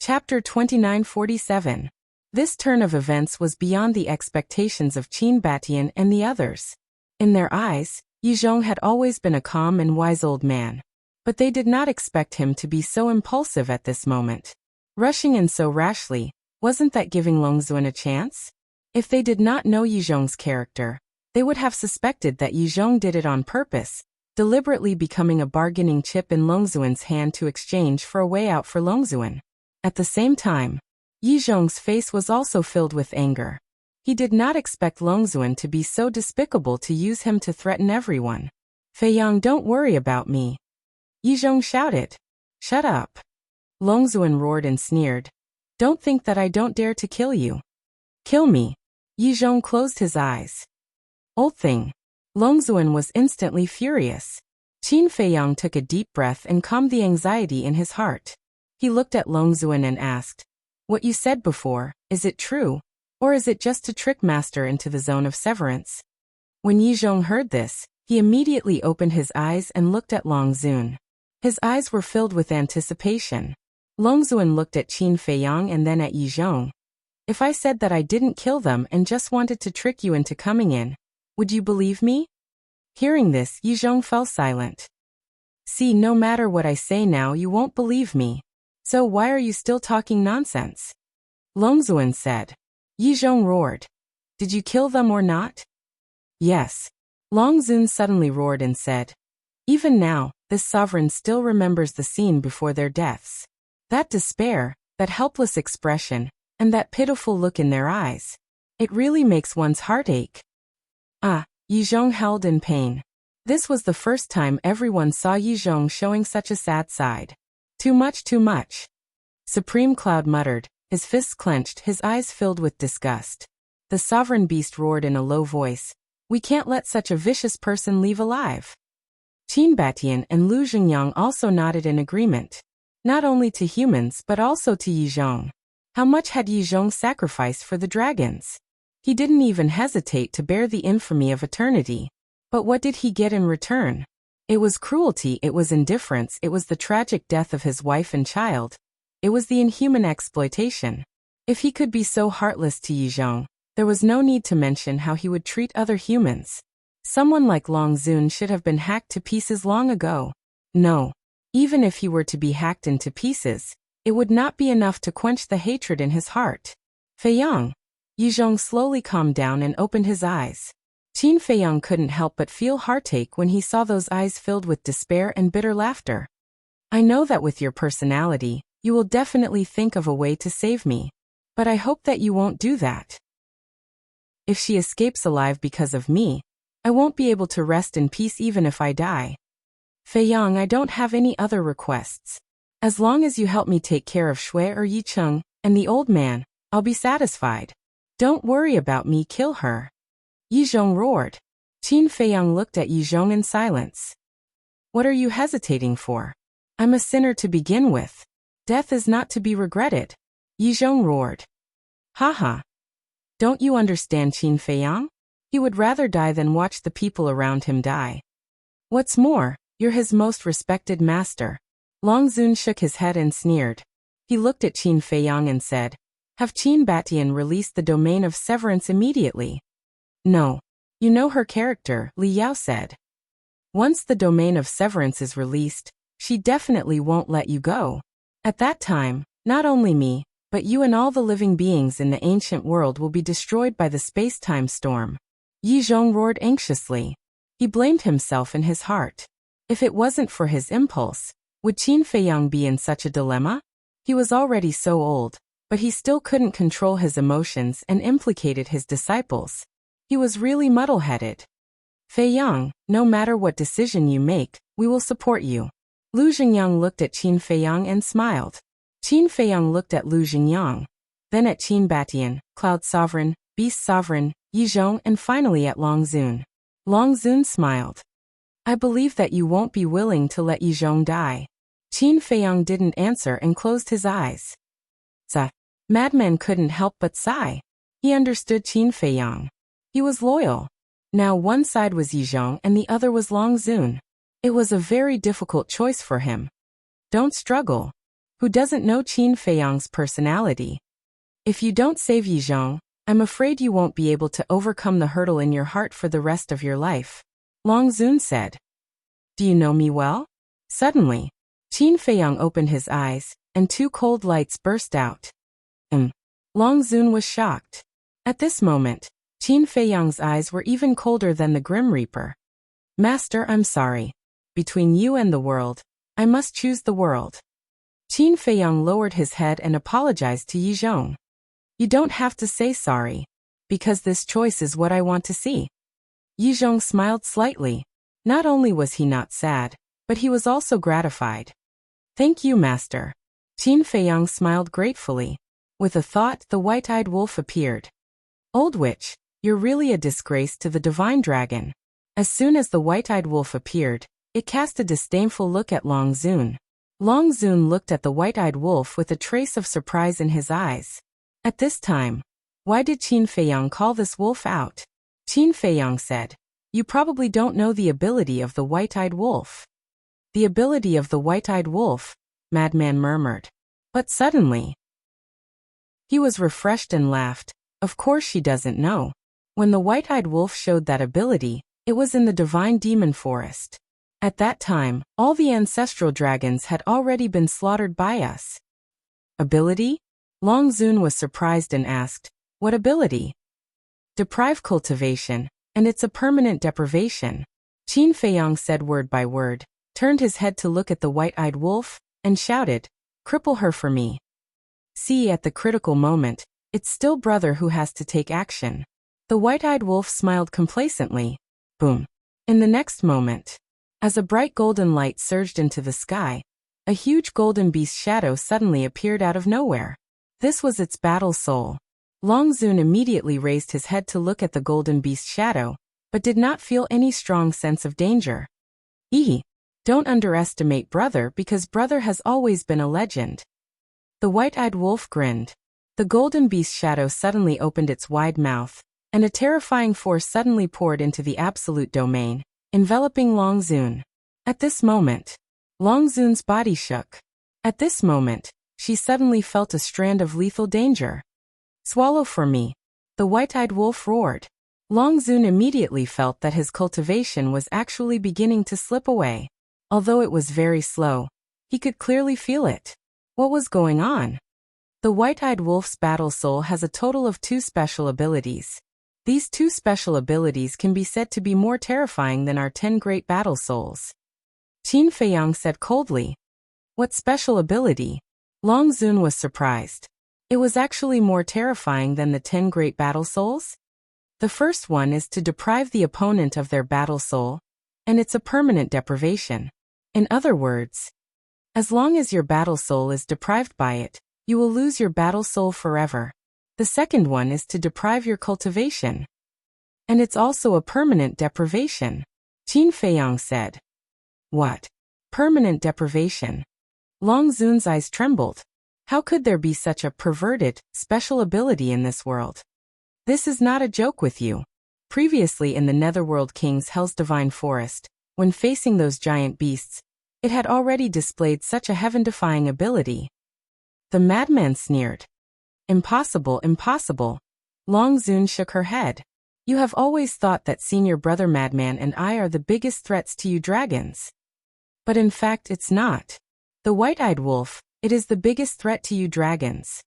Chapter 2947. This turn of events was beyond the expectations of Qin Batian and the others. In their eyes, Yizhong had always been a calm and wise old man. But they did not expect him to be so impulsive at this moment. Rushing in so rashly, wasn't that giving Longzuan a chance? If they did not know Yizhong's character, they would have suspected that Yizhong did it on purpose, deliberately becoming a bargaining chip in Longzuan's hand to exchange for a way out for Longzuan. At the same time, Yizhong's face was also filled with anger. He did not expect Longzuan to be so despicable to use him to threaten everyone. "Fei Yang, don't worry about me," Yizhong shouted. "Shut up," Longzuan roared and sneered. "Don't think that I don't dare to kill you." "Kill me." Yizhong closed his eyes. "Old thing." Longzuan was instantly furious. Qin Feiyang took a deep breath and calmed the anxiety in his heart. He looked at Longzuan and asked, "What you said before, is it true? Or is it just to trick Master into the zone of severance?" When Yizhong heard this, he immediately opened his eyes and looked at Longzuan. His eyes were filled with anticipation. Longzuan looked at Qin Feiyang and then at Yizhong. "If I said that I didn't kill them and just wanted to trick you into coming in, would you believe me?" Hearing this, Yizhong fell silent. "See, no matter what I say now, you won't believe me. So why are you still talking nonsense?" Longzuan said. Yizhong roared. "Did you kill them or not?" "Yes." Longzuan suddenly roared and said. Even now, this sovereign still remembers the scene before their deaths. That despair, that helpless expression, and that pitiful look in their eyes. It really makes one's heart ache. "Ah," Yizhong howled in pain. This was the first time everyone saw Yizhong showing such a sad side. "Too much, too much," Supreme Cloud muttered, his fists clenched, his eyes filled with disgust. The sovereign beast roared in a low voice, "We can't let such a vicious person leave alive." Qin Batian and Lu Xingyang also nodded in agreement. Not only to humans but also to Yizhong. How much had Yizhong sacrificed for the dragons? He didn't even hesitate to bear the infamy of eternity. But what did he get in return? It was cruelty, it was indifference, it was the tragic death of his wife and child. It was the inhuman exploitation. If he could be so heartless to Yizhong, there was no need to mention how he would treat other humans. Someone like Longzuan should have been hacked to pieces long ago. No. Even if he were to be hacked into pieces, it would not be enough to quench the hatred in his heart. "Feiyang." Yizhong slowly calmed down and opened his eyes. Qin Feiyang couldn't help but feel heartache when he saw those eyes filled with despair and bitter laughter. "I know that with your personality, you will definitely think of a way to save me. But I hope that you won't do that. If she escapes alive because of me, I won't be able to rest in peace even if I die. Feiyang, I don't have any other requests. As long as you help me take care of Shui or Yicheng and the old man, I'll be satisfied. Don't worry about me, kill her." Yizhong roared. Qin Feiyang looked at Yizhong in silence. "What are you hesitating for? I'm a sinner to begin with. Death is not to be regretted." Yizhong roared. "Haha. Don't you understand Qin Feiyang? He would rather die than watch the people around him die. What's more, you're his most respected master." Longzuan shook his head and sneered. He looked at Qin Feiyang and said, "Have Qin Batian release the domain of severance immediately." "No. You know her character," Li Yao said. "Once the domain of severance is released, she definitely won't let you go. At that time, not only me, but you and all the living beings in the ancient world will be destroyed by the space-time storm." Yizhong roared anxiously. He blamed himself in his heart. If it wasn't for his impulse, would Qin Feiyang be in such a dilemma? He was already so old, but he still couldn't control his emotions and implicated his disciples. He was really muddle-headed. "Feiyang, no matter what decision you make, we will support you." Lu Xingyang looked at Qin Feiyang and smiled. Qin Feiyang looked at Lu Xingyang, then at Qin Batian, Cloud Sovereign, Beast Sovereign, Yizhong, and finally at Longzuan. Longzuan smiled. "I believe that you won't be willing to let Yizhong die." Qin Feiyang didn't answer and closed his eyes. Madman couldn't help but sigh. He understood Qin Feiyang. He was loyal. Now one side was Yizhong and the other was Longzuan. It was a very difficult choice for him. "Don't struggle." Who doesn't know Qin Feiyang's personality? If you don't save Yizhong, I'm afraid you won't be able to overcome the hurdle in your heart for the rest of your life, Long Zun said. Do you know me well? Suddenly, Qin Feiyang opened his eyes, and two cold lights burst out. Long Zun was shocked. At this moment, Qin Feiyang's eyes were even colder than the Grim Reaper. Master, I'm sorry. Between you and the world, I must choose the world. Qin Feiyang lowered his head and apologized to Yizhong. You don't have to say sorry, because this choice is what I want to see. Yizhong smiled slightly. Not only was he not sad, but he was also gratified. Thank you, Master. Qin Feiyang smiled gratefully. With a thought, the white-eyed wolf appeared. Old witch, you're really a disgrace to the divine dragon. As soon as the white-eyed wolf appeared, it cast a disdainful look at Long Zun. Long Zun looked at the white-eyed wolf with a trace of surprise in his eyes. At this time, why did Qin Feiyang call this wolf out? Qin Feiyang said, You probably don't know the ability of the white-eyed wolf. The ability of the white-eyed wolf, Madman murmured. But suddenly, he was refreshed and laughed. Of course she doesn't know. When the white-eyed wolf showed that ability, it was in the divine demon forest. At that time, all the ancestral dragons had already been slaughtered by us. Ability? Long Zun was surprised and asked, What ability? Deprive cultivation, and it's a permanent deprivation. Qin Feiyang said word by word, turned his head to look at the white-eyed wolf, and shouted, Cripple her for me. See, at the critical moment, it's still brother who has to take action. The white-eyed wolf smiled complacently. Boom. In the next moment, as a bright golden light surged into the sky, a huge golden beast shadow suddenly appeared out of nowhere. This was its battle soul. Long Zun immediately raised his head to look at the golden beast shadow, but did not feel any strong sense of danger. Don't underestimate brother because brother has always been a legend. The white-eyed wolf grinned. The golden beast shadow suddenly opened its wide mouth, and a terrifying force suddenly poured into the absolute domain, enveloping Long Zun. At this moment, Long Zun's body shook. At this moment, she suddenly felt a strand of lethal danger. Swallow for me, the white-eyed wolf roared. Long Zun immediately felt that his cultivation was actually beginning to slip away. Although it was very slow, he could clearly feel it. What was going on? The white-eyed wolf's battle soul has a total of 2 special abilities. These 2 special abilities can be said to be more terrifying than our 10 great battle souls. Qin Feiyang said coldly. What special ability? Long Zun was surprised. It was actually more terrifying than the 10 great battle souls? The first one is to deprive the opponent of their battle soul, and it's a permanent deprivation. In other words, as long as your battle soul is deprived by it, you will lose your battle soul forever. The second one is to deprive your cultivation. And it's also a permanent deprivation. Qin Feiyang said. What? Permanent deprivation? Long Zun's eyes trembled. How could there be such a perverted, special ability in this world? This is not a joke with you. Previously in the Netherworld King's Hell's Divine Forest, when facing those giant beasts, it had already displayed such a heaven-defying ability. The madman sneered. Impossible, impossible. Long Zun shook her head. You have always thought that Senior Brother Madman and I are the biggest threats to you dragons. But in fact it's not. The white-eyed wolf, it is the biggest threat to you dragons.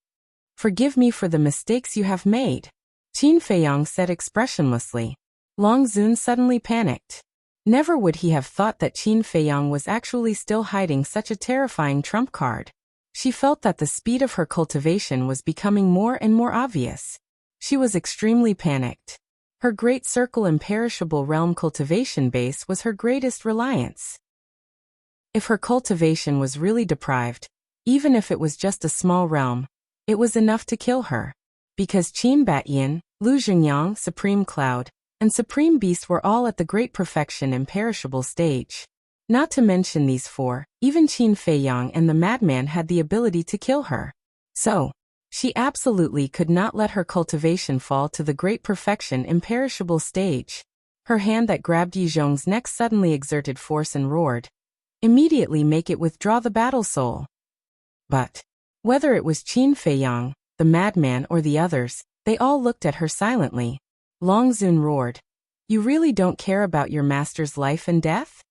Forgive me for the mistakes you have made. Qin Feiyang said expressionlessly. Long Zun suddenly panicked. Never would he have thought that Qin Feiyang was actually still hiding such a terrifying trump card. She felt that the speed of her cultivation was becoming more and more obvious. She was extremely panicked. Her Great Circle Imperishable Realm cultivation base was her greatest reliance. If her cultivation was really deprived, even if it was just a small realm, it was enough to kill her. Because Qin Batyin, Lu Xingyang, Supreme Cloud, and Supreme Beast were all at the Great Perfection Imperishable stage. Not to mention these 4, even Qin Feiyang and the madman had the ability to kill her. So, she absolutely could not let her cultivation fall to the Great Perfection Imperishable stage. Her hand that grabbed Yizhong's neck suddenly exerted force and roared. Immediately make it withdraw the battle soul. But whether it was Qin Feiyang, the madman or the others, they all looked at her silently. Long Zun roared. You really don't care about your master's life and death?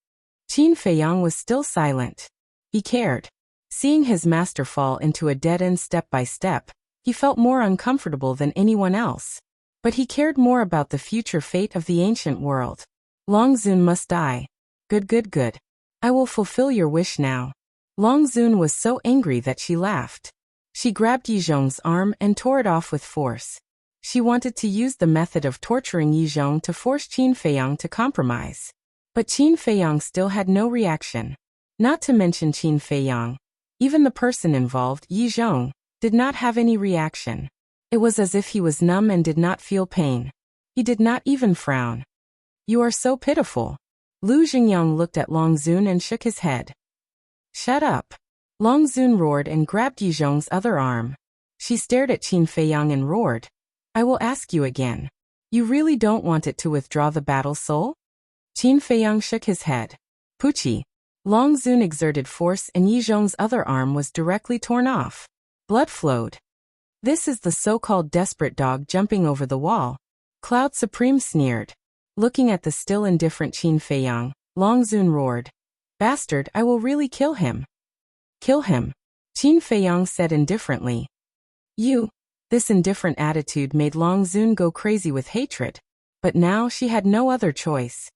Qin Feiyang was still silent. He cared. Seeing his master fall into a dead end step by step, he felt more uncomfortable than anyone else. But he cared more about the future fate of the ancient world. Long Zun must die. Good. I will fulfill your wish now. Long Zun was so angry that she laughed. She grabbed Yizhong's arm and tore it off with force. She wanted to use the method of torturing Yizhong to force Qin Feiyang to compromise. But Qin Feiyang still had no reaction. Not to mention Qin Feiyang, even the person involved, Yizhong, did not have any reaction. It was as if he was numb and did not feel pain. He did not even frown. You are so pitiful. Lu Xingyang looked at Long Zun and shook his head. Shut up. Long Zun roared and grabbed Yizhong's other arm. She stared at Qin Feiyang and roared. I will ask you again. You really don't want it to withdraw the battle soul? Qin Feiyang shook his head. Puchi. Long Zun exerted force and Yizhong's other arm was directly torn off. Blood flowed. This is the so-called desperate dog jumping over the wall. Cloud Supreme sneered. Looking at the still indifferent Qin Feiyang, Long Zun roared. Bastard, I will really kill him. Kill him. Qin Feiyang said indifferently. You. This indifferent attitude made Long Zun go crazy with hatred. But now she had no other choice.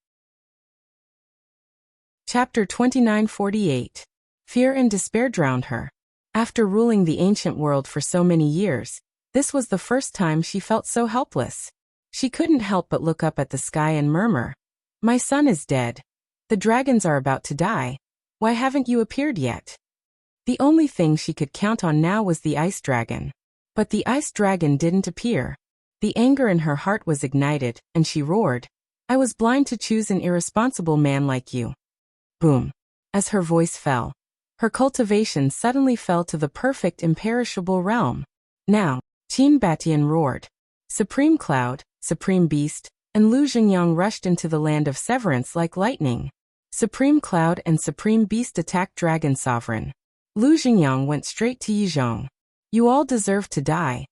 Chapter 2948. Fear and despair drowned her. After ruling the ancient world for so many years, this was the first time she felt so helpless. She couldn't help but look up at the sky and murmur, My son is dead. The dragons are about to die. Why haven't you appeared yet? The only thing she could count on now was the ice dragon. But the ice dragon didn't appear. The anger in her heart was ignited, and she roared, I was blind to choose an irresponsible man like you. Boom. As her voice fell, her cultivation suddenly fell to the perfect imperishable realm. Now, Qin Batian roared. Supreme Cloud, Supreme Beast, and Lu Xingyang rushed into the land of severance like lightning. Supreme Cloud and Supreme Beast attacked Dragon Sovereign. Lu Xingyang went straight to Yizhong. You all deserve to die.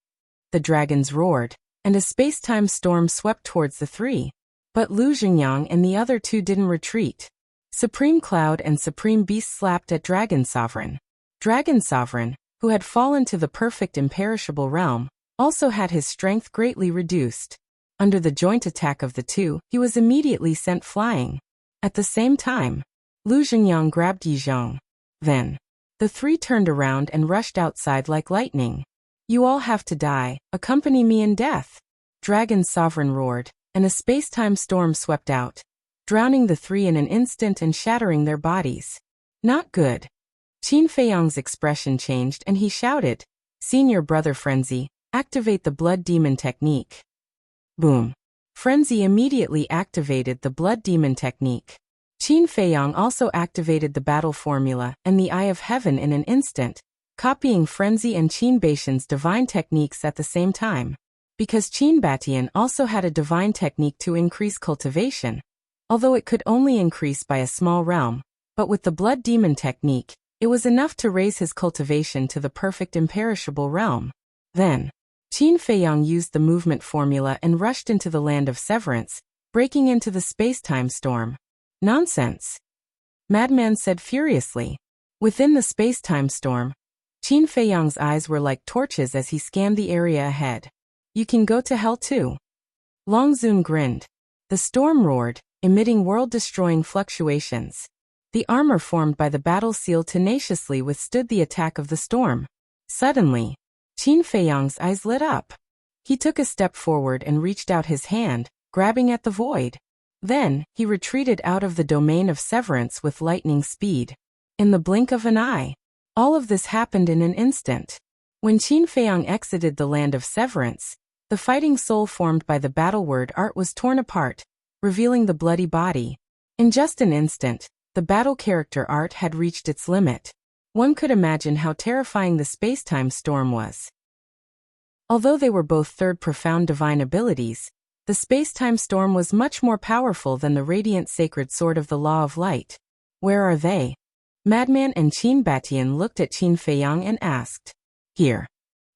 The dragons roared, and a space-time storm swept towards the three. But Lu Xingyang and the other two didn't retreat. Supreme Cloud and Supreme Beast slapped at Dragon Sovereign. Dragon Sovereign, who had fallen to the perfect imperishable realm, also had his strength greatly reduced. Under the joint attack of the two, he was immediately sent flying. At the same time, Lu Xingyang grabbed Yizhong. Then, the three turned around and rushed outside like lightning. You all have to die, accompany me in death. Dragon Sovereign roared, and a space-time storm swept out, drowning the three in an instant and shattering their bodies. Not good. Qin Feiyang's expression changed and he shouted, Senior Brother Frenzy, activate the Blood Demon technique. Boom. Frenzy immediately activated the Blood Demon technique. Qin Feiyang also activated the battle formula and the Eye of Heaven in an instant, copying Frenzy and Qin Baishan's divine techniques at the same time. Because Qin Batian also had a divine technique to increase cultivation, although it could only increase by a small realm, but with the Blood Demon technique, it was enough to raise his cultivation to the perfect imperishable realm. Then, Qin Feiyang used the movement formula and rushed into the land of severance, breaking into the space-time storm. Nonsense! Madman said furiously. Within the space-time storm, Qin Feiyang's eyes were like torches as he scanned the area ahead. You can go to hell too. Long Zun grinned. The storm roared, emitting world-destroying fluctuations. The armor formed by the battle seal tenaciously withstood the attack of the storm. Suddenly, Qin Feiyang's eyes lit up. He took a step forward and reached out his hand, grabbing at the void. Then, he retreated out of the domain of severance with lightning speed. In the blink of an eye. All of this happened in an instant. When Qin Feiyang exited the land of severance, the fighting soul formed by the battle word art was torn apart, revealing the bloody body. In just an instant, the battle character art had reached its limit. One could imagine how terrifying the space-time storm was. Although they were both third profound divine abilities, the space-time storm was much more powerful than the radiant sacred sword of the law of light. Where are they? Madman and Qin Batian looked at Qin Feiyang and asked. Here.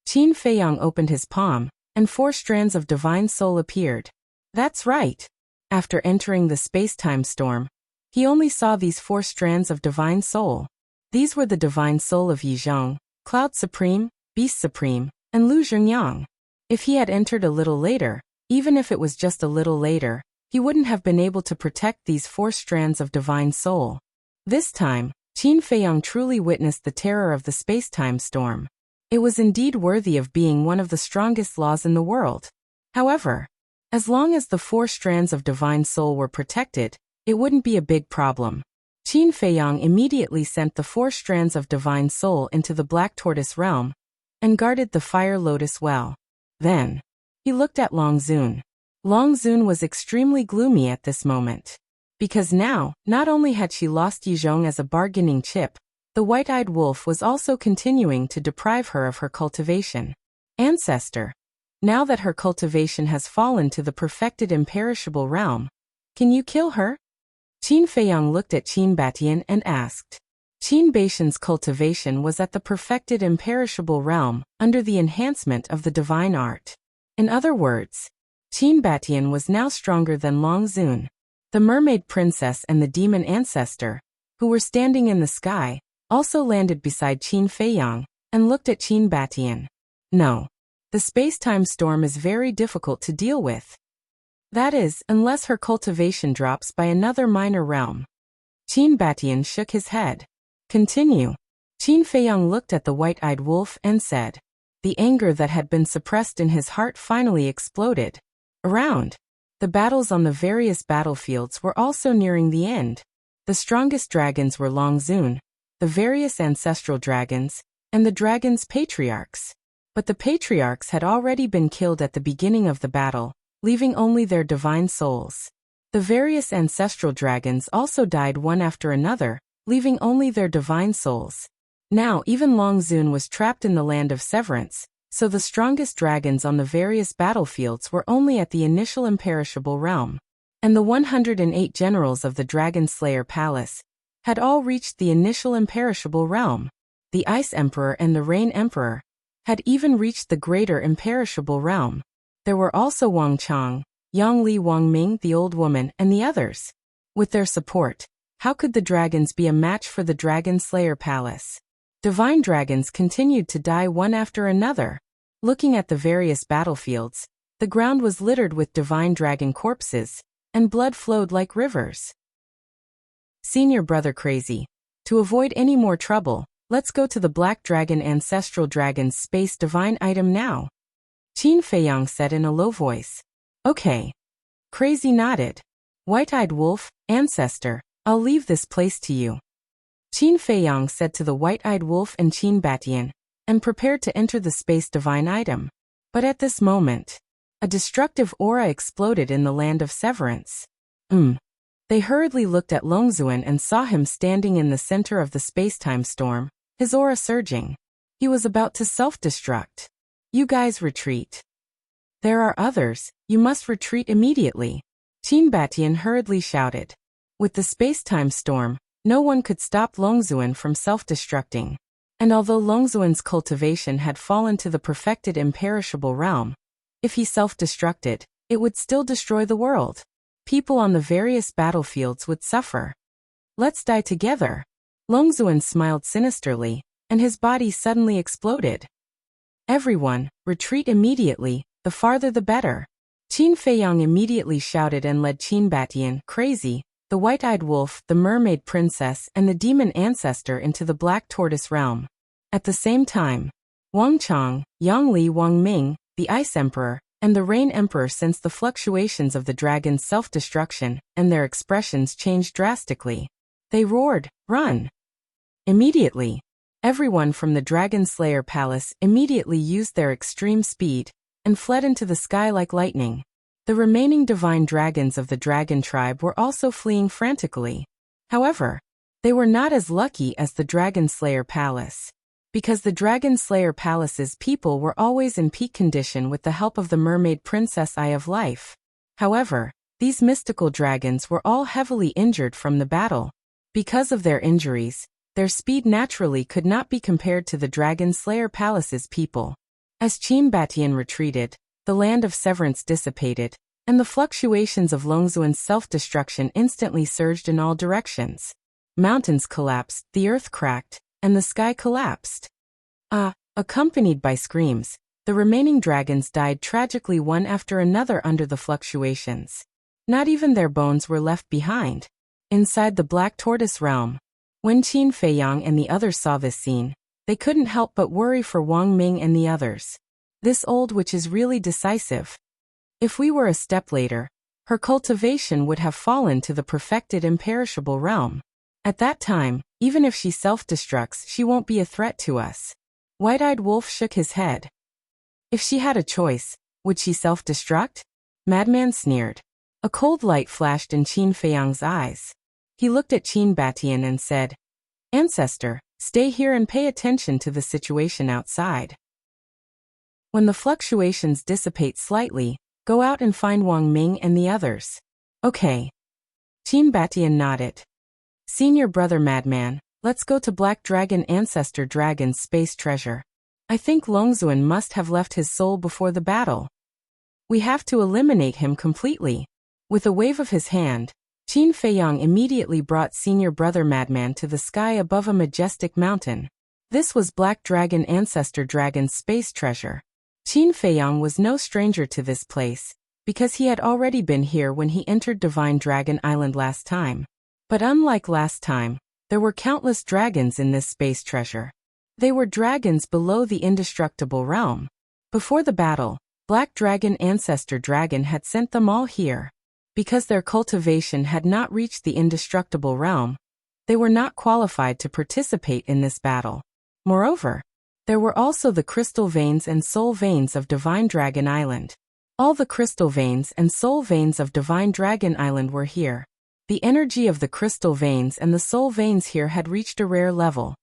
Qin Feiyang opened his palm, and 4 strands of divine soul appeared. That's right. After entering the space-time storm, he only saw these 4 strands of divine soul. These were the divine soul of Yizhong, Cloud Supreme, Beast Supreme, and Lu Zhengyang. If he had entered a little later, even if it was just a little later, he wouldn't have been able to protect these 4 strands of divine soul. This time, Qin Feiyang truly witnessed the terror of the space-time storm. It was indeed worthy of being one of the strongest laws in the world. However, as long as the 4 strands of divine soul were protected, it wouldn't be a big problem. Qin Feiyang immediately sent the 4 strands of divine soul into the Black Tortoise realm and guarded the Fire Lotus well. Then, he looked at Long Zun. Long Zun was extremely gloomy at this moment. Because now, not only had she lost Yizhong as a bargaining chip, the white-eyed wolf was also continuing to deprive her of her cultivation. Ancestor. Now that her cultivation has fallen to the perfected imperishable realm, can you kill her? Qin Feiyang looked at Qin Batian and asked. Qin Batian's cultivation was at the perfected imperishable realm, under the enhancement of the divine art. In other words, Qin Batian was now stronger than Long Zun. The mermaid princess and the demon ancestor, who were standing in the sky, also landed beside Qin Feiyang and looked at Qin Batian. No. The space-time storm is very difficult to deal with. That is, unless her cultivation drops by another minor realm. Qin Batian shook his head. Continue. Qin Feiyang looked at the white-eyed wolf and said. The anger that had been suppressed in his heart finally exploded. Around. The battles on the various battlefields were also nearing the end. The strongest dragons were Long Zun, the various ancestral dragons, and the dragons' patriarchs. But the patriarchs had already been killed at the beginning of the battle, leaving only their divine souls. The various ancestral dragons also died one after another, leaving only their divine souls. Now even Long Zun was trapped in the land of severance, so the strongest dragons on the various battlefields were only at the initial imperishable realm. And the 108 generals of the Dragon Slayer Palace had all reached the initial imperishable realm. The Ice Emperor and the Rain Emperor had even reached the greater imperishable realm. There were also Wang Chang, Yang Li, Wang Ming, the old woman, and the others. With their support, how could the dragons be a match for the Dragon Slayer Palace? Divine dragons continued to die one after another. Looking at the various battlefields, the ground was littered with divine dragon corpses, and blood flowed like rivers. Senior brother Crazy. To avoid any more trouble, let's go to the Black Dragon Ancestral Dragon's space divine item now. Qin Feiyang said in a low voice. Okay. Crazy nodded. White-eyed wolf, ancestor, I'll leave this place to you. Qin Feiyang said to the white-eyed wolf and Qin Batian, and prepared to enter the space divine item. But at this moment, a destructive aura exploded in the land of severance. They hurriedly looked at Long Zun and saw him standing in the center of the space-time storm, his aura surging. He was about to self-destruct. You guys retreat. There are others, you must retreat immediately. Qin Batian hurriedly shouted. With the space-time storm, no one could stop Long Zun from self-destructing. And although Long Zun's cultivation had fallen to the perfected imperishable realm, if he self-destructed, it would still destroy the world. People on the various battlefields would suffer. Let's die together. Long Zun smiled sinisterly, and his body suddenly exploded. Everyone, retreat immediately, the farther the better. Qin Feiyang immediately shouted and led Qin Batian, Crazy, the white-eyed wolf, the mermaid princess, and the demon ancestor into the Black Tortoise realm. At the same time, Wang Chang, Yang Li, Wang Ming, the Ice Emperor, and the Rain Emperor sensed the fluctuations of the dragon's self-destruction, and their expressions changed drastically. They roared, Run! Immediately, everyone from the Dragon Slayer Palace immediately used their extreme speed and fled into the sky like lightning. The remaining divine dragons of the dragon tribe were also fleeing frantically. However, they were not as lucky as the Dragon Slayer Palace. Because the Dragon Slayer Palace's people were always in peak condition with the help of the mermaid princess Eye of Life. However, these mystical dragons were all heavily injured from the battle. Because of their injuries, their speed naturally could not be compared to the Dragon Slayer Palace's people. As Qin Batian retreated, the land of severance dissipated, and the fluctuations of Longzuan's self-destruction instantly surged in all directions. Mountains collapsed, the earth cracked, and the sky collapsed. Accompanied by screams, the remaining dragons died tragically one after another under the fluctuations. Not even their bones were left behind. Inside the Black Tortoise realm, when Qin Feiyang and the others saw this scene, they couldn't help but worry for Wang Ming and the others. This old witch is really decisive. If we were a step later, her cultivation would have fallen to the perfected imperishable realm. At that time, even if she self-destructs, she won't be a threat to us. White-Eyed Wolf shook his head. If she had a choice, would she self-destruct? Madman sneered. A cold light flashed in Qin Feiyang's eyes. He looked at Qin Batian and said, "Ancestor, stay here and pay attention to the situation outside. When the fluctuations dissipate slightly, go out and find Wang Ming and the others." "Okay." Qin Batian nodded. "Senior brother Madman, let's go to Black Dragon Ancestor Dragon's space treasure. I think Longzuan must have left his soul before the battle. We have to eliminate him completely." With a wave of his hand, Qin Feiyang immediately brought Senior Brother Madman to the sky above a majestic mountain. This was Black Dragon Ancestor Dragon's space treasure. Qin Feiyang was no stranger to this place, because he had already been here when he entered Divine Dragon Island last time. But unlike last time, there were countless dragons in this space treasure. They were dragons below the indestructible realm. Before the battle, Black Dragon Ancestor Dragon had sent them all here. Because their cultivation had not reached the indestructible realm, they were not qualified to participate in this battle. Moreover, there were also the crystal veins and soul veins of Divine Dragon Island. All the crystal veins and soul veins of Divine Dragon Island were here. The energy of the crystal veins and the soul veins here had reached a rare level.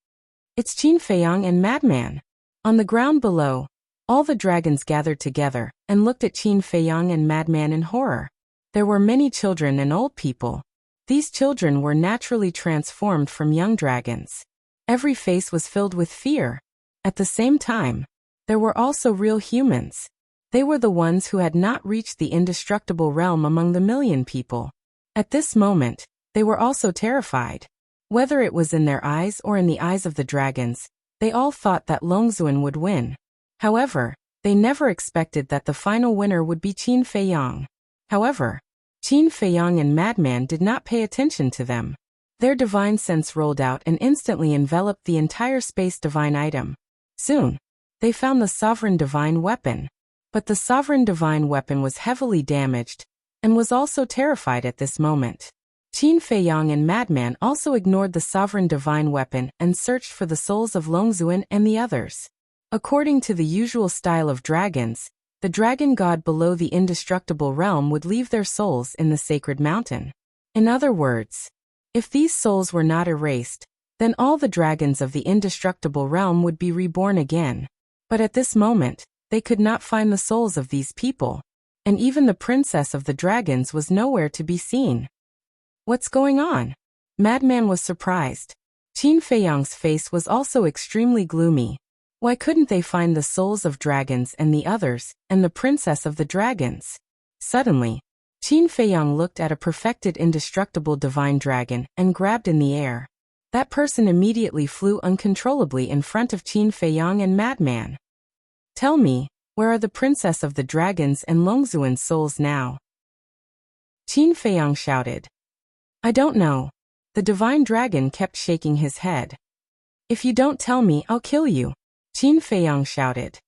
It's Qin Feiyang and Madman. On the ground below, all the dragons gathered together and looked at Qin Feiyang and Madman in horror. There were many children and old people. These children were naturally transformed from young dragons. Every face was filled with fear. At the same time, there were also real humans. They were the ones who had not reached the indestructible realm among the million people. At this moment, they were also terrified. Whether it was in their eyes or in the eyes of the dragons, they all thought that Longzuan would win. However, they never expected that the final winner would be Qin Feiyang. However, Qin Feiyang and Madman did not pay attention to them. Their divine sense rolled out and instantly enveloped the entire space divine item. Soon, they found the sovereign divine weapon. But the sovereign divine weapon was heavily damaged, and was also terrified at this moment. Qin Feiyang and Madman also ignored the sovereign divine weapon and searched for the souls of Longzuan and the others. According to the usual style of dragons, the dragon god below the indestructible realm would leave their souls in the sacred mountain. In other words, if these souls were not erased, then all the dragons of the indestructible realm would be reborn again. But at this moment, they could not find the souls of these people. And even the princess of the dragons was nowhere to be seen. What's going on? Madman was surprised. Qin Feiyang's face was also extremely gloomy. Why couldn't they find the souls of dragons and the others, and the princess of the dragons? Suddenly, Qin Feiyang looked at a perfected indestructible divine dragon and grabbed in the air. That person immediately flew uncontrollably in front of Qin Feiyang and Madman. "Tell me, where are the princess of the dragons and Longzuan's souls now?" Qin Feiyang shouted. "I don't know." The divine dragon kept shaking his head. "If you don't tell me, I'll kill you," Qin Feiyang shouted.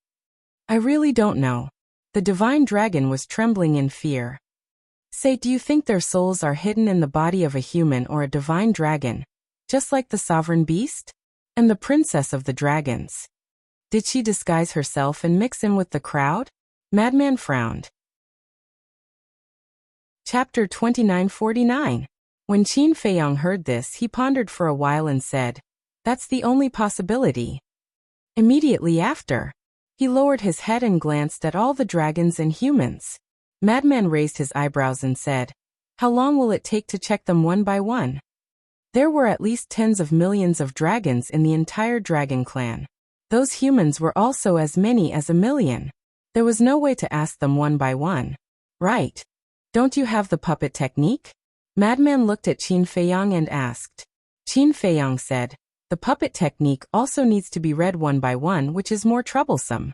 "I really don't know." The divine dragon was trembling in fear. "Say, do you think their souls are hidden in the body of a human or a divine dragon, just like the sovereign beast? And the princess of the dragons? Did she disguise herself and mix in with the crowd?" Madman frowned. Chapter 2949. When Qin Feiyang heard this, he pondered for a while and said, "That's the only possibility." Immediately after, he lowered his head and glanced at all the dragons and humans. Madman raised his eyebrows and said, "How long will it take to check them one by one?" There were at least tens of millions of dragons in the entire dragon clan. Those humans were also as many as 1,000,000. There was no way to ask them one by one. Right. Don't you have the puppet technique? Madman looked at Qin Feiyang and asked. Qin Feiyang said, the puppet technique also needs to be read one by one, which is more troublesome.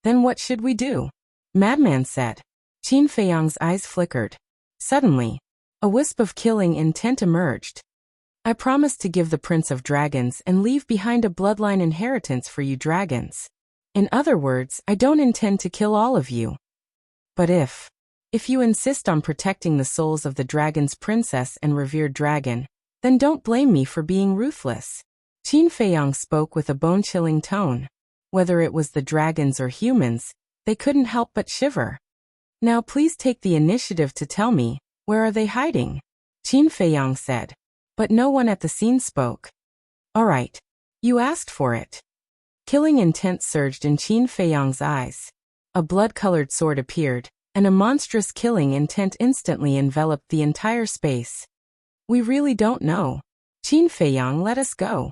Then what should we do? Madman said. Qin Feiyang's eyes flickered. Suddenly, a wisp of killing intent emerged. I promise to give the Prince of Dragons and leave behind a bloodline inheritance for you dragons. In other words, I don't intend to kill all of you. But if you insist on protecting the souls of the dragon's princess and revered dragon, then don't blame me for being ruthless. Qin Feiyang spoke with a bone-chilling tone. Whether it was the dragons or humans, they couldn't help but shiver. Now please take the initiative to tell me, where are they hiding? Qin Feiyang said. But no one at the scene spoke. All right. You asked for it. Killing intent surged in Qin Feiyang's eyes. A blood-colored sword appeared, and a monstrous killing intent instantly enveloped the entire space. We really don't know. Qin Feiyang, let us go.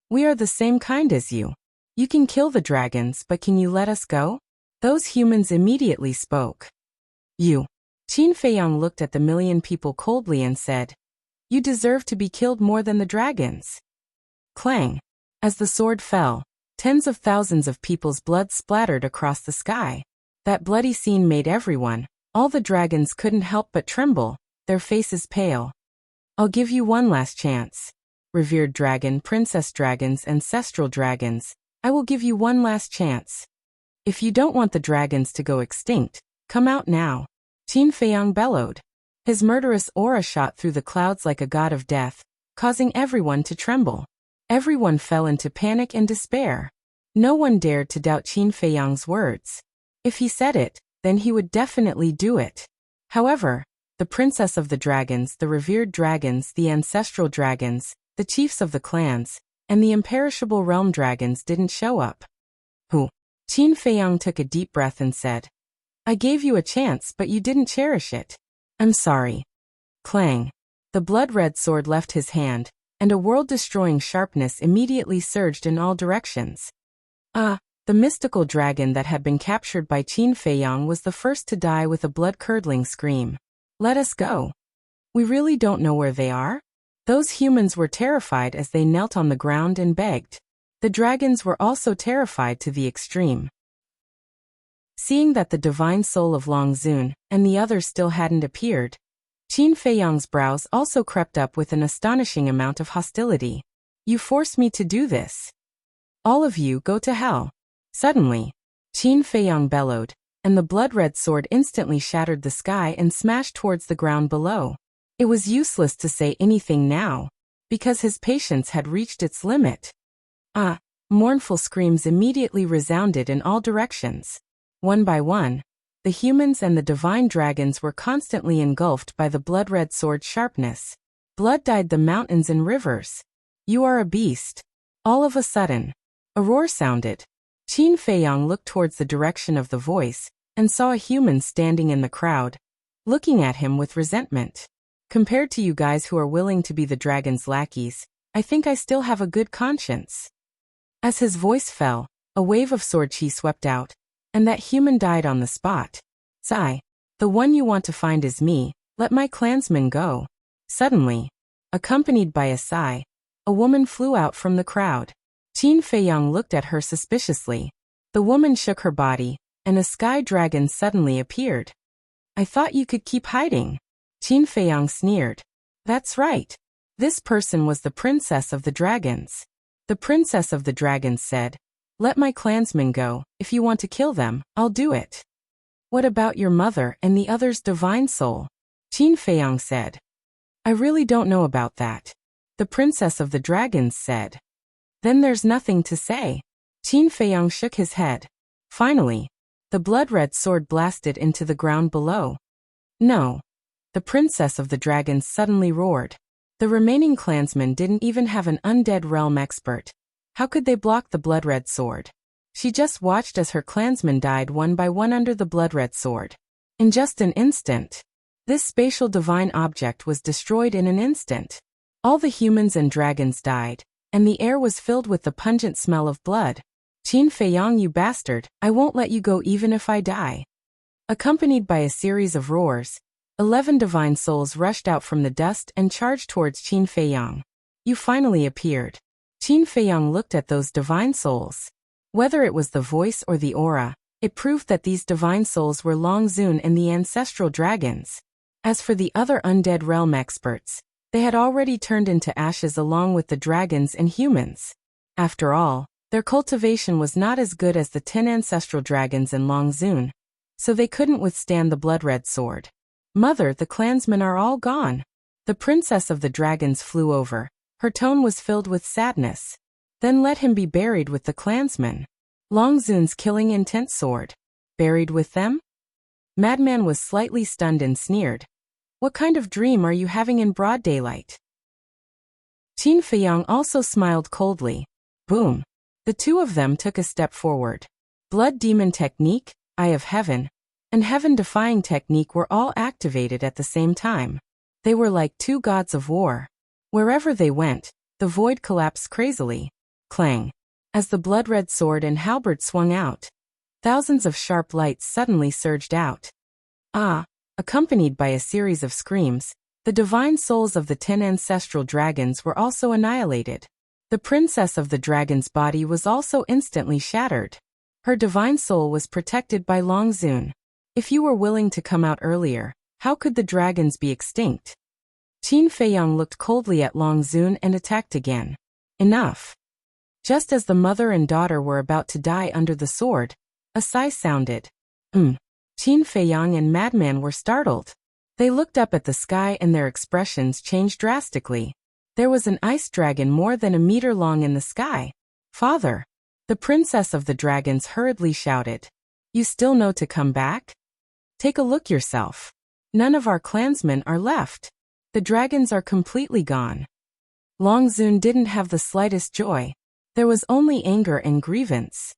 We are the same kind as you. You can kill the dragons, but can you let us go? Those humans immediately spoke. You. Qin Feiyang looked at the 1,000,000 people coldly and said, you deserve to be killed more than the dragons. Clang. As the sword fell, tens of thousands of people's blood splattered across the sky. That bloody scene made everyone, all the dragons couldn't help but tremble, their faces pale. I'll give you one last chance. Revered dragon, princess dragons, ancestral dragons, I will give you one last chance. If you don't want the dragons to go extinct, come out now. Qin Feiyang bellowed. His murderous aura shot through the clouds like a god of death, causing everyone to tremble. Everyone fell into panic and despair. No one dared to doubt Qin Feiyang's words. If he said it, then he would definitely do it. However, the princess of the dragons, the revered dragons, the ancestral dragons, the chiefs of the clans, and the imperishable realm dragons didn't show up. Who? Qin Feiyang took a deep breath and said, I gave you a chance, but you didn't cherish it. I'm sorry. Clang. The blood-red sword left his hand, and a world-destroying sharpness immediately surged in all directions. The mystical dragon that had been captured by Qin Feiyang was the first to die with a blood-curdling scream. Let us go. We really don't know where they are? Those humans were terrified as they knelt on the ground and begged. The dragons were also terrified to the extreme. Seeing that the divine soul of Long Zun and the others still hadn't appeared, Qin Feiyang's brows also crept up with an astonishing amount of hostility. You forced me to do this. All of you go to hell. Suddenly, Qin Feiyang bellowed, and the blood-red sword instantly shattered the sky and smashed towards the ground below. It was useless to say anything now, because his patience had reached its limit. Mournful screams immediately resounded in all directions. One by one, the humans and the divine dragons were constantly engulfed by the blood-red sword's sharpness. Blood dyed the mountains and rivers. You are a beast. All of a sudden, a roar sounded. Qin Feiyang looked towards the direction of the voice and saw a human standing in the crowd, looking at him with resentment. Compared to you guys who are willing to be the dragon's lackeys, I think I still have a good conscience. As his voice fell, a wave of sword chi swept out, and that human died on the spot. Sigh. The one you want to find is me, let my clansmen go. Suddenly, accompanied by a sigh, a woman flew out from the crowd. Qin Feiyang looked at her suspiciously. The woman shook her body, and a sky dragon suddenly appeared. I thought you could keep hiding. Qin Feiyang sneered. That's right. This person was the princess of the dragons. The princess of the dragons said, let my clansmen go. If you want to kill them, I'll do it. What about your mother and the other's divine soul? Qin Feiyang said. I really don't know about that. The princess of the dragons said. Then there's nothing to say. Qin Feiyang shook his head. Finally, the blood-red sword blasted into the ground below. No. The princess of the dragons suddenly roared. The remaining clansmen didn't even have an undead realm expert. How could they block the blood-red sword? She just watched as her clansmen died one by one under the blood-red sword. In just an instant, this spatial divine object was destroyed in an instant. All the humans and dragons died, and the air was filled with the pungent smell of blood. Qin Feiyang, you bastard, I won't let you go even if I die. Accompanied by a series of roars, 11 divine souls rushed out from the dust and charged towards Qin Feiyang. You finally appeared. Qin Feiyang looked at those divine souls. Whether it was the voice or the aura, it proved that these divine souls were Long Zun and the ancestral dragons. As for the other undead realm experts, they had already turned into ashes along with the dragons and humans. After all, their cultivation was not as good as the 10 ancestral dragons in Long Zun, so they couldn't withstand the blood-red sword. Mother, the clansmen are all gone. The princess of the dragons flew over. Her tone was filled with sadness. Then let him be buried with the clansmen. Long Zun's killing intent sword. Buried with them? Madman was slightly stunned and sneered. What kind of dream are you having in broad daylight? Qin Feiyang also smiled coldly. Boom. The two of them took a step forward. Blood Demon Technique, Eye of Heaven, and Heaven-Defying Technique were all activated at the same time. They were like two gods of war. Wherever they went, the void collapsed crazily. Clang. As the blood-red sword and halberd swung out, thousands of sharp lights suddenly surged out. Ah! Accompanied by a series of screams, the divine souls of the 10 ancestral dragons were also annihilated. The princess of the dragon's body was also instantly shattered. Her divine soul was protected by Long Zun. If you were willing to come out earlier, how could the dragons be extinct? Qin Feiyang looked coldly at Long Zun and attacked again. Enough. Just as the mother and daughter were about to die under the sword, a sigh sounded. Qin Feiyang and Madman were startled. They looked up at the sky and their expressions changed drastically. There was an ice dragon more than a meter long in the sky. Father! The princess of the dragons hurriedly shouted. You still know to come back? Take a look yourself. None of our clansmen are left. The dragons are completely gone. Long Zun didn't have the slightest joy. There was only anger and grievance.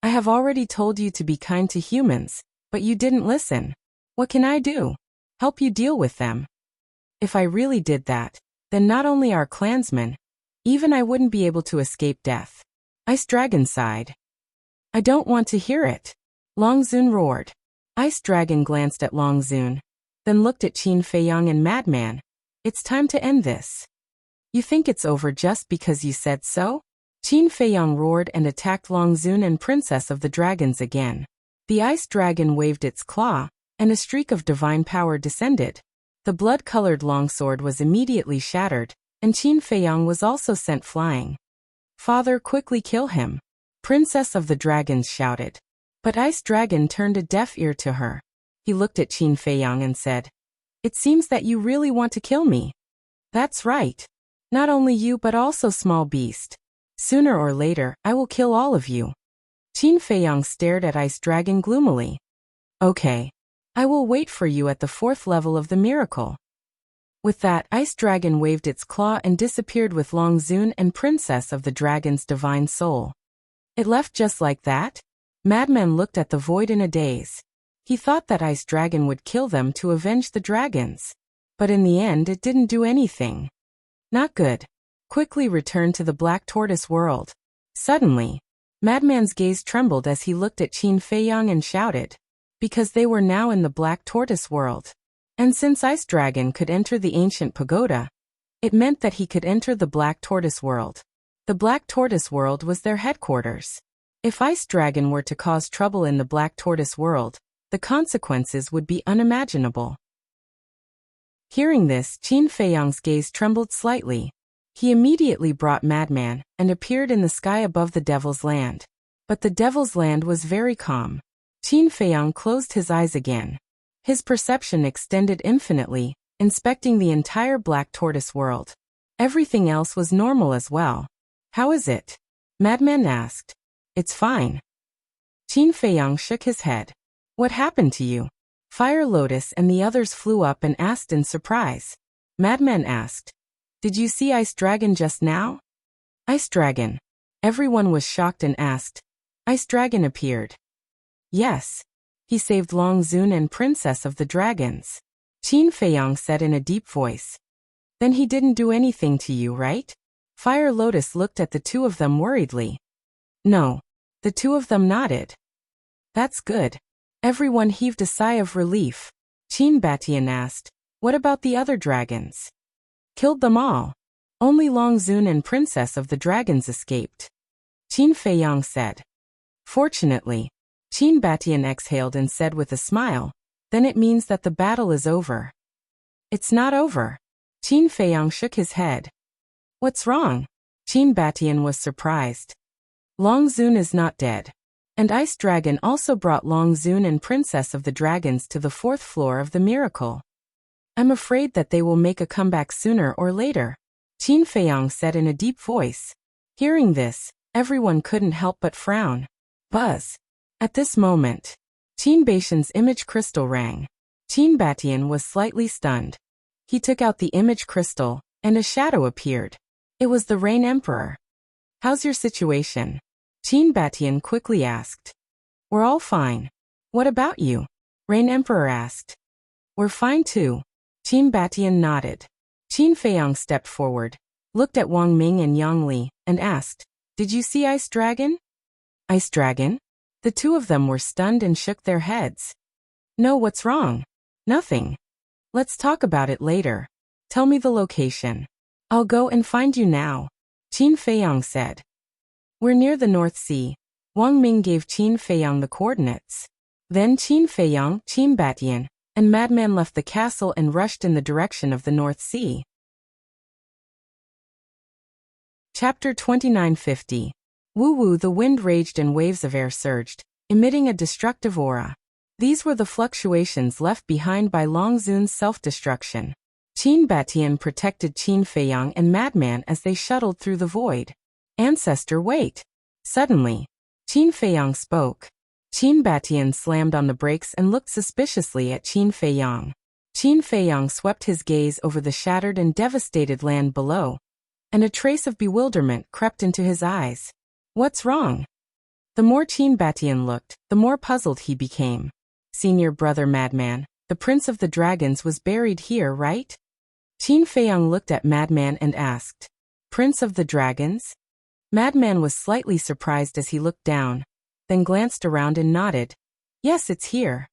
I have already told you to be kind to humans, but you didn't listen. What can I do? Help you deal with them. If I really did that, then not only our clansmen, even I wouldn't be able to escape death. Ice Dragon sighed. I don't want to hear it. Long Zun roared. Ice Dragon glanced at Long Zun, then looked at Qin Feiyang and Madman. It's time to end this. You think it's over just because you said so? Qin Feiyang roared and attacked Long Zun and Princess of the Dragons again. The ice dragon waved its claw, and a streak of divine power descended. The blood-colored longsword was immediately shattered, and Qin Feiyang was also sent flying. Father, quickly kill him. Princess of the Dragons shouted. But Ice Dragon turned a deaf ear to her. He looked at Qin Feiyang and said, It seems that you really want to kill me. That's right. Not only you but also small beast. Sooner or later, I will kill all of you. Qin Feiyang stared at Ice Dragon gloomily. Okay. I will wait for you at the 4th level of the miracle. With that, Ice Dragon waved its claw and disappeared with Long Zun and Princess of the Dragon's divine soul. It left just like that? Madman looked at the void in a daze. He thought that Ice Dragon would kill them to avenge the dragons. But in the end it didn't do anything. Not good. Quickly return to the Black Tortoise world. Suddenly, Madman's gaze trembled as he looked at Qin Feiyang and shouted. Because they were now in the Black Tortoise world. And since Ice Dragon could enter the ancient pagoda, it meant that he could enter the Black Tortoise world. The Black Tortoise world was their headquarters. If Ice Dragon were to cause trouble in the Black Tortoise world, the consequences would be unimaginable. Hearing this, Qin Feiyang's gaze trembled slightly. He immediately brought Madman and appeared in the sky above the Devil's Land. But the Devil's Land was very calm. Qin Feiyang closed his eyes again. His perception extended infinitely, inspecting the entire Black Tortoise world. Everything else was normal as well. How is it? Madman asked. It's fine. Qin Feiyang shook his head. What happened to you? Fire Lotus and the others flew up and asked in surprise. Madman asked. Did you see Ice Dragon just now? Ice Dragon. Everyone was shocked and asked. Ice Dragon appeared. Yes. He saved Long Zun and Princess of the Dragons. Qin Feiyang said in a deep voice. Then he didn't do anything to you, right? Fire Lotus looked at the two of them worriedly. No. The two of them nodded. That's good. Everyone heaved a sigh of relief. Qin Batian asked, what about the other dragons? Killed them all. Only Long Zun and Princess of the Dragons escaped. Qin Feiyang said. Fortunately. Qin Batian exhaled and said with a smile, then it means that the battle is over. It's not over. Qin Feiyang shook his head. What's wrong? Qin Batian was surprised. Long Zun is not dead. And Ice Dragon also brought Long Zun and Princess of the Dragons to the 4th floor of the miracle. I'm afraid that they will make a comeback sooner or later, Qin Feiyang said in a deep voice. Hearing this, everyone couldn't help but frown. Buzz. At this moment, Qin Batian's image crystal rang. Qin Batian was slightly stunned. He took out the image crystal, and a shadow appeared. It was the Rain Emperor. How's your situation? Qin Batian quickly asked. We're all fine. What about you? Rain Emperor asked. We're fine too. Qin Batian nodded. Qin Feiyang stepped forward, looked at Wang Ming and Yang Li, and asked, did you see Ice Dragon? Ice Dragon? The two of them were stunned and shook their heads. No, what's wrong? Nothing. Let's talk about it later. Tell me the location. I'll go and find you now, Qin Feiyang said. We're near the North Sea. Wang Ming gave Qin Feiyang the coordinates. Then Qin Feiyang, Qin Batian, and Madman left the castle and rushed in the direction of the North Sea. Chapter 2950. Woo-woo. The wind raged and waves of air surged, emitting a destructive aura. These were the fluctuations left behind by Long Zun's self-destruction. Qin Batian protected Qin Feiyang and Madman as they shuttled through the void. Ancestor, wait. Suddenly, Qin Feiyang spoke. Qin Batian slammed on the brakes and looked suspiciously at Qin Feiyang. Qin Feiyang swept his gaze over the shattered and devastated land below, and a trace of bewilderment crept into his eyes. What's wrong? The more Qin Batian looked, the more puzzled he became. Senior brother Madman, the Prince of the Dragons was buried here, right? Qin Feiyang looked at Madman and asked, Prince of the Dragons? Madman was slightly surprised as he looked down, then glanced around and nodded. Yes, it's here.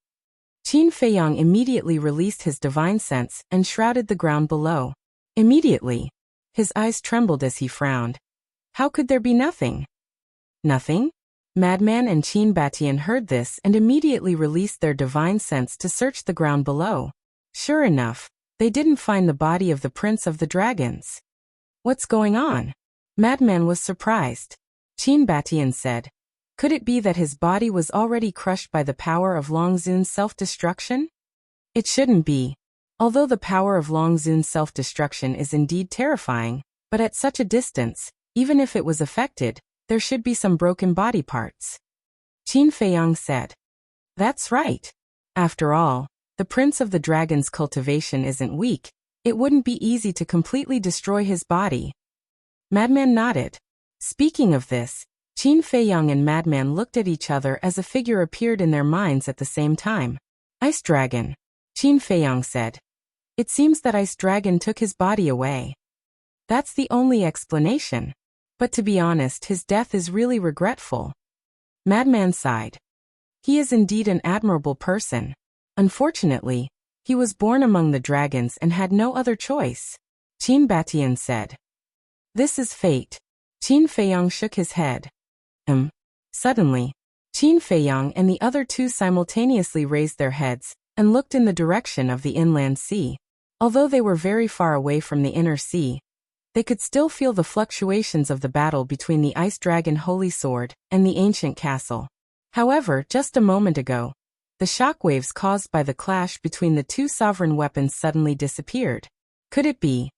Qin Feiyang immediately released his divine sense and shrouded the ground below. Immediately, his eyes trembled as he frowned. How could there be nothing? Nothing? Madman and Qin Batian heard this and immediately released their divine sense to search the ground below. Sure enough, they didn't find the body of the Prince of the Dragons. What's going on? Madman was surprised. Qin Batian said, could it be that his body was already crushed by the power of Long Zun's self-destruction? It shouldn't be. Although the power of Long Zun's self-destruction is indeed terrifying, but at such a distance, even if it was affected, there should be some broken body parts. Qin Feiyang said. That's right. After all, the Prince of the Dragons' cultivation isn't weak. It wouldn't be easy to completely destroy his body. Madman nodded. Speaking of this, Qin Feiyang and Madman looked at each other as a figure appeared in their minds at the same time. Ice Dragon, Qin Feiyang said. It seems that Ice Dragon took his body away. That's the only explanation. But to be honest, his death is really regretful. Madman sighed. He is indeed an admirable person. Unfortunately, he was born among the dragons and had no other choice. Qin Batian said. This is fate. Qin Feiyang shook his head. Suddenly, Qin Feiyang and the other two simultaneously raised their heads and looked in the direction of the inland sea. Although they were very far away from the inner sea, they could still feel the fluctuations of the battle between the Ice Dragon Holy Sword and the ancient castle. However, just a moment ago, the shockwaves caused by the clash between the two sovereign weapons suddenly disappeared. Could it be?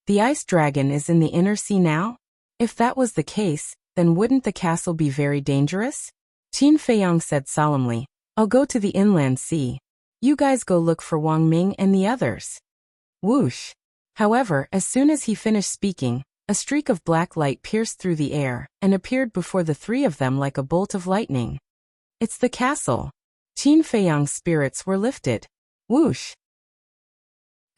The Ice Dragon is in the inner sea now? If that was the case, then wouldn't the castle be very dangerous? Qin Feiyang said solemnly, I'll go to the inland sea. You guys go look for Wang Ming and the others. Whoosh. However, as soon as he finished speaking, a streak of black light pierced through the air and appeared before the three of them like a bolt of lightning. It's the castle. Qin Feiyang's spirits were lifted. Whoosh.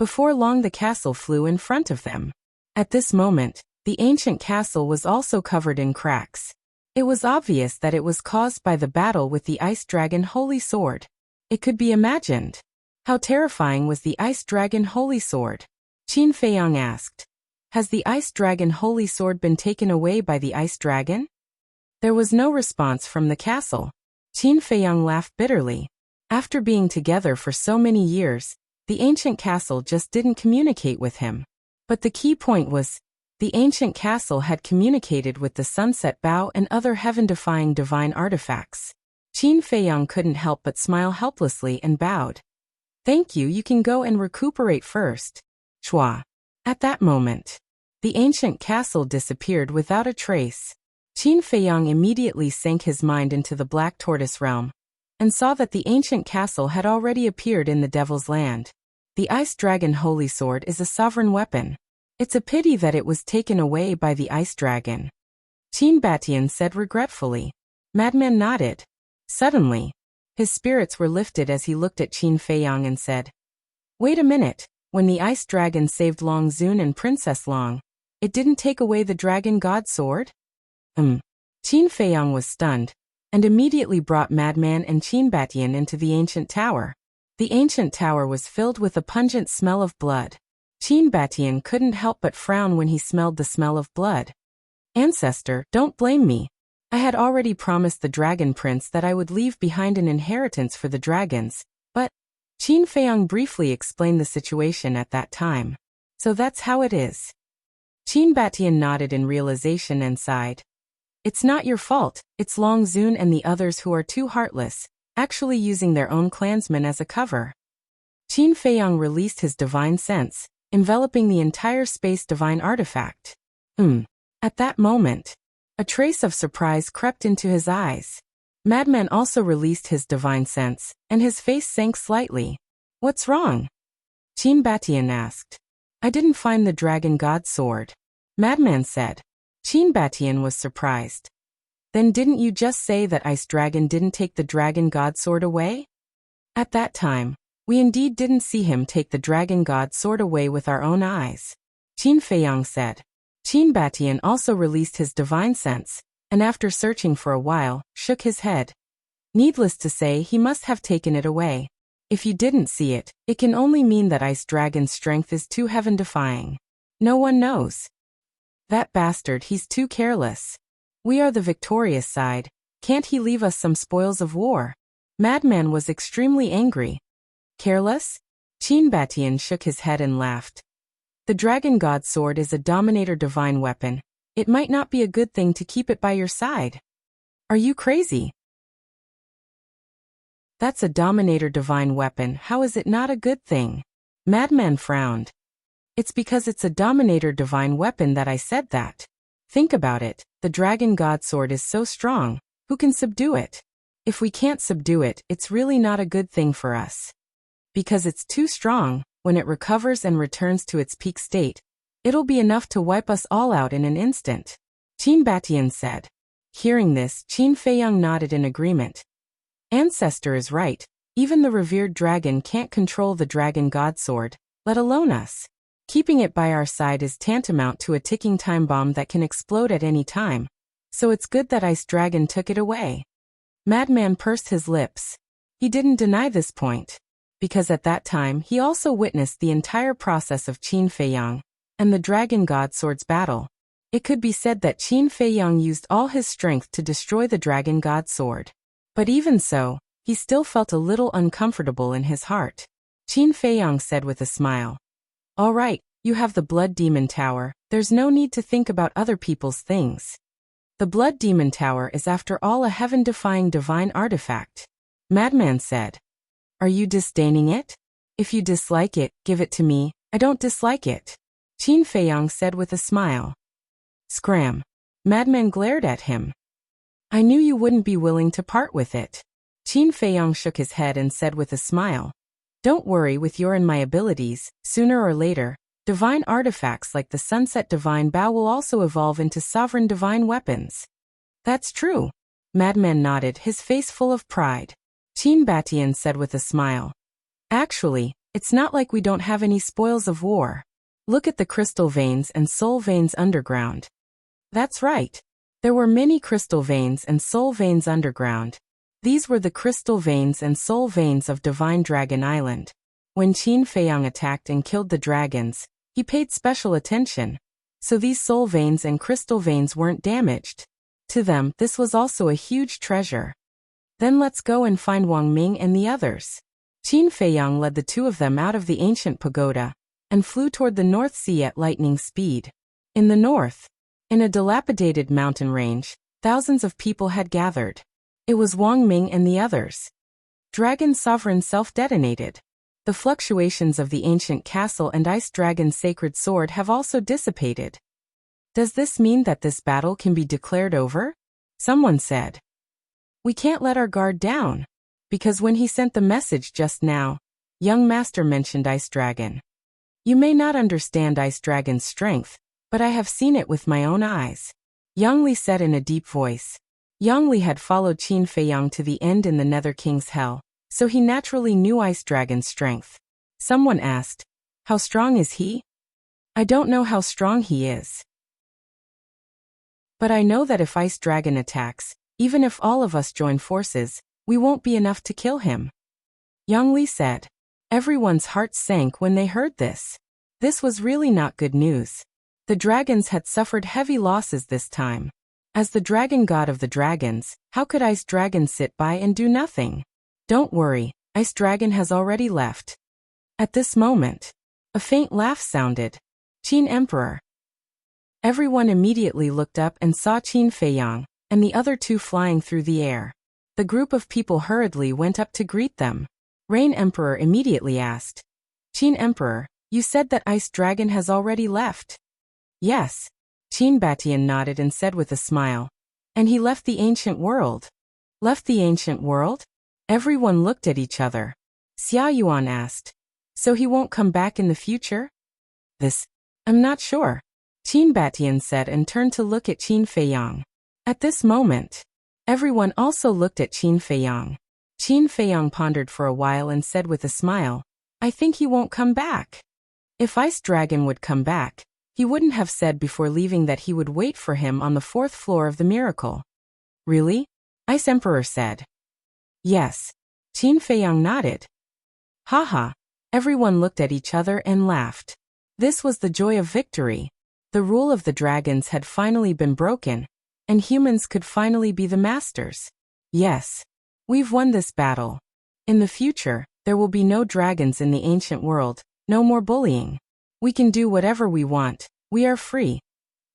Before long the castle flew in front of them. At this moment, the ancient castle was also covered in cracks. It was obvious that it was caused by the battle with the ice dragon holy sword. It could be imagined. How terrifying was the ice dragon holy sword? Qin Feiyang asked. Has the ice dragon holy sword been taken away by the ice dragon? There was no response from the castle. Qin Feiyang laughed bitterly. After being together for so many years, the ancient castle just didn't communicate with him. But the key point was, the ancient castle had communicated with the sunset bow and other heaven-defying divine artifacts. Qin Feiyang couldn't help but smile helplessly and bowed. Thank you, you can go and recuperate first. Chua. At that moment, the ancient castle disappeared without a trace. Qin Feiyang immediately sank his mind into the Black Tortoise realm, and saw that the ancient castle had already appeared in the Devil's Land. The Ice Dragon Holy Sword is a sovereign weapon. It's a pity that it was taken away by the Ice Dragon. Qin Batian said regretfully. Madman nodded. Suddenly, his spirits were lifted as he looked at Qin Feiyang and said, Wait a minute, when the Ice Dragon saved Long Zun and Princess Long, it didn't take away the Dragon God Sword? Qin Feiyang was stunned, and immediately brought Madman and Qin Batian into the ancient tower. The ancient tower was filled with a pungent smell of blood. Qin Batian couldn't help but frown when he smelled the smell of blood. Ancestor, don't blame me. I had already promised the Dragon Prince that I would leave behind an inheritance for the dragons, but Qin Feiyang briefly explained the situation at that time. So that's how it is. Qin Batian nodded in realization and sighed. It's not your fault, it's Long Zun and the others who are too heartless, actually using their own clansmen as a cover. Qin Feiyang released his divine sense, enveloping the entire space divine artifact. At that moment, a trace of surprise crept into his eyes. Madman also released his divine sense, and his face sank slightly. What's wrong? Qin Batian asked. I didn't find the Dragon God Sword. Madman said. Qin Batian was surprised. Then didn't you just say that Ice Dragon didn't take the Dragon God Sword away? At that time, we indeed didn't see him take the Dragon God Sword away with our own eyes. Qin Feiyang said. Qin Batian also released his divine sense, and after searching for a while, shook his head. Needless to say, he must have taken it away. If you didn't see it, it can only mean that Ice Dragon's strength is too heaven-defying. No one knows. That bastard, he's too careless. We are the victorious side. Can't he leave us some spoils of war? Madman was extremely angry. Careless? Qin Batian shook his head and laughed. The Dragon God Sword is a Dominator divine weapon. It might not be a good thing to keep it by your side. Are you crazy? That's a Dominator divine weapon, how is it not a good thing? Madman frowned. It's because it's a Dominator divine weapon that I said that. Think about it, the Dragon God Sword is so strong, who can subdue it? If we can't subdue it, it's really not a good thing for us. Because it's too strong, when it recovers and returns to its peak state, it'll be enough to wipe us all out in an instant. Qin Batian said. Hearing this, Qin Feiyang nodded in agreement. Ancestor is right, even the revered dragon can't control the Dragon God Sword, let alone us. Keeping it by our side is tantamount to a ticking time bomb that can explode at any time, so it's good that Ice Dragon took it away. Madman pursed his lips. He didn't deny this point, because at that time he also witnessed the entire process of Qin Feiyang and the Dragon God Sword's battle. It could be said that Qin Feiyang used all his strength to destroy the Dragon God Sword. But even so, he still felt a little uncomfortable in his heart. Qin Feiyang said with a smile. All right, you have the Blood Demon Tower, there's no need to think about other people's things. The Blood Demon Tower is after all a heaven-defying divine artifact. Madman said. Are you disdaining it? If you dislike it, give it to me, I don't dislike it. Qin Feiyang said with a smile. Scram. Madman glared at him. I knew you wouldn't be willing to part with it. Qin Feiyang shook his head and said with a smile. Don't worry, with your and my abilities, sooner or later, divine artifacts like the Sunset Divine Bow will also evolve into sovereign divine weapons. That's true. Madman nodded, his face full of pride. Qin Batian said with a smile. Actually, It's not like we don't have any spoils of war. Look at the crystal veins and soul veins underground. That's right. There were many crystal veins and soul veins underground. These were the crystal veins and soul veins of Divine Dragon Island. When Qin Feiyang attacked and killed the dragons, he paid special attention, so these soul veins and crystal veins weren't damaged. To them, this was also a huge treasure. Then let's go and find Wang Ming and the others. Qin Feiyang led the two of them out of the ancient pagoda and flew toward the North Sea at lightning speed. In the north, in a dilapidated mountain range, thousands of people had gathered. It was Wang Ming and the others. Dragon Sovereign self-detonated. The fluctuations of the ancient castle and Ice Dragon's sacred sword have also dissipated. Does this mean that this battle can be declared over? Someone said. We can't let our guard down, because when he sent the message just now, young master mentioned Ice Dragon. You may not understand Ice Dragon's strength, but I have seen it with my own eyes. Yang Li said in a deep voice. Yang Li had followed Qin Feiyang to the end in the Nether King's hell, so he naturally knew Ice Dragon's strength. Someone asked, how strong is he? I don't know how strong he is. But I know that if Ice Dragon attacks, even if all of us join forces, we won't be enough to kill him. Yang Li said. Everyone's hearts sank when they heard this. This was really not good news. The dragons had suffered heavy losses this time. As the dragon god of the dragons, how could Ice Dragon sit by and do nothing? Don't worry, Ice Dragon has already left. At this moment, a faint laugh sounded. Qin Emperor. Everyone immediately looked up and saw Qin Feiyang and the other two flying through the air. The group of people hurriedly went up to greet them. Rain Emperor immediately asked. Qin Emperor, you said that Ice Dragon has already left. Yes. Qin Batian nodded and said with a smile. And he left the ancient world. Left the ancient world? Everyone looked at each other. Xia Yuan asked. So he won't come back in the future? I'm not sure. Qin Batian said and turned to look at Qin Feiyang. At this moment, everyone also looked at Qin Feiyang. Qin Feiyang pondered for a while and said with a smile, I think he won't come back. If Ice Dragon would come back, he wouldn't have said before leaving that he would wait for him on the 4th floor of the miracle. Really? Ice Emperor said. Yes. Qin Feiyang nodded. Haha. Everyone looked at each other and laughed. This was the joy of victory. The rule of the dragons had finally been broken, and humans could finally be the masters. Yes. We've won this battle. In the future, there will be no dragons in the ancient world, no more bullying. We can do whatever we want, we are free.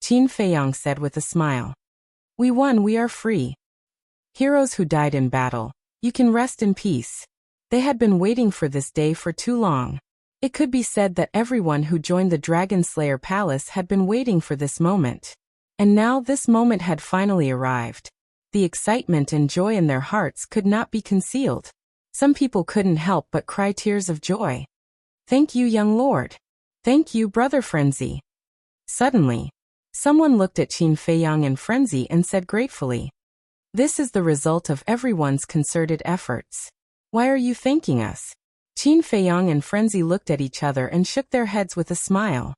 Qin Feiyang said with a smile. We won, we are free. Heroes who died in battle, you can rest in peace. They had been waiting for this day for too long. It could be said that everyone who joined the Dragon Slayer Palace had been waiting for this moment. And now this moment had finally arrived. The excitement and joy in their hearts could not be concealed. Some people couldn't help but cry tears of joy. Thank you, young lord. Thank you, brother Frenzy. Suddenly, someone looked at Qin Feiyang and Frenzy and said gratefully, this is the result of everyone's concerted efforts. Why are you thanking us? Qin Feiyang and Frenzy looked at each other and shook their heads with a smile.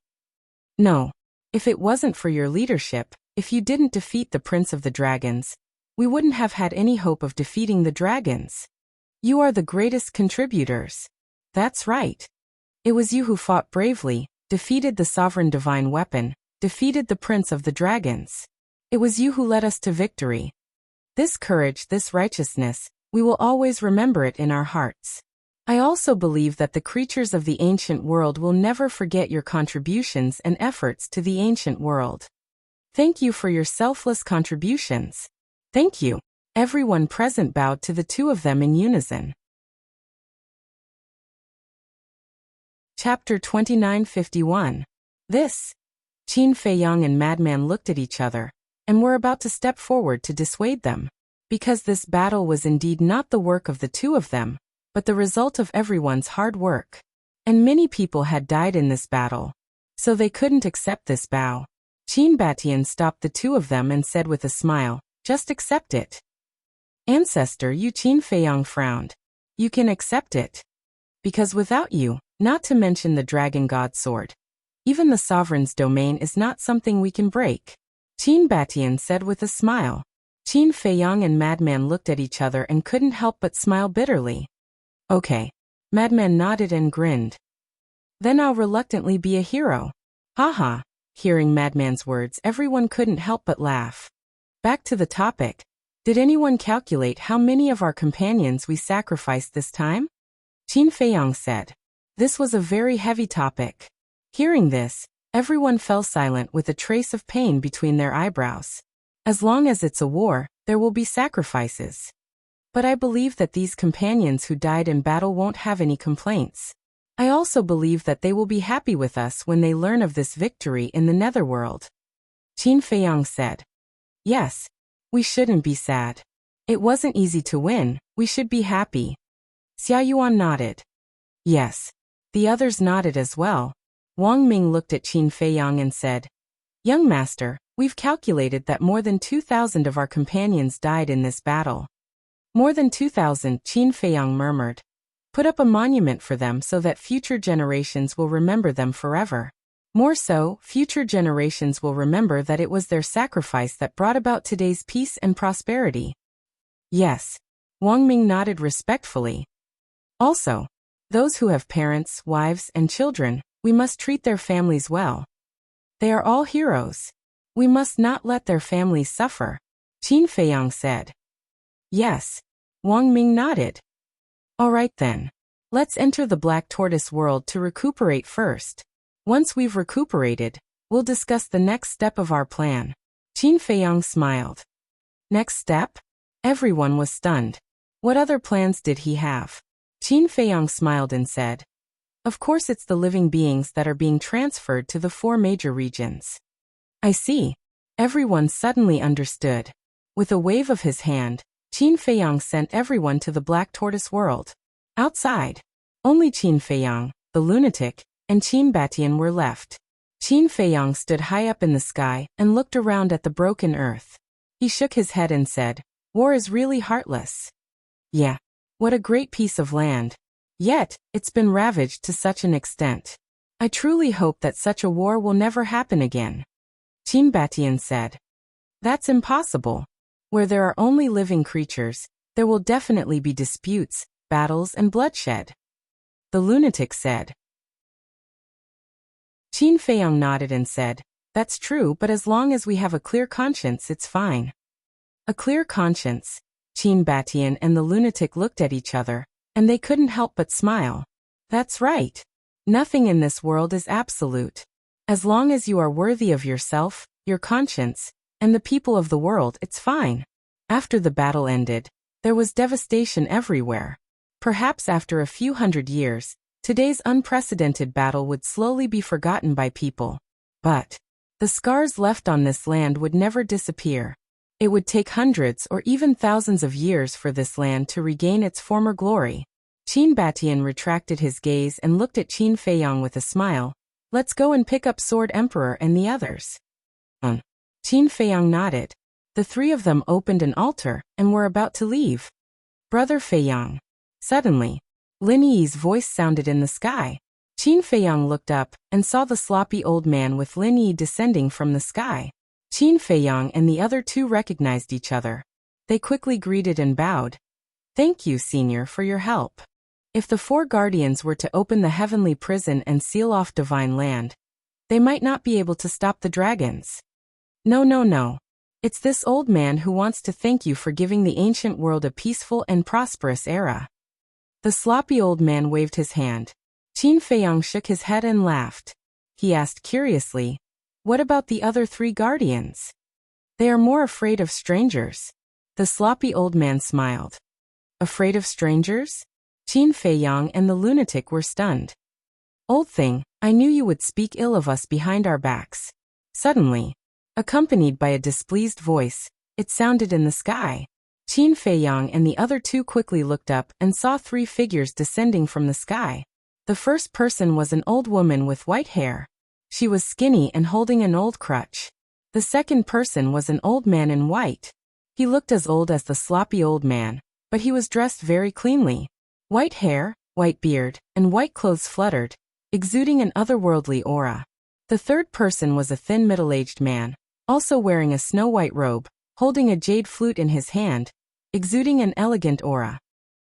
No. If it wasn't for your leadership, if you didn't defeat the Prince of the Dragons, we wouldn't have had any hope of defeating the dragons. You are the greatest contributors. That's right. It was you who fought bravely, defeated the sovereign divine weapon, defeated the Prince of the Dragons. It was you who led us to victory. This courage, this righteousness, we will always remember it in our hearts. I also believe that the creatures of the ancient world will never forget your contributions and efforts to the ancient world. Thank you for your selfless contributions. Thank you. Everyone present bowed to the two of them in unison. Chapter 29:51. This. Qin Feiyang and Madman looked at each other, and were about to step forward to dissuade them, because this battle was indeed not the work of the two of them, but the result of everyone's hard work. And many people had died in this battle, so they couldn't accept this bow. Qin Batian stopped the two of them and said with a smile, just accept it. Ancestor, you Qin Feiyang frowned. You can accept it. Because without you, Not to mention the dragon god sword. Even the sovereign's domain is not something we can break. Qin Batian said with a smile. Qin Feiyang and Madman looked at each other and couldn't help but smile bitterly. Okay. Madman nodded and grinned. Then I'll reluctantly be a hero. Haha. Hearing Madman's words, everyone couldn't help but laugh. Back to the topic. Did anyone calculate how many of our companions we sacrificed this time? Qin Feiyang said. This was a very heavy topic. Hearing this, everyone fell silent with a trace of pain between their eyebrows. As long as it's a war, there will be sacrifices. But I believe that these companions who died in battle won't have any complaints. I also believe that they will be happy with us when they learn of this victory in the netherworld. Qin Feiyang said. Yes. We shouldn't be sad. It wasn't easy to win, we should be happy. Xia Yuan nodded. Yes. The others nodded as well. Wang Ming looked at Qin Feiyang and said, Young master, we've calculated that more than 2,000 of our companions died in this battle. More than 2,000, Qin Feiyang murmured. Put up a monument for them so that future generations will remember them forever. More so, future generations will remember that it was their sacrifice that brought about today's peace and prosperity. Yes. Wang Ming nodded respectfully. Also, those who have parents, wives, and children, we must treat their families well. They are all heroes. We must not let their families suffer, Qin Feiyang said. Yes. Wang Ming nodded. All right then. Let's enter the Black Tortoise world to recuperate first. Once we've recuperated, we'll discuss the next step of our plan. Qin Feiyang smiled. Next step? Everyone was stunned. What other plans did he have? Qin Feiyang smiled and said, Of course it's the living beings that are being transferred to the 4 major regions. I see. Everyone suddenly understood. With a wave of his hand, Qin Feiyang sent everyone to the Black Tortoise world. Outside, only Qin Feiyang, the lunatic, and Qin Batian were left. Qin Feiyang stood high up in the sky and looked around at the broken earth. He shook his head and said, War is really heartless. Yeah. What a great piece of land. Yet, it's been ravaged to such an extent. I truly hope that such a war will never happen again. Qin Batian said. That's impossible. Where there are only living creatures, there will definitely be disputes, battles, and bloodshed. The lunatic said. Qin Feiyang nodded and said, That's true, but as long as we have a clear conscience, it's fine. A clear conscience. Qin Batian and the lunatic looked at each other, and they couldn't help but smile. That's right. Nothing in this world is absolute. As long as you are worthy of yourself, your conscience, and the people of the world, it's fine. After the battle ended, there was devastation everywhere. Perhaps after a few hundred years, today's unprecedented battle would slowly be forgotten by people. But the scars left on this land would never disappear. It would take hundreds or even thousands of years for this land to regain its former glory. Qin Batian retracted his gaze and looked at Qin Feiyang with a smile. Let's go and pick up Sword Emperor and the others. Qin Feiyang nodded. The 3 of them opened an altar and were about to leave. Brother Feiyang. Suddenly, Lin Yi's voice sounded in the sky. Qin Feiyang looked up and saw the sloppy old man with Lin Yi descending from the sky. Qin Feiyang and the other 2 recognized each other. They quickly greeted and bowed. Thank you, Senior, for your help. If the 4 guardians were to open the heavenly prison and seal off divine land, they might not be able to stop the dragons. No. It's this old man who wants to thank you for giving the ancient world a peaceful and prosperous era. The sloppy old man waved his hand. Qin Feiyang shook his head and laughed. He asked curiously, What about the other 3 guardians? They are more afraid of strangers. The sloppy old man smiled. Afraid of strangers? Qin Feiyang and the lunatic were stunned. Old thing, I knew you would speak ill of us behind our backs. Suddenly, accompanied by a displeased voice, it sounded in the sky. Qin Feiyang and the other 2 quickly looked up and saw 3 figures descending from the sky. The first person was an old woman with white hair. She was skinny and holding an old crutch. The second person was an old man in white. He looked as old as the sloppy old man, but he was dressed very cleanly. White hair, white beard, and white clothes fluttered, exuding an otherworldly aura. The third person was a thin middle-aged man, also wearing a snow-white robe, holding a jade flute in his hand, exuding an elegant aura.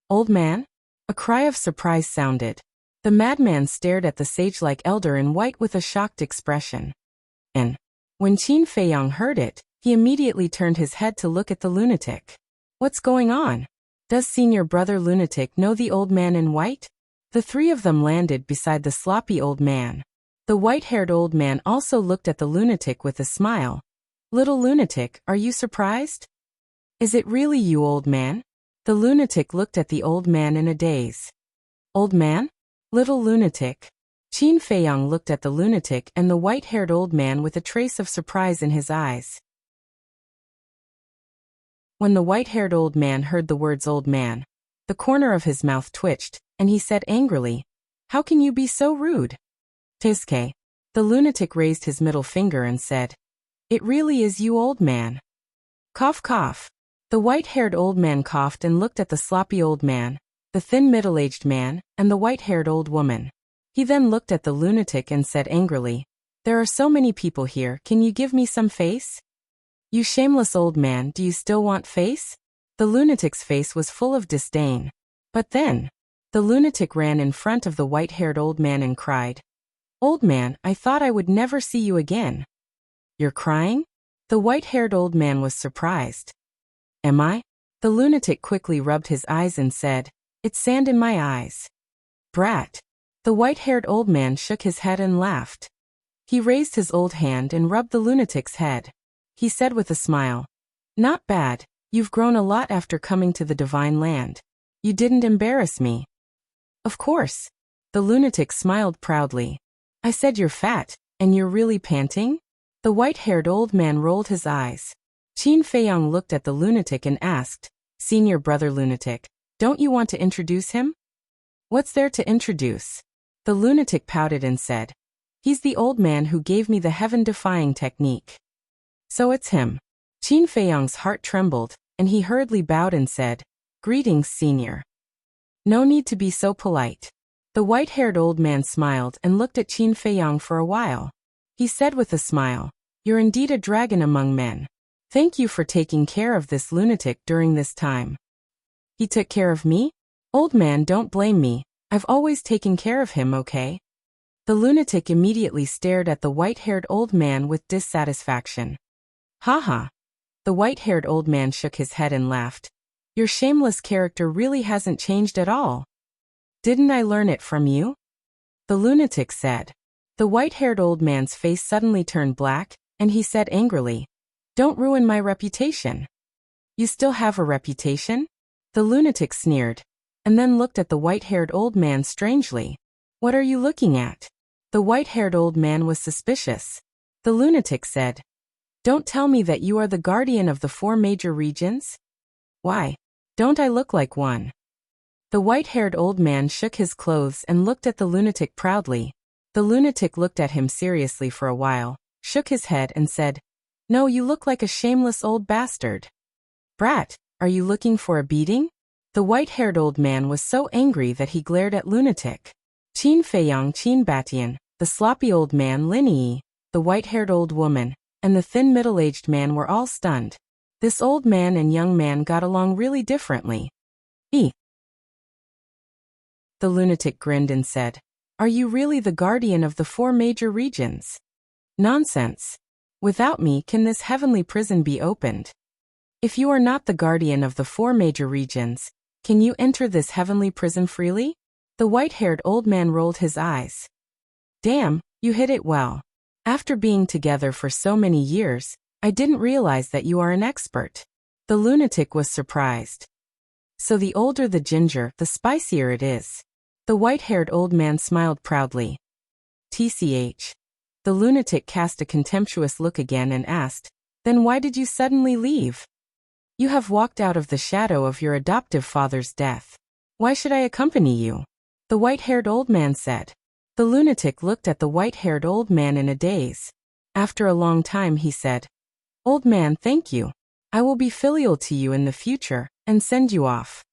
Old man? A cry of surprise sounded. The madman stared at the sage-like elder in white with a shocked expression. And when Qin Feiyang heard it, he immediately turned his head to look at the lunatic. What's going on? Does senior brother lunatic know the old man in white? The three of them landed beside the sloppy old man. The white-haired old man also looked at the lunatic with a smile. Little lunatic, are you surprised? Is it really you, old man? The lunatic looked at the old man in a daze. Old man? Little lunatic. Qin Feiyang looked at the lunatic and the white-haired old man with a trace of surprise in his eyes. When the white-haired old man heard the words old man, the corner of his mouth twitched, and he said angrily, "How can you be so rude?" Tiske. The lunatic raised his middle finger and said, "It really is you, old man." Cough, cough. The white-haired old man coughed and looked at the sloppy old man, the thin middle-aged man, and the white-haired old woman. He then looked at the lunatic and said angrily, "There are so many people here, can you give me some face? You shameless old man, do you still want face?" The lunatic's face was full of disdain. But then, the lunatic ran in front of the white-haired old man and cried, "Old man, I thought I would never see you again." "You're crying?" The white-haired old man was surprised. "Am I?" The lunatic quickly rubbed his eyes and said, "It's sand in my eyes." "Brat." The white-haired old man shook his head and laughed. He raised his old hand and rubbed the lunatic's head. He said with a smile, "Not bad, you've grown a lot after coming to the divine land. You didn't embarrass me." "Of course." The lunatic smiled proudly. "I said you're fat, and you're really panting?" The white-haired old man rolled his eyes. Qin Feiyang looked at the lunatic and asked, "Senior brother lunatic, don't you want to introduce him?" "What's there to introduce?" The lunatic pouted and said, "He's the old man who gave me the heaven-defying technique." "So it's him." Qin Feiyang's heart trembled, and he hurriedly bowed and said, "Greetings, senior." "No need to be so polite." The white-haired old man smiled and looked at Qin Feiyang for a while. He said with a smile, "You're indeed a dragon among men. Thank you for taking care of this lunatic during this time." "He took care of me? Old man, don't blame me. I've always taken care of him, okay?" The lunatic immediately stared at the white-haired old man with dissatisfaction. "Ha." The white-haired old man shook his head and laughed. "Your shameless character really hasn't changed at all. Didn't I learn it from you?" The lunatic said. The white-haired old man's face suddenly turned black, and he said angrily, "Don't ruin my reputation." "You still have a reputation?" The lunatic sneered, and then looked at the white-haired old man strangely. "What are you looking at?" The white-haired old man was suspicious. The lunatic said, "Don't tell me that you are the guardian of the 4 major regions?" "Why? Don't I look like one?" The white-haired old man shook his clothes and looked at the lunatic proudly. The lunatic looked at him seriously for a while, shook his head and said, "No, you look like a shameless old bastard." "Brat, are you looking for a beating?" The white-haired old man was so angry that he glared at lunatic. Qin Feiyang, Qin Batian, the sloppy old man Lin Yi, the white-haired old woman, and the thin middle-aged man were all stunned. This old man and young man got along really differently. The lunatic grinned and said, "Are you really the guardian of the 4 major regions?" "Nonsense. Without me, can this heavenly prison be opened? If you are not the guardian of the 4 major regions, can you enter this heavenly prison freely?" The white-haired old man rolled his eyes. "Damn, you hit it well. After being together for so many years, I didn't realize that you are an expert." The lunatic was surprised. "So the older the ginger, the spicier it is." The white-haired old man smiled proudly. "TCH." The lunatic cast a contemptuous look again and asked, "Then why did you suddenly leave? You have walked out of the shadow of your adoptive father's death. Why should I accompany you?" The white-haired old man said. The lunatic looked at the white-haired old man in a daze. After a long time he said, "Old man, thank you. I will be filial to you in the future, and send you off.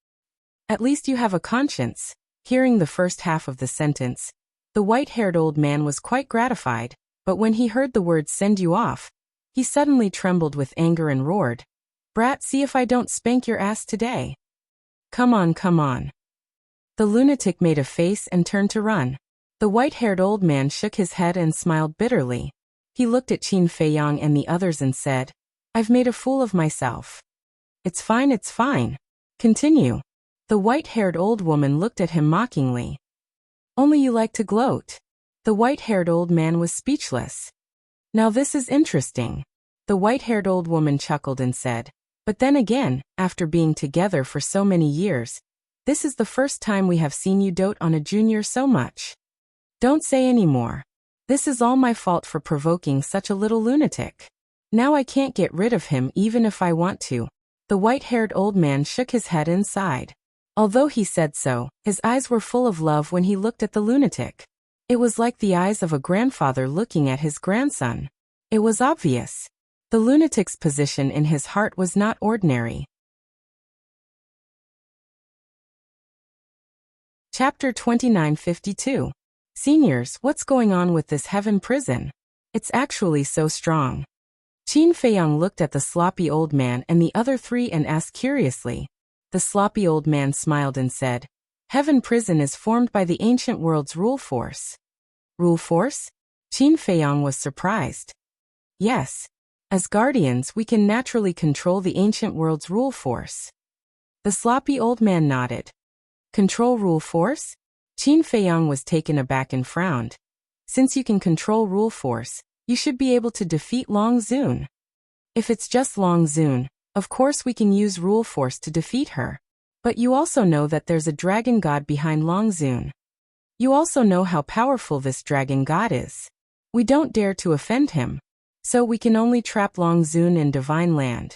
At least you have a conscience." Hearing the first half of the sentence, the white-haired old man was quite gratified, but when he heard the words "send you off," he suddenly trembled with anger and roared, "Brat, see if I don't spank your ass today. Come on, come on." The lunatic made a face and turned to run. The white-haired old man shook his head and smiled bitterly. He looked at Qin Feiyang and the others and said, "I've made a fool of myself. It's fine, it's fine. Continue." The white-haired old woman looked at him mockingly. "Only you like to gloat." The white-haired old man was speechless. "Now this is interesting." The white-haired old woman chuckled and said, "But then again, after being together for so many years, this is the first time we have seen you dote on a junior so much. Don't say any more. This is all my fault for provoking such a little lunatic. Now I can't get rid of him even if I want to." The white-haired old man shook his head and sighed. Although he said so, his eyes were full of love when he looked at the lunatic. It was like the eyes of a grandfather looking at his grandson. It was obvious. The lunatic's position in his heart was not ordinary. Chapter 2952. Seniors, what's going on with this heaven prison? It's actually so strong. Qin Feiyang looked at the sloppy old man and the other three and asked curiously. The sloppy old man smiled and said, "Heaven prison is formed by the ancient world's rule force." Rule force? Qin Feiyang was surprised. Yes. As guardians, we can naturally control the ancient world's rule force. The sloppy old man nodded. Control rule force? Qin Feiyang was taken aback and frowned. Since you can control rule force, you should be able to defeat Long Zun. If it's just Long Zun, of course we can use rule force to defeat her. But you also know that there's a dragon god behind Long Zun. You also know how powerful this dragon god is. We don't dare to offend him. So we can only trap Long Zun in divine land.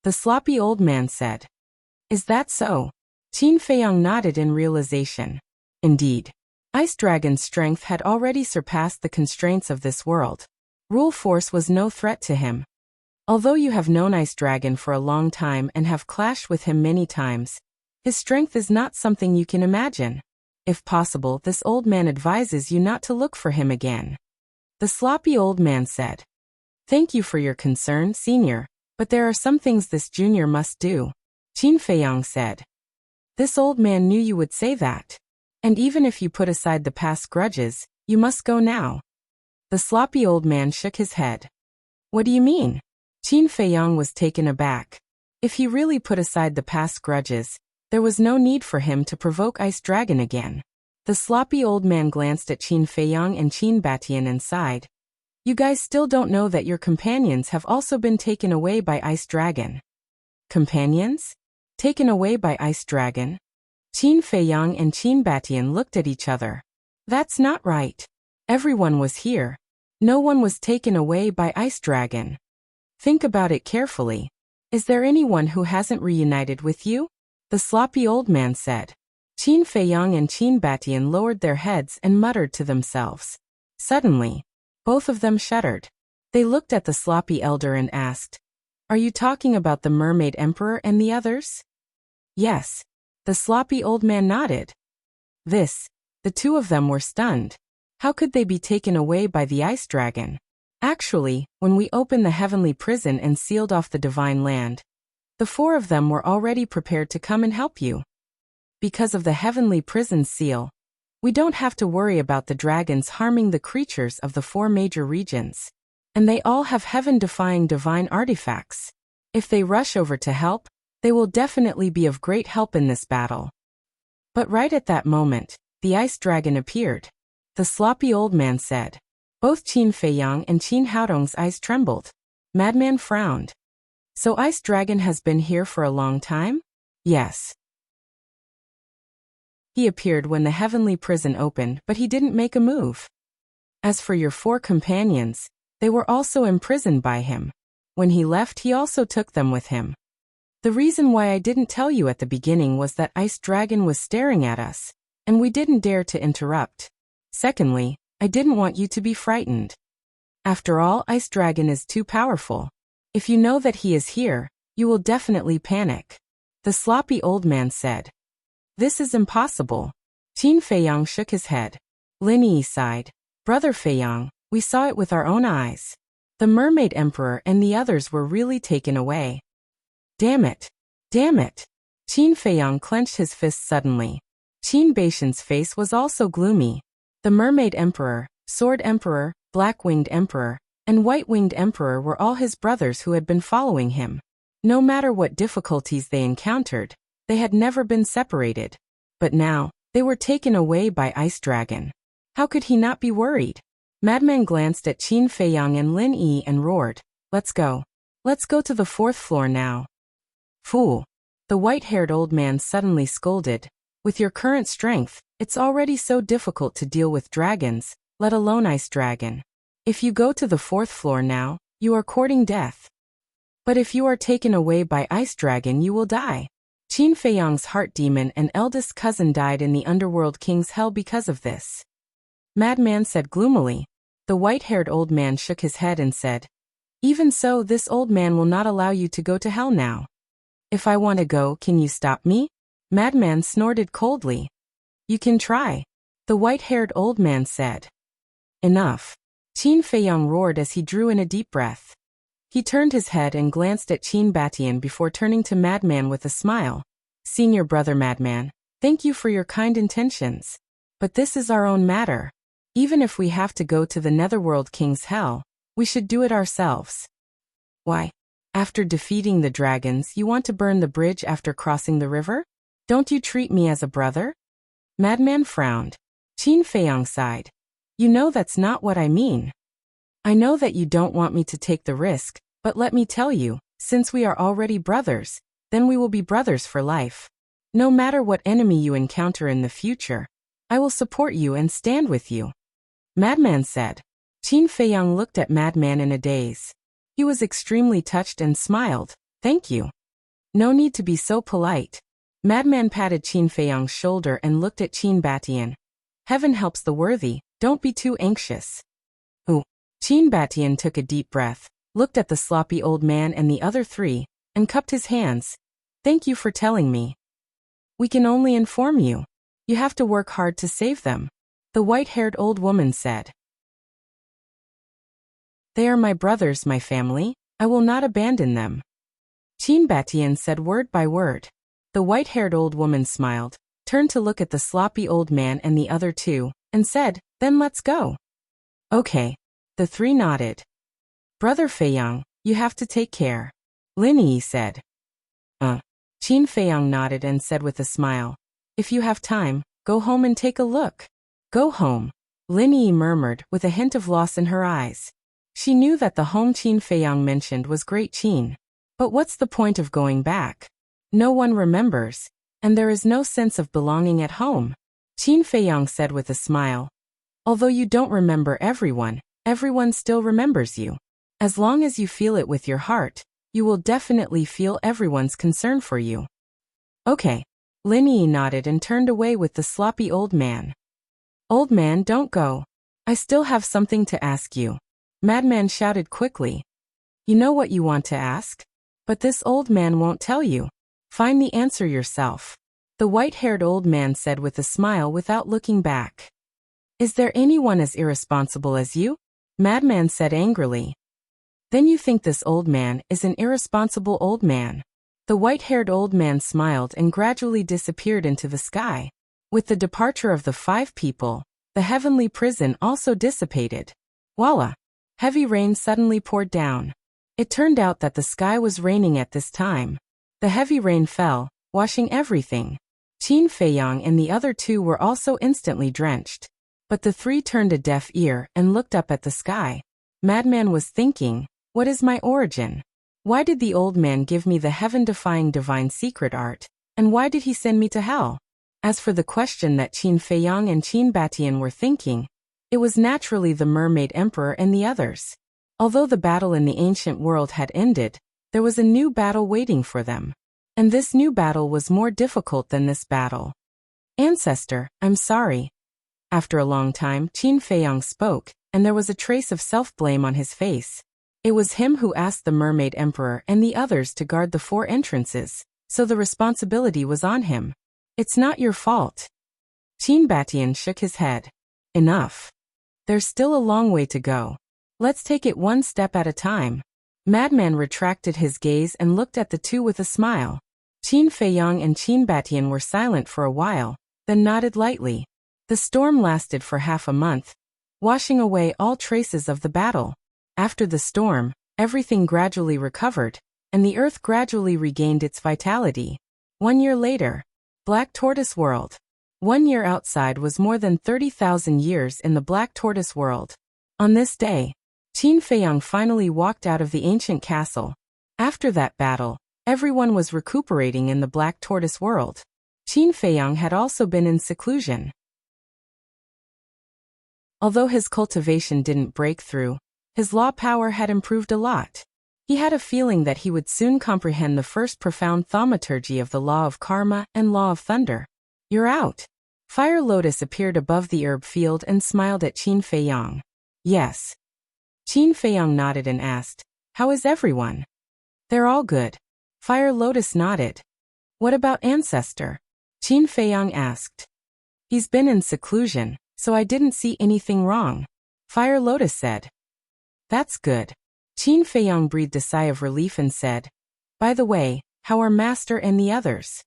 The sloppy old man said. Is that so? Qin Feiyang nodded in realization. Indeed. Ice Dragon's strength had already surpassed the constraints of this world. Rule force was no threat to him. Although you have known Ice Dragon for a long time and have clashed with him many times, his strength is not something you can imagine. If possible, this old man advises you not to look for him again. The sloppy old man said. Thank you for your concern, senior, but there are some things this junior must do. Qin Feiyang said. This old man knew you would say that. And even if you put aside the past grudges, you must go now. The sloppy old man shook his head. What do you mean? Qin Feiyang was taken aback. If he really put aside the past grudges, there was no need for him to provoke Ice Dragon again. The sloppy old man glanced at Qin Feiyang and Qin Batian and sighed. You guys still don't know that your companions have also been taken away by Ice Dragon. Companions? Taken away by Ice Dragon? Qin Feiyang and Qin Batian looked at each other. That's not right. Everyone was here. No one was taken away by Ice Dragon. Think about it carefully. Is there anyone who hasn't reunited with you? The sloppy old man said. Qin Feiyang and Qin Batian lowered their heads and muttered to themselves. Suddenly, both of them shuddered. They looked at the sloppy elder and asked, Are you talking about the Mermaid Emperor and the others? Yes. The sloppy old man nodded. The two of them were stunned. How could they be taken away by the Ice Dragon? Actually, when we opened the heavenly prison and sealed off the divine land, the four of them were already prepared to come and help you. Because of the heavenly prison seal, we don't have to worry about the dragons harming the creatures of the four major regions. And they all have heaven-defying divine artifacts. If they rush over to help, they will definitely be of great help in this battle. But right at that moment, the Ice Dragon appeared. The sloppy old man said. Both Qin Feiyang and Qin Haodong's eyes trembled. Madman frowned. So Ice Dragon has been here for a long time? Yes. He appeared when the heavenly prison opened, but he didn't make a move. As for your four companions, they were also imprisoned by him. When he left, he also took them with him. The reason why I didn't tell you at the beginning was that Ice Dragon was staring at us, and we didn't dare to interrupt. Secondly, I didn't want you to be frightened. After all, Ice Dragon is too powerful. If you know that he is here, you will definitely panic. The sloppy old man said. This is impossible. Qin Feiyang shook his head. Lin Yi sighed. Brother Feiyang, we saw it with our own eyes. The Mermaid Emperor and the others were really taken away. Damn it! Damn it! Qin Feiyang clenched his fist suddenly. Qin Beixian's face was also gloomy. The Mermaid Emperor, Sword Emperor, Black-Winged Emperor, and White-Winged Emperor were all his brothers who had been following him. No matter what difficulties they encountered, they had never been separated. But now, they were taken away by Ice Dragon. How could he not be worried? Madman glanced at Qin Feiyang and Lin Yi and roared, "Let's go. Let's go to the 4th floor now." Fool! The white-haired old man suddenly scolded. With your current strength, it's already so difficult to deal with dragons, let alone Ice Dragon. If you go to the 4th floor now, you are courting death. But if you are taken away by Ice Dragon, you will die. Qin Feiyang's heart demon and eldest cousin died in the Underworld King's hell because of this. Madman said gloomily. The white-haired old man shook his head and said, "Even so, this old man will not allow you to go to hell now. If I want to go, can you stop me?" Madman snorted coldly. "You can try," the white-haired old man said. "Enough." Qin Feiyang roared as he drew in a deep breath. He turned his head and glanced at Qin Batian before turning to Madman with a smile. "Senior brother Madman, thank you for your kind intentions. But this is our own matter. Even if we have to go to the Netherworld King's hell, we should do it ourselves." "Why? After defeating the dragons, you want to burn the bridge after crossing the river? Don't you treat me as a brother?" Madman frowned. Qin Feiyang sighed. "You know that's not what I mean. I know that you don't want me to take the risk, but let me tell you, since we are already brothers, then we will be brothers for life. No matter what enemy you encounter in the future, I will support you and stand with you," Madman said. Qin Feiyang looked at Madman in a daze. He was extremely touched and smiled. "Thank you. No need to be so polite." Madman patted Qin Feiyang's shoulder and looked at Qin Batian. "Heaven helps the worthy, don't be too anxious." "Ooh." Qin Batian took a deep breath, looked at the sloppy old man and the other three, and cupped his hands. "Thank you for telling me. We can only inform you. You have to work hard to save them," the white-haired old woman said. "They are my brothers, my family. I will not abandon them," Qin Batian said word by word. The white-haired old woman smiled, turned to look at the sloppy old man and the other two, and said, "Then let's go." "Okay." The three nodded. "Brother Feiyang, you have to take care," Lin Yi said. Qin Feiyang nodded and said with a smile, "If you have time, go home and take a look." "Go home," Lin Yi murmured with a hint of loss in her eyes. She knew that the home Qin Feiyang mentioned was Great Qin. But what's the point of going back? No one remembers, and there is no sense of belonging at home. Qin Feiyang said with a smile. "Although you don't remember everyone, everyone still remembers you. As long as you feel it with your heart, you will definitely feel everyone's concern for you." "Okay." Lin Yi nodded and turned away with the sloppy old man. "Old man, don't go. I still have something to ask you," Madman shouted quickly. "You know what you want to ask? But this old man won't tell you. Find the answer yourself," the white-haired old man said with a smile without looking back. "Is there anyone as irresponsible as you?" Madman said angrily. "Then you think this old man is an irresponsible old man?" The white-haired old man smiled and gradually disappeared into the sky. With the departure of the 5 people, the heavenly prison also dissipated. Voila! Heavy rain suddenly poured down. It turned out that the sky was raining at this time. The heavy rain fell, washing everything. Qin Feiyang and the other 2 were also instantly drenched. But the 3 turned a deaf ear and looked up at the sky. Madman was thinking, what is my origin? Why did the old man give me the heaven-defying divine secret art, and why did he send me to hell? As for the question that Qin Feiyang and Qin Batian were thinking, it was naturally the Mermaid Emperor and the others. Although the battle in the ancient world had ended, there was a new battle waiting for them. And this new battle was more difficult than this battle. "Ancestor, I'm sorry." After a long time, Qin Feiyang spoke, and there was a trace of self-blame on his face. It was him who asked the Mermaid Emperor and the others to guard the 4 entrances, so the responsibility was on him. "It's not your fault." Qin Batian shook his head. Enough. There's still a long way to go. Let's take it one step at a time. Madman retracted his gaze and looked at the two with a smile. Qin Feiyang and Qin Batian were silent for a while, then nodded lightly. The storm lasted for half a month, washing away all traces of the battle. After the storm, everything gradually recovered, and the earth gradually regained its vitality. 1 year later. Black Tortoise World. 1 year outside was more than 30,000 years in the Black Tortoise World. On this day, Qin Feiyang finally walked out of the ancient castle. After that battle, everyone was recuperating in the Black Tortoise World. Qin Feiyang had also been in seclusion. Although his cultivation didn't break through, his law power had improved a lot. He had a feeling that he would soon comprehend the first profound thaumaturgy of the law of karma and law of thunder. You're out. Fire Lotus appeared above the herb field and smiled at Qin Feiyang. Yes. Qin Feiyang nodded and asked, how is everyone? They're all good. Fire Lotus nodded. What about Ancestor? Qin Feiyang asked. He's been in seclusion, so I didn't see anything wrong. Fire Lotus said. That's good. Qin Feiyang breathed a sigh of relief and said, by the way, how are Master and the others?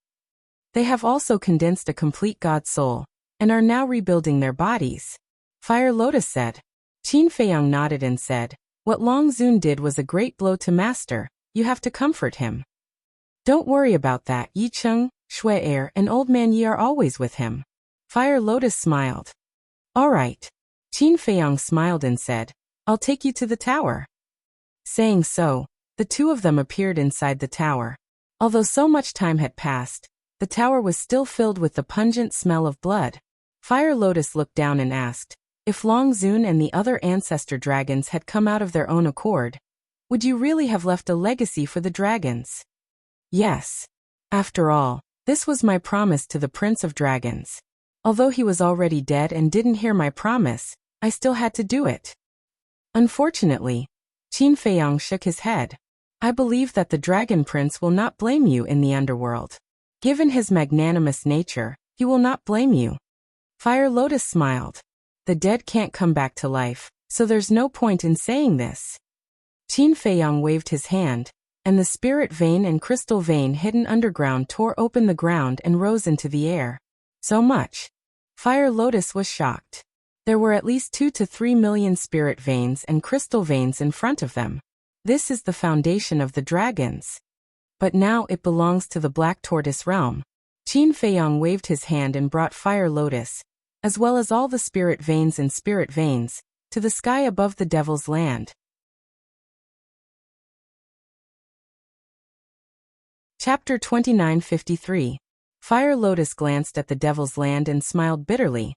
They have also condensed a complete God soul, and are now rebuilding their bodies. Fire Lotus said. Qin Feiyang nodded and said, what Long Zun did was a great blow to Master, you have to comfort him. Don't worry about that, Yi Cheng, Shui Er and Old Man Yi are always with him. Fire Lotus smiled. All right. Qin Feiyang smiled and said, I'll take you to the tower. Saying so, the two of them appeared inside the tower. Although so much time had passed, the tower was still filled with the pungent smell of blood. Fire Lotus looked down and asked, if Long Zun and the other ancestor dragons had come out of their own accord, would you really have left a legacy for the dragons? Yes. After all, this was my promise to the Prince of Dragons. Although he was already dead and didn't hear my promise, I still had to do it. Unfortunately, Qin Feiyang shook his head. I believe that the Dragon Prince will not blame you in the underworld. Given his magnanimous nature, he will not blame you. Fire Lotus smiled. The dead can't come back to life, so there's no point in saying this. Qin Feiyang waved his hand, and the spirit vein and crystal vein hidden underground tore open the ground and rose into the air. So much. Fire Lotus was shocked. There were at least 2 to 3 million spirit veins and crystal veins in front of them. This is the foundation of the dragons. But now it belongs to the Black Tortoise realm. Qin Feiyang waved his hand and brought Fire Lotus, as well as all the spirit veins and spirit veins, to the sky above the Devil's Land. Chapter 2953. Fire Lotus glanced at the Devil's Land and smiled bitterly.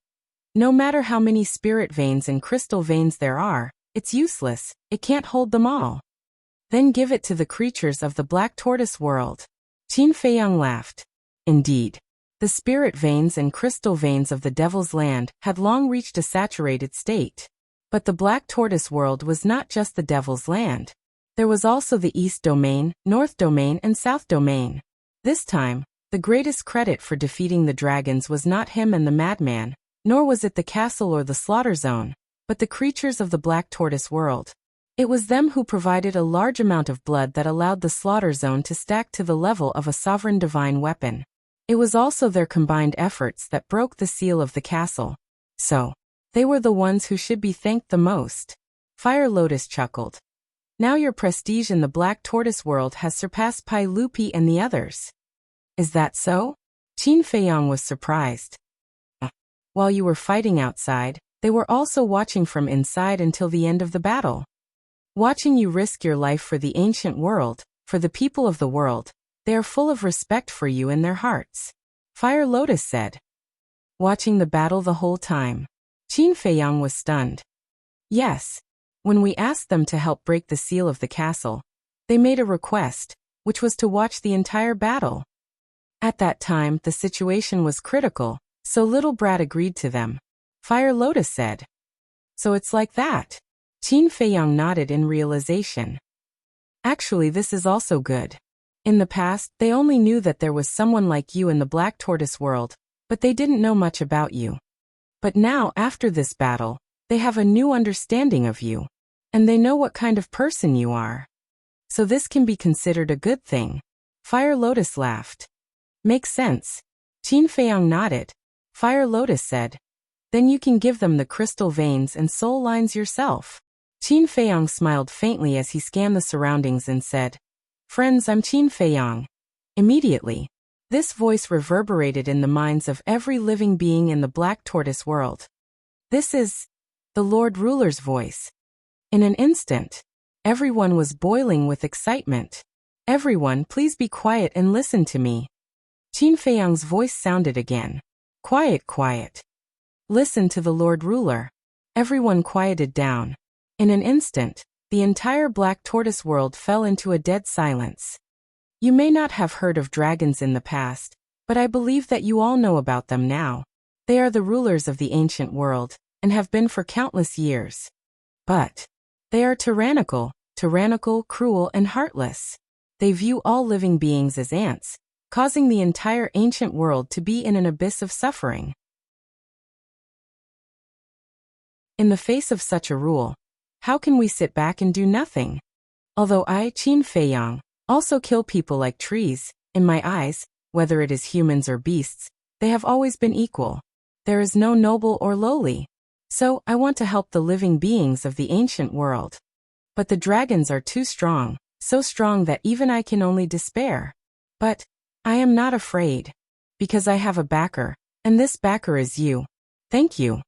No matter how many spirit veins and crystal veins there are, it's useless, it can't hold them all. Then give it to the creatures of the Black Tortoise world. Qin Feiyang laughed. Indeed. The spirit veins and crystal veins of the Devil's Land had long reached a saturated state. But the Black Tortoise world was not just the Devil's Land. There was also the East Domain, North Domain and South Domain. This time, the greatest credit for defeating the dragons was not him and the madman, nor was it the castle or the slaughter zone, but the creatures of the Black Tortoise world. It was them who provided a large amount of blood that allowed the slaughter zone to stack to the level of a sovereign divine weapon. It was also their combined efforts that broke the seal of the castle. So, they were the ones who should be thanked the most. Fire Lotus chuckled. Now your prestige in the Black Tortoise world has surpassed Pai Lupi and the others. Is that so? Qin Feiyang was surprised. While you were fighting outside, they were also watching from inside until the end of the battle. Watching you risk your life for the ancient world, for the people of the world, they are full of respect for you in their hearts. Fire Lotus said. Watching the battle the whole time. Qin Feiyang was stunned. Yes. When we asked them to help break the seal of the castle, they made a request, which was to watch the entire battle. At that time, the situation was critical, so Little Brat agreed to them. Fire Lotus said. So it's like that. Qin Feiyang nodded in realization. Actually, this is also good. In the past, they only knew that there was someone like you in the Black Tortoise world, but they didn't know much about you. But now, after this battle, they have a new understanding of you, and they know what kind of person you are. So this can be considered a good thing. Fire Lotus laughed. Makes sense. Qin Feiyang nodded. Fire Lotus said, then you can give them the crystal veins and soul lines yourself. Qin Feiyang smiled faintly as he scanned the surroundings and said, friends, I'm Qin Feiyang. Immediately, this voice reverberated in the minds of every living being in the Black Tortoise world. This is the Lord Ruler's voice. In an instant, everyone was boiling with excitement. Everyone, please be quiet and listen to me. Qin Feiyang's voice sounded again. Quiet, quiet. Listen to the Lord Ruler. Everyone quieted down. In an instant, the entire Black Tortoise world fell into a dead silence. You may not have heard of dragons in the past, but I believe that you all know about them now. They are the rulers of the ancient world, and have been for countless years. But they are tyrannical, cruel, and heartless. They view all living beings as ants, causing the entire ancient world to be in an abyss of suffering. In the face of such a rule, how can we sit back and do nothing? Although I, Qin Feiyang, also kill people like trees, in my eyes, whether it is humans or beasts, they have always been equal. There is no noble or lowly. So, I want to help the living beings of the ancient world. But the dragons are too strong, so strong that even I can only despair. But I am not afraid. Because I have a backer, and this backer is you. Thank you.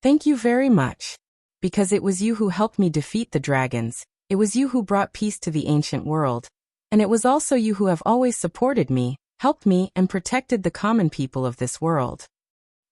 Thank you very much. Because it was you who helped me defeat the dragons, it was you who brought peace to the ancient world. And it was also you who have always supported me, helped me, and protected the common people of this world.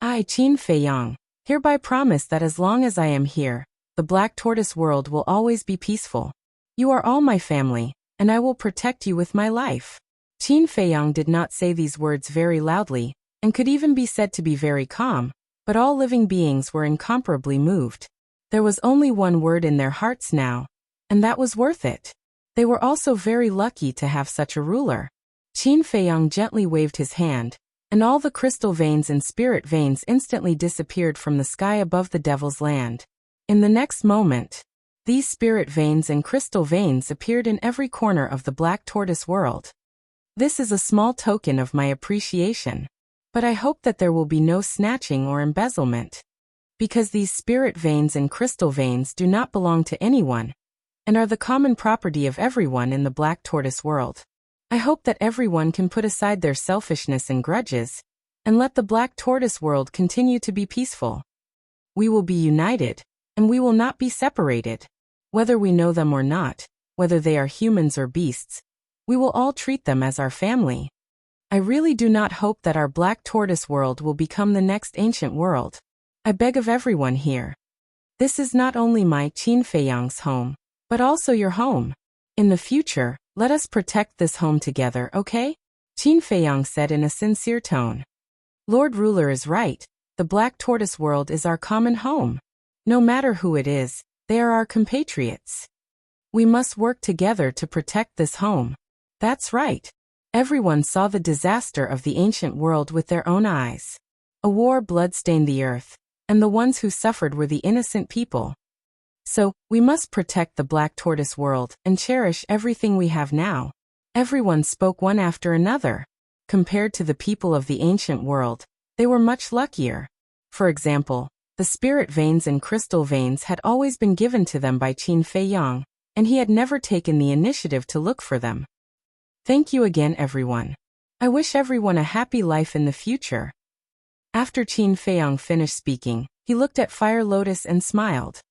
I, Qin Feiyang, hereby promise that as long as I am here, the Black Tortoise world will always be peaceful. You are all my family, and I will protect you with my life. Qin Feiyang did not say these words very loudly, and could even be said to be very calm, but all living beings were incomparably moved. There was only one word in their hearts now, and that was worth it. They were also very lucky to have such a ruler. Qin Feiyang gently waved his hand, and all the crystal veins and spirit veins instantly disappeared from the sky above the Devil's Land. In the next moment, these spirit veins and crystal veins appeared in every corner of the Black Tortoise world. This is a small token of my appreciation. But I hope that there will be no snatching or embezzlement. Because these spirit veins and crystal veins do not belong to anyone, and are the common property of everyone in the Black Tortoise world. I hope that everyone can put aside their selfishness and grudges, and let the Black Tortoise world continue to be peaceful. We will be united, and we will not be separated. Whether we know them or not, whether they are humans or beasts, we will all treat them as our family. I really do not hope that our Black Tortoise world will become the next ancient world. I beg of everyone here. This is not only my Qin Feiyang's home, but also your home. In the future, let us protect this home together, okay? Qin Feiyang said in a sincere tone. Lord Ruler is right. The Black Tortoise world is our common home. No matter who it is, they are our compatriots. We must work together to protect this home. That's right. Everyone saw the disaster of the ancient world with their own eyes. A war bloodstained the earth, and the ones who suffered were the innocent people. So, we must protect the Black Tortoise world and cherish everything we have now. Everyone spoke one after another. Compared to the people of the ancient world, they were much luckier. For example, the spirit veins and crystal veins had always been given to them by Qin Feiyang, and he had never taken the initiative to look for them. Thank you again, everyone. I wish everyone a happy life in the future. After Qin Feiyang finished speaking, he looked at Fire Lotus and smiled.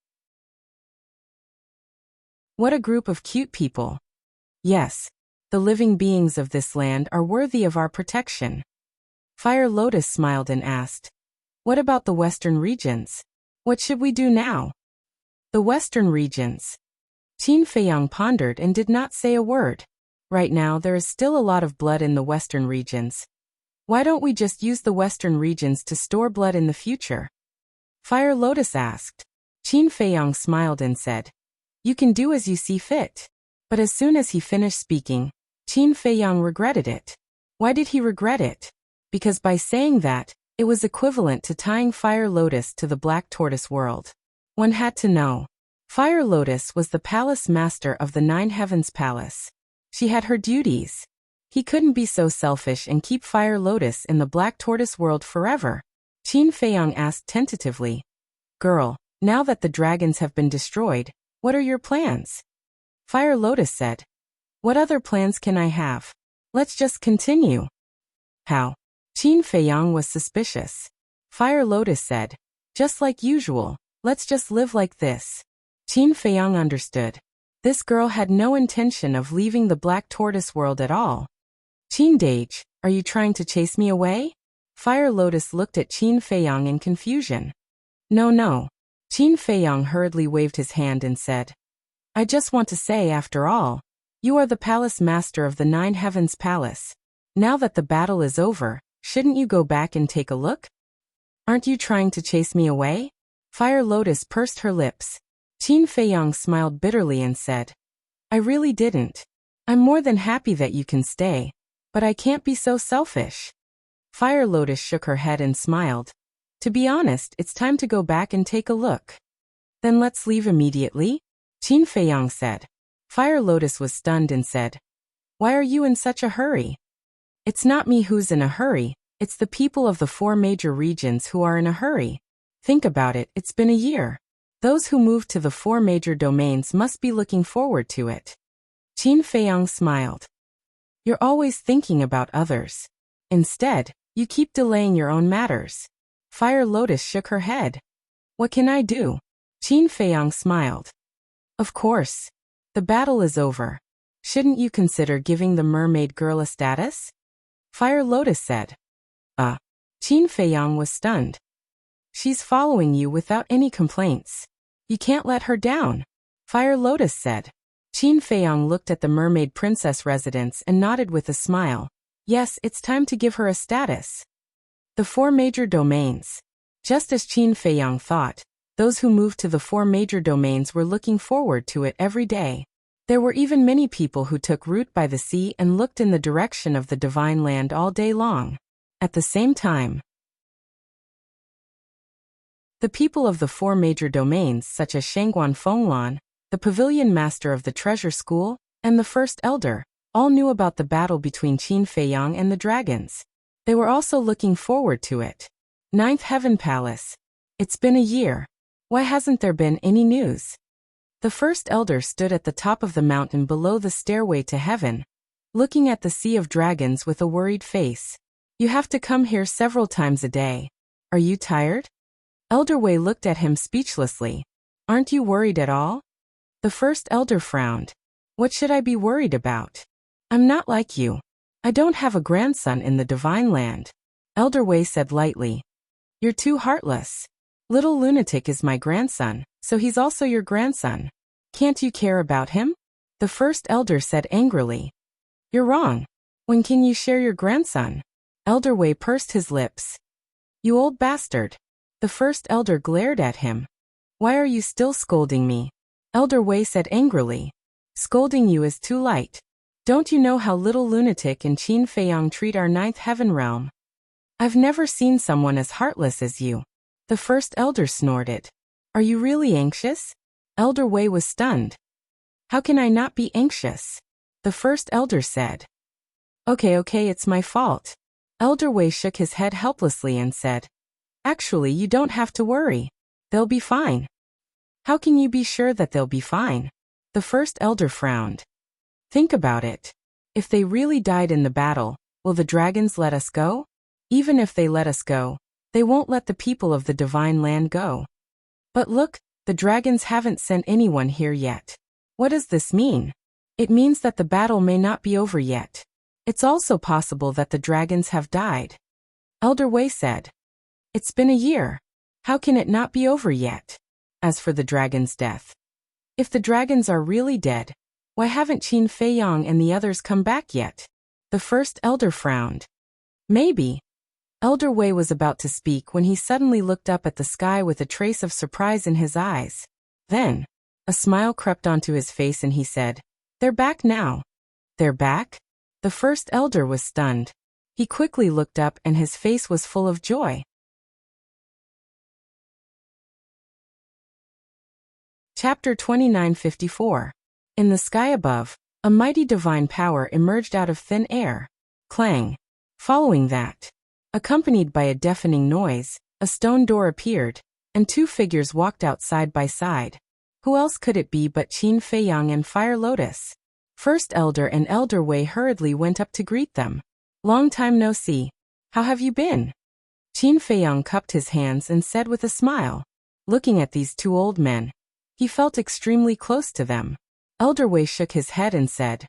What a group of cute people. Yes, the living beings of this land are worthy of our protection. Fire Lotus smiled and asked, what about the western regions? What should we do now? The western regions. Qin Feiyang pondered and did not say a word. Right now there is still a lot of blood in the western regions. Why don't we just use the western regions to store blood in the future? Fire Lotus asked. Qin Feiyang smiled and said, you can do as you see fit. But as soon as he finished speaking, Qin Feiyang regretted it. Why did he regret it? Because by saying that, It was equivalent to tying Fire Lotus to the Black Tortoise world. One had to know. Fire Lotus was the palace master of the Nine Heavens Palace. She had her duties. He couldn't be so selfish and keep Fire Lotus in the Black Tortoise world forever. Qin Feiyang asked tentatively. Girl, now that the dragons have been destroyed, what are your plans? Fire Lotus said. What other plans can I have? Let's just continue. How? Qin Feiyang was suspicious. Fire Lotus said. Just like usual, let's just live like this. Qin Feiyang understood. This girl had no intention of leaving the Black Tortoise world at all. Qin Dage, are you trying to chase me away? Fire Lotus looked at Qin Feiyang in confusion. No. Qin Feiyang hurriedly waved his hand and said. I just want to say, after all, you are the palace master of the Nine Heavens Palace. Now that the battle is over, shouldn't you go back and take a look? Aren't you trying to chase me away? Fire Lotus pursed her lips. Qin Feiyang smiled bitterly and said. I really didn't. I'm more than happy that you can stay, but I can't be so selfish. Fire Lotus shook her head and smiled. To be honest, it's time to go back and take a look. Then let's leave immediately, Qin Feiyang said. Fire Lotus was stunned and said. Why are you in such a hurry? It's not me who's in a hurry, it's the people of the 4 major regions who are in a hurry. Think about it, it's been a year. Those who moved to the 4 major domains must be looking forward to it. Qin Feiyang smiled. You're always thinking about others. Instead, you keep delaying your own matters. Fire Lotus shook her head. What can I do? Qin Feiyang smiled. Of course. The battle is over. Shouldn't you consider giving the mermaid girl a status? Fire Lotus said. Qin Feiyang was stunned. She's following you without any complaints. You can't let her down, Fire Lotus said. Qin Feiyang looked at the mermaid princess residence and nodded with a smile. Yes, it's time to give her a status. The 4 major domains. Just as Qin Feiyang thought, those who moved to the 4 major domains were looking forward to it every day. There were even many people who took route by the sea and looked in the direction of the divine land all day long. At the same time, the people of the 4 major domains such as Shangguan Fenglan, the pavilion master of the treasure school, and the first elder, all knew about the battle between Qin Feiyang and the dragons. They were also looking forward to it. Ninth Heaven Palace. It's been a year. Why hasn't there been any news? The first elder stood at the top of the mountain below the stairway to heaven, looking at the sea of dragons with a worried face. You have to come here several times a day. Are you tired? Elder Wei looked at him speechlessly. Aren't you worried at all? The first elder frowned. What should I be worried about? I'm not like you. I don't have a grandson in the divine land. Elder Wei said lightly. You're too heartless. Little Lunatic is my grandson, so he's also your grandson. Can't you care about him? The first elder said angrily. You're wrong. When can you share your grandson? Elder Wei pursed his lips. You old bastard. The first elder glared at him. Why are you still scolding me? Elder Wei said angrily. Scolding you is too light. Don't you know how Little Lunatic and Qin Feiyang treat our 9th heaven realm? I've never seen someone as heartless as you. The first elder snorted. Are you really anxious? Elder Wei was stunned. How can I not be anxious? The first elder said. Okay, it's my fault. Elder Wei shook his head helplessly and said. Actually, you don't have to worry. They'll be fine. How can you be sure that they'll be fine? The first elder frowned. Think about it. If they really died in the battle, will the dragons let us go? Even if they let us go, they won't let the people of the divine land go. But look, the dragons haven't sent anyone here yet. What does this mean? It means that the battle may not be over yet. It's also possible that the dragons have died. Elder Wei said. It's been a year. How can it not be over yet? As for the dragon's death. If the dragons are really dead, why haven't Qin Feiyang and the others come back yet? The first elder frowned. Maybe. Elder Wei was about to speak when he suddenly looked up at the sky with a trace of surprise in his eyes. Then, a smile crept onto his face and he said, They're back now. They're back? The first elder was stunned. He quickly looked up and his face was full of joy. Chapter 2954. In the sky above, a mighty divine power emerged out of thin air. Clang. Following that, accompanied by a deafening noise, a stone door appeared, and two figures walked out side by side. Who else could it be but Qin Feiyang and Fire Lotus? First Elder and Elder Wei hurriedly went up to greet them. Long time no see. How have you been? Qin Feiyang cupped his hands and said with a smile. Looking at these two old men, he felt extremely close to them. Elder Wei shook his head and said,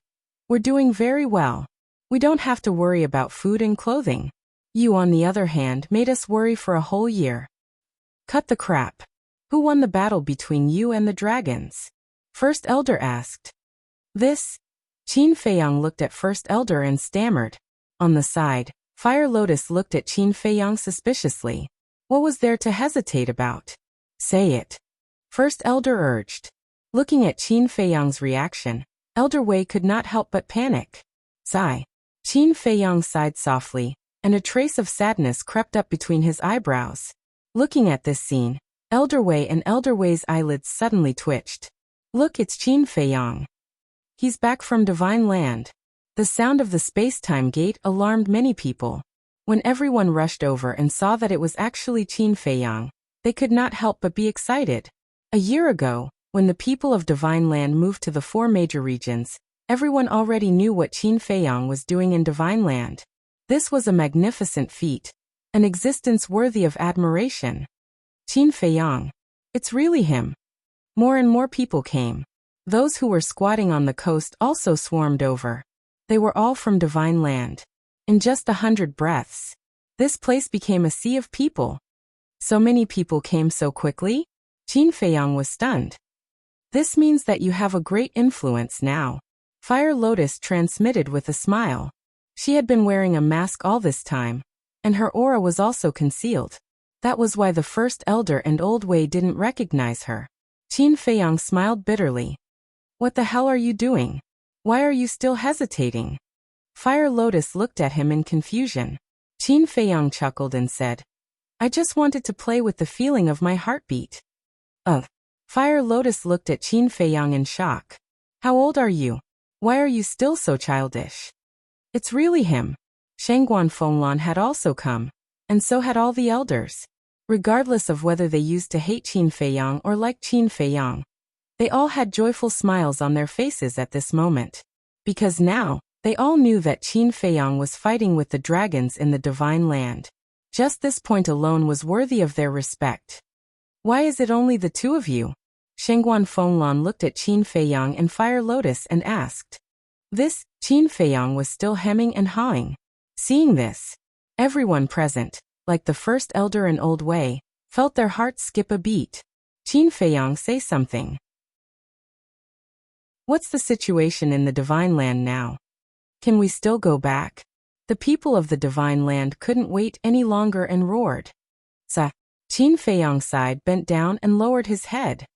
We're doing very well. We don't have to worry about food and clothing. You, on the other hand, made us worry for a whole year. Cut the crap. Who won the battle between you and the dragons? First Elder asked. This? Qin Feiyang looked at First Elder and stammered. On the side, Fire Lotus looked at Qin Feiyang suspiciously. What was there to hesitate about? Say it. First Elder urged. Looking at Qin Feiyang's reaction, Elder Wei could not help but panic. Sigh. Qin Feiyang sighed softly, and a trace of sadness crept up between his eyebrows. Looking at this scene, Elder Wei and Elder Wei's eyelids suddenly twitched. Look, it's Qin Feiyang. He's back from Divine Land. The sound of the space-time gate alarmed many people. When everyone rushed over and saw that it was actually Qin Feiyang, they could not help but be excited. A year ago, when the people of Divine Land moved to the 4 major regions, everyone already knew what Qin Feiyang was doing in Divine Land. This was a magnificent feat, an existence worthy of admiration. Qin Feiyang. It's really him. More and more people came. Those who were squatting on the coast also swarmed over. They were all from Divine Land. In just 100 breaths, this place became a sea of people. So many people came so quickly? Qin Feiyang was stunned. This means that you have a great influence now. Fire Lotus transmitted with a smile. She had been wearing a mask all this time, and her aura was also concealed. That was why the First Elder and Old Wei didn't recognize her. Qin Feiyang smiled bitterly. What the hell are you doing? Why are you still hesitating? Fire Lotus looked at him in confusion. Qin Feiyang chuckled and said, I just wanted to play with the feeling of my heartbeat. Fire Lotus looked at Qin Feiyang in shock. How old are you? Why are you still so childish? It's really him. Shangguan Fenglan had also come, and so had all the elders. Regardless of whether they used to hate Qin Feiyang or like Qin Feiyang, they all had joyful smiles on their faces at this moment. Because now, they all knew that Qin Feiyang was fighting with the dragons in the Divine Land. Just this point alone was worthy of their respect. Why is it only the two of you? Shangguan Fenglan looked at Qin Feiyang and Fire Lotus and asked. This, Qin Feiyang was still hemming and hawing. Seeing this, everyone present, like the First Elder and Old Wei, felt their hearts skip a beat. Qin Feiyang, say something. What's the situation in the Divine Land now? Can we still go back? The people of the Divine Land couldn't wait any longer and roared. Qin Feiyang sighed, bent down and lowered his head.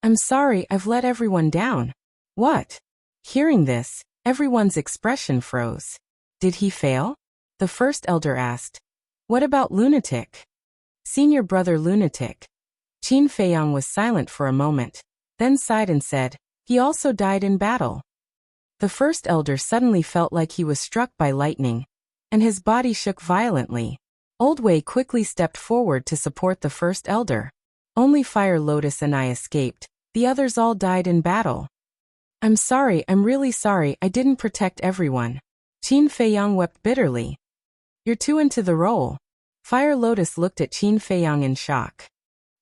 I'm sorry, I've let everyone down. What? Hearing this, everyone's expression froze. Did he fail? The First Elder asked. What about Lunatic? Senior brother Lunatic. Qin Feiyang was silent for a moment, then sighed and said, he also died in battle. The First Elder suddenly felt like he was struck by lightning, and his body shook violently. Old Wei quickly stepped forward to support the First Elder. Only Fire Lotus and I escaped, the others all died in battle. I'm sorry, I'm really sorry, I didn't protect everyone. Qin Feiyang wept bitterly. You're too into the role. Fire Lotus looked at Qin Feiyang in shock.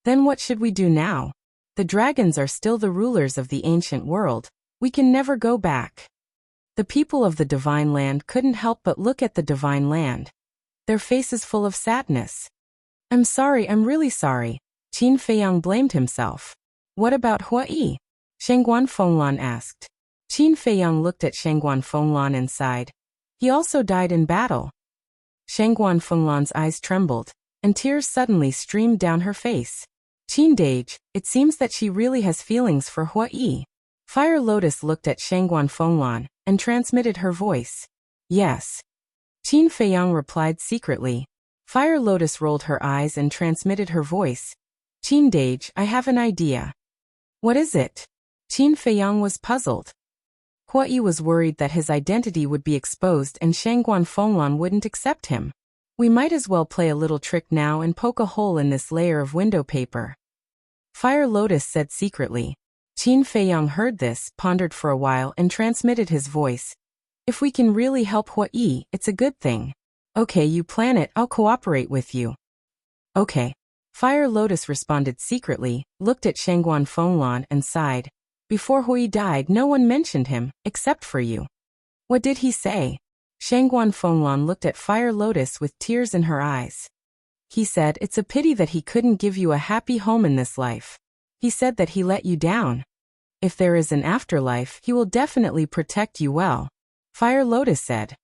Then what should we do now? The dragons are still the rulers of the ancient world. We can never go back. The people of the Divine Land couldn't help but look at the Divine Land, their faces full of sadness. I'm sorry, I'm really sorry. Qin Feiyang blamed himself. What about Huai? Shangguan Fenglan asked. Qin Feiyang looked at Shangguan Fenglan and sighed. He also died in battle. Shangguan Fenglan's eyes trembled, and tears suddenly streamed down her face. Qin Dage, it seems that she really has feelings for Huai. Fire Lotus looked at Shangguan Fenglan and transmitted her voice. Yes. Qin Feiyang replied secretly. Fire Lotus rolled her eyes and transmitted her voice. Qin Dage, I have an idea. What is it? Qin Feiyang was puzzled. Hua Yi was worried that his identity would be exposed and Shangguan Fenglan wouldn't accept him. We might as well play a little trick now and poke a hole in this layer of window paper. Fire Lotus said secretly. Qin Feiyang heard this, pondered for a while and transmitted his voice. If we can really help Hua Yi, it's a good thing. Okay, you plan it, I'll cooperate with you. Okay. Fire Lotus responded secretly, looked at Shangguan Fenglan and sighed. Before Hua Yi died, no one mentioned him, except for you. What did he say? Shangguan Fenglan looked at Fire Lotus with tears in her eyes. He said it's a pity that he couldn't give you a happy home in this life. He said that he let you down. If there is an afterlife, he will definitely protect you well. Fire Lotus said.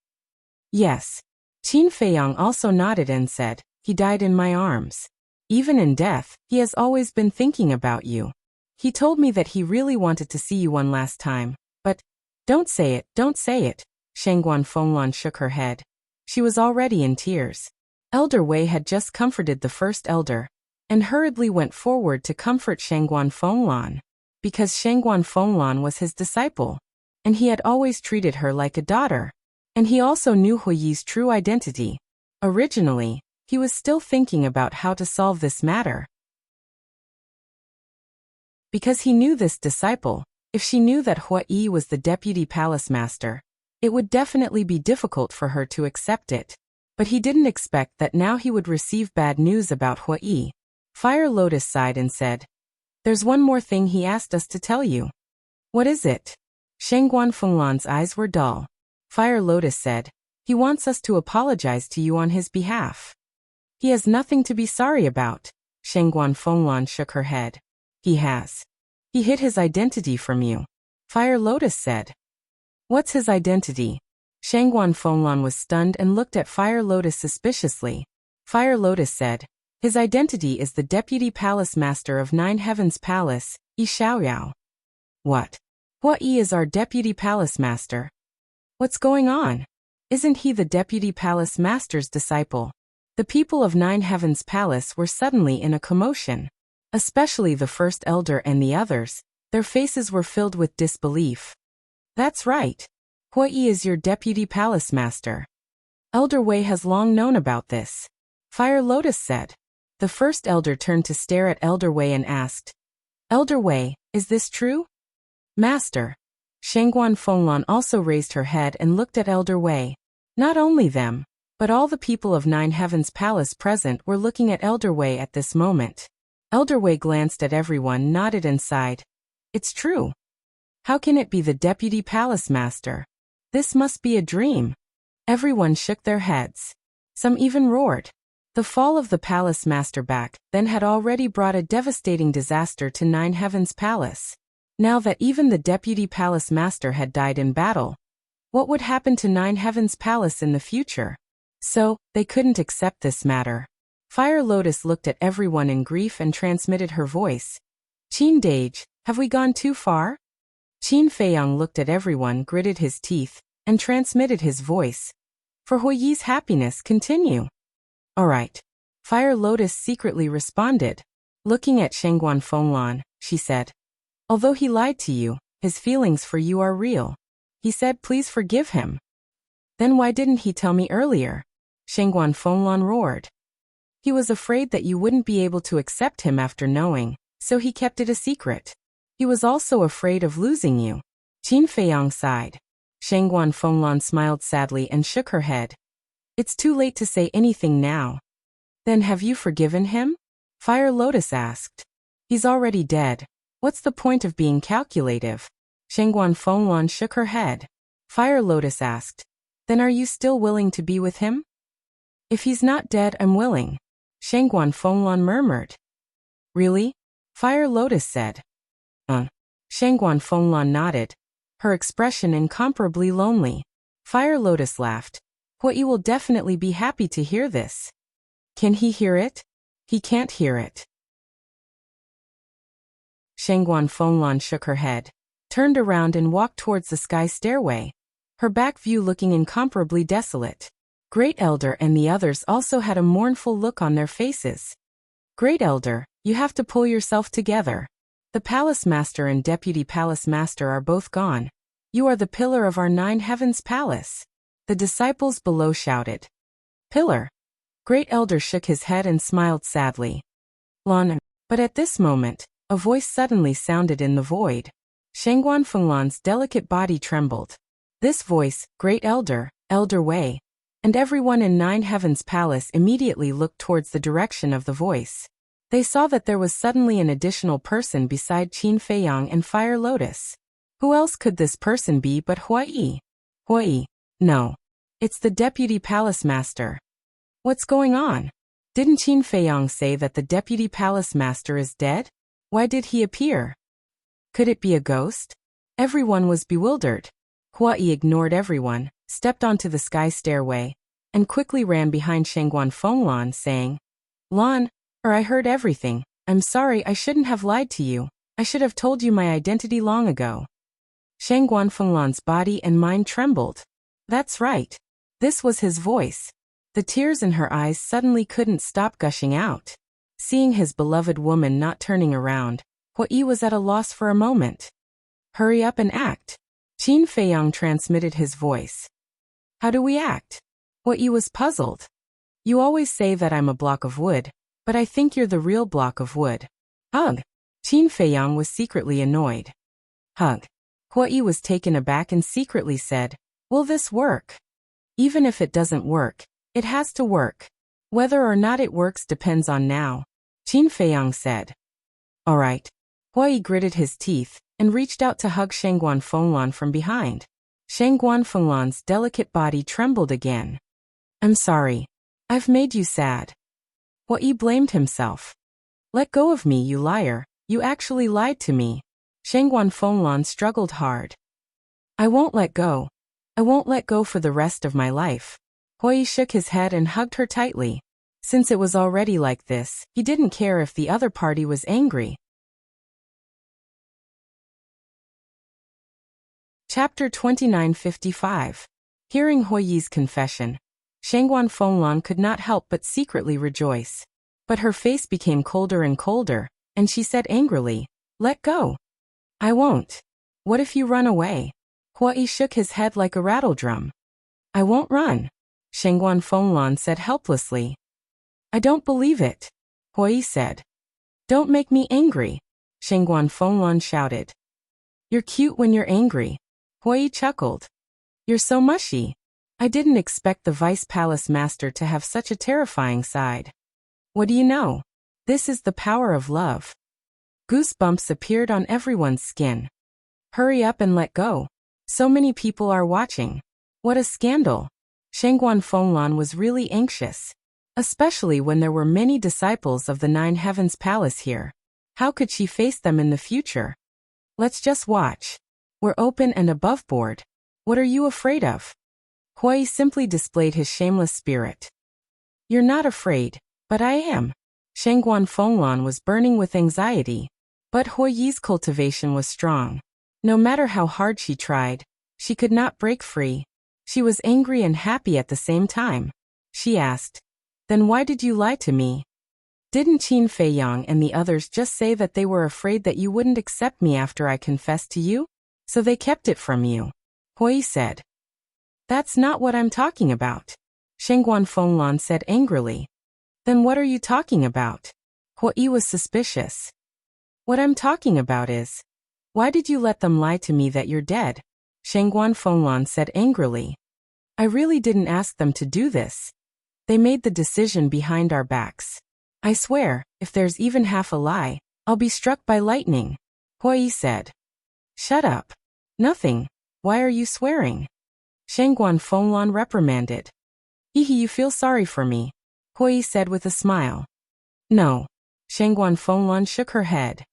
Yes. Qin Feiyang also nodded and said, he died in my arms. Even in death, he has always been thinking about you. He told me that he really wanted to see you one last time, but don't say it, don't say it. Shangguan Fenglan shook her head. She was already in tears. Elder Wei had just comforted the first elder, and hurriedly went forward to comfort Shangguan Fenglan, because Shangguan Fenglan was his disciple, and he had always treated her like a daughter. And he also knew Hua Yi's true identity. Originally, he was still thinking about how to solve this matter. Because he knew this disciple, if she knew that Hua Yi was the deputy palace master, it would definitely be difficult for her to accept it. But he didn't expect that now he would receive bad news about Hua Yi. Fire Lotus sighed and said, there's one more thing he asked us to tell you. What is it? Shangguan Fenglan's eyes were dull. Fire Lotus said, he wants us to apologize to you on his behalf. He has nothing to be sorry about. Shangguan Fenglan shook her head. He has. He hid his identity from you. Fire Lotus said. What's his identity? Shangguan Fenglan was stunned and looked at Fire Lotus suspiciously. Fire Lotus said, his identity is the deputy palace master of Nine Heavens Palace, Yi Xiaoyao. What? Hua Yi is our deputy palace master. What's going on? Isn't he the deputy palace master's disciple? The people of Nine Heavens Palace were suddenly in a commotion. Especially the first elder and the others, their faces were filled with disbelief. That's right. Hua Yi is your deputy palace master. Elder Wei has long known about this. Fire Lotus said. The first elder turned to stare at Elder Wei and asked, Elder Wei, is this true? Master. Shangguan Fenglan also raised her head and looked at Elder Wei. Not only them, but all the people of Nine Heavens Palace present were looking at Elder Wei at this moment. Elder Wei glanced at everyone, nodded and sighed. It's true. How can it be the deputy palace master? This must be a dream. Everyone shook their heads. Some even roared. The fall of the palace master back then had already brought a devastating disaster to Nine Heavens Palace. Now that even the deputy palace master had died in battle, what would happen to Nine Heavens Palace in the future? So, they couldn't accept this matter. Fire Lotus looked at everyone in grief and transmitted her voice. Qin Dage, have we gone too far? Qin Feiyang looked at everyone, gritted his teeth, and transmitted his voice. For Hua Yi's happiness, continue. All right. Fire Lotus secretly responded. Looking at Shangguan Fenglan, she said, although he lied to you, his feelings for you are real. He said please forgive him. Then why didn't he tell me earlier? Shangguan Fenglan roared. He was afraid that you wouldn't be able to accept him after knowing, so he kept it a secret. He was also afraid of losing you. Qin Feiyang sighed. Shangguan Fenglan smiled sadly and shook her head. It's too late to say anything now. Then have you forgiven him? Fire Lotus asked. He's already dead. What's the point of being calculative? Shangguan Fenglan shook her head. Fire Lotus asked. Then are you still willing to be with him? If he's not dead, I'm willing. Shangguan Fenglan murmured. Really? Fire Lotus said. Shangguan Fenglan nodded, her expression incomparably lonely. Fire Lotus laughed. Hua Yi will definitely be happy to hear this. Can he hear it? He can't hear it. Shangguan Fenglan shook her head, turned around and walked towards the sky stairway, her back view looking incomparably desolate. Great Elder and the others also had a mournful look on their faces. Great Elder, you have to pull yourself together. The palace master and deputy palace master are both gone. You are the pillar of our 9 heavens palace. The disciples below shouted. Pillar. Great Elder shook his head and smiled sadly. Lan. But at this moment, a voice suddenly sounded in the void. Shengguan Fenglan's delicate body trembled. This voice, Great Elder, Elder Wei. And everyone in 9 heavens palace immediately looked towards the direction of the voice. They saw that there was suddenly an additional person beside Qin Feiyang and Fire Lotus. Who else could this person be but Huai? Huai. No. It's the deputy palace master. What's going on? Didn't Qin Feiyang say that the deputy palace master is dead? Why did he appear? Could it be a ghost? Everyone was bewildered. Huai ignored everyone, stepped onto the sky stairway, and quickly ran behind Shengguan Fenglan, saying, Lan, I heard everything. I'm sorry, I shouldn't have lied to you. I should have told you my identity long ago. Shengguan Fenglan's body and mind trembled. That's right. This was his voice. The tears in her eyes suddenly couldn't stop gushing out. Seeing his beloved woman not turning around, Huai was at a loss for a moment. Hurry up and act. Qin Feiyang transmitted his voice. How do we act? Huai was puzzled. You always say that I'm a block of wood, but I think you're the real block of wood. Ugh. Qin Feiyang was secretly annoyed. Ugh. Huai was taken aback and secretly said, Will this work? Even if it doesn't work, it has to work. Whether or not it works depends on now. Qin Feiyang said. All right. Huai gritted his teeth and reached out to hug Shengguan Fenglan from behind. Shengguan Fenglan's delicate body trembled again. I'm sorry. I've made you sad. Huai blamed himself. Let go of me, you liar. You actually lied to me. Shengguan Fenglan struggled hard. I won't let go. I won't let go for the rest of my life. Huai shook his head and hugged her tightly. Since it was already like this, he didn't care if the other party was angry. Chapter 2955. Hearing Huai's confession, Shengguan Fenglan could not help but secretly rejoice. But her face became colder and colder, and she said angrily, Let go. I won't. What if you run away? Huai shook his head like a rattledrum. I won't run. Shengguan Fenglan said helplessly. I don't believe it. Huai said. Don't make me angry. Shengguan Fenglan shouted. You're cute when you're angry. Huai chuckled. You're so mushy. I didn't expect the Vice Palace Master to have such a terrifying side. What do you know? This is the power of love. Goosebumps appeared on everyone's skin. Hurry up and let go. So many people are watching. What a scandal. Shengguan Fenglan was really anxious. Especially when there were many disciples of the 9 Heavens Palace here. How could she face them in the future? Let's just watch. We're open and above board. What are you afraid of? Huai simply displayed his shameless spirit. You're not afraid, but I am. Shengguan Fenglan was burning with anxiety. But Huai's cultivation was strong. No matter how hard she tried, she could not break free. She was angry and happy at the same time. She asked, Then why did you lie to me? Didn't Qin Feiyang and the others just say that they were afraid that you wouldn't accept me after I confessed to you? So they kept it from you. Huai said. That's not what I'm talking about. Shengguan Fenglan said angrily. Then what are you talking about? Huai was suspicious. What I'm talking about is, why did you let them lie to me that you're dead? Shengguan Fenglan said angrily. I really didn't ask them to do this. They made the decision behind our backs. I swear, if there's even half a lie, I'll be struck by lightning. Huai said. Shut up. Nothing. Why are you swearing? Shengguan Fenglan reprimanded. You feel sorry for me, Huai said with a smile. No. Shengguan Fenglan shook her head.